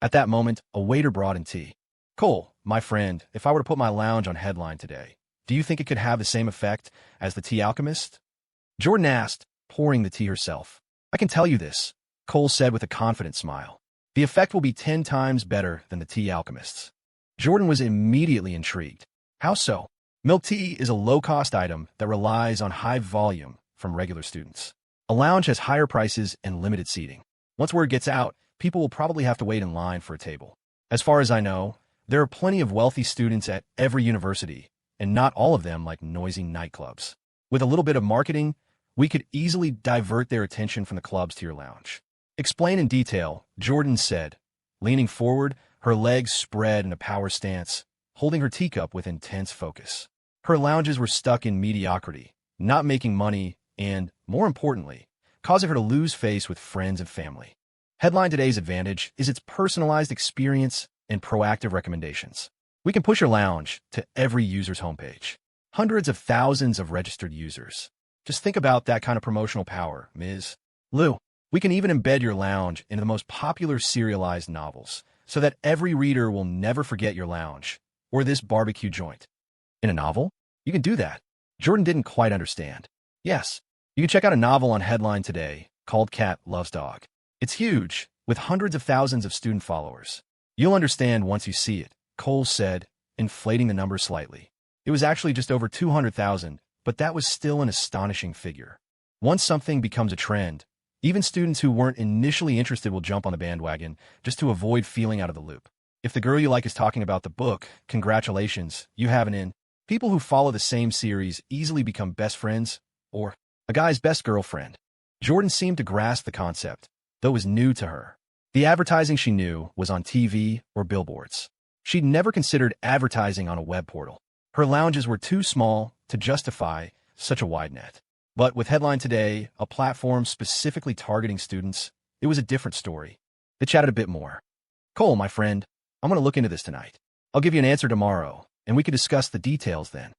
At that moment, a waiter brought in tea. Cole, my friend, if I were to put my lounge on Headline today, do you think it could have the same effect as The Tea Alchemist? Jordan asked, pouring the tea herself. I can tell you this, Cole said with a confident smile. The effect will be 10 times better than The Tea Alchemist's. Jordan was immediately intrigued. How so? Milk tea is a low-cost item that relies on high volume from regular students. A lounge has higher prices and limited seating. Once word gets out, people will probably have to wait in line for a table. As far as I know, there are plenty of wealthy students at every university, and not all of them like noisy nightclubs. With a little bit of marketing, we could easily divert their attention from the clubs to your lounge. Explain in detail, Jordan said, leaning forward, her legs spread in a power stance, holding her teacup with intense focus. Her lounges were stuck in mediocrity, not making money, and, more importantly, causing her to lose face with friends and family. Headline today's advantage is its personalized experience and proactive recommendations. We can push your lounge to every user's homepage. Hundreds of thousands of registered users. Just think about that kind of promotional power, Ms. Lou. We can even embed your lounge into the most popular serialized novels, so that every reader will never forget your lounge, or this barbecue joint. In a novel? You can do that. Jordan didn't quite understand. Yes, you can check out a novel on Headline today called Cat Loves Dog. It's huge, with hundreds of thousands of student followers. You'll understand once you see it, Cole said, inflating the number slightly. It was actually just over 200,000, but that was still an astonishing figure. Once something becomes a trend, even students who weren't initially interested will jump on the bandwagon just to avoid feeling out of the loop. If the girl you like is talking about the book, congratulations, you have an in. People who follow the same series easily become best friends, or a guy's best girlfriend. Jordan seemed to grasp the concept, though it was new to her. The advertising she knew was on TV or billboards. She'd never considered advertising on a web portal. Her lounges were too small to justify such a wide net. But with Headline today, a platform specifically targeting students, it was a different story. They chatted a bit more. Cole, my friend, I'm going to look into this tonight. I'll give you an answer tomorrow, and we can discuss the details then.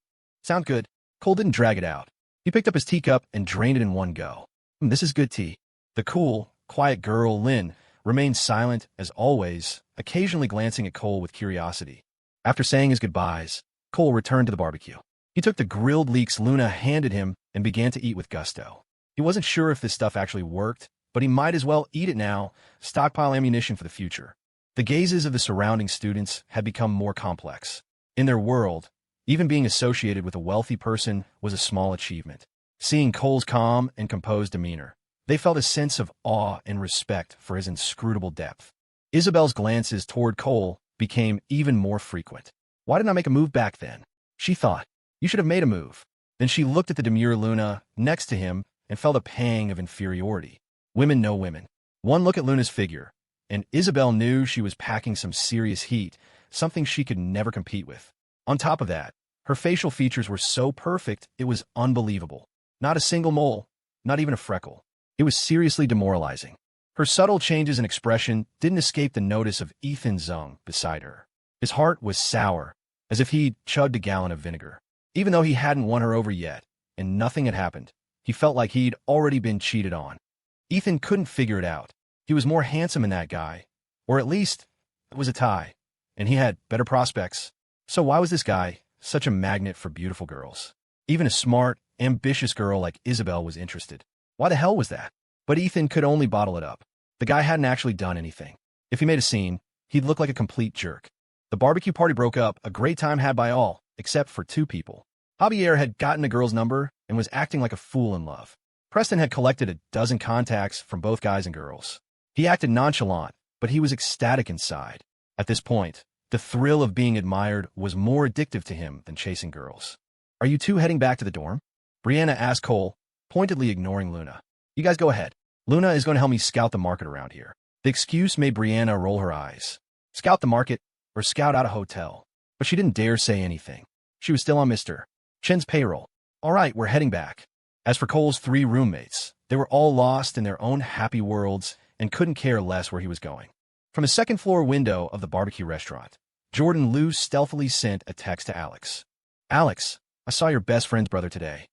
Sound good? Cole didn't drag it out. He picked up his teacup and drained it in one go. This is good tea. The cool, quiet girl, Lynn, remained silent as always, occasionally glancing at Cole with curiosity. After saying his goodbyes, Cole returned to the barbecue. He took the grilled leeks Luna handed him and began to eat with gusto. He wasn't sure if this stuff actually worked, but he might as well eat it now, stockpile ammunition for the future. The gazes of the surrounding students had become more complex. In their world, even being associated with a wealthy person was a small achievement. Seeing Cole's calm and composed demeanor, they felt a sense of awe and respect for his inscrutable depth. Isabel's glances toward Cole became even more frequent. Why didn't I make a move back then? She thought, "You should have made a move." Then she looked at the demure Luna next to him and felt a pang of inferiority. Women know women. One look at Luna's figure, and Isabel knew she was packing some serious heat, something she could never compete with. On top of that, her facial features were so perfect it was unbelievable. Not a single mole, not even a freckle. It was seriously demoralizing. Her subtle changes in expression didn't escape the notice of Ethan Zung beside her. His heart was sour, as if he'd chugged a gallon of vinegar. Even though he hadn't won her over yet, and nothing had happened, he felt like he'd already been cheated on. Ethan couldn't figure it out. He was more handsome than that guy, or at least it was a tie, and he had better prospects. So why was this guy such a magnet for beautiful girls? Even a smart, ambitious girl like Isabel was interested. Why the hell was that? But Ethan could only bottle it up. The guy hadn't actually done anything. If he made a scene, he'd look like a complete jerk. The barbecue party broke up, a great time had by all, except for two people. Javier had gotten a girl's number and was acting like a fool in love. Preston had collected a dozen contacts from both guys and girls. He acted nonchalant, but he was ecstatic inside. At this point, the thrill of being admired was more addictive to him than chasing girls. "Are you two heading back to the dorm?" Brianna asked Cole, pointedly ignoring Luna. "You guys go ahead. Luna is going to help me scout the market around here." The excuse made Brianna roll her eyes. Scout the market, or scout out a hotel. But she didn't dare say anything. She was still on Mr. Chen's payroll. All right, we're heading back. As for Cole's three roommates, they were all lost in their own happy worlds and couldn't care less where he was going. From a second-floor window of the barbecue restaurant, Jordan Liu stealthily sent a text to Alex. "Alex, I saw your best friend's brother today.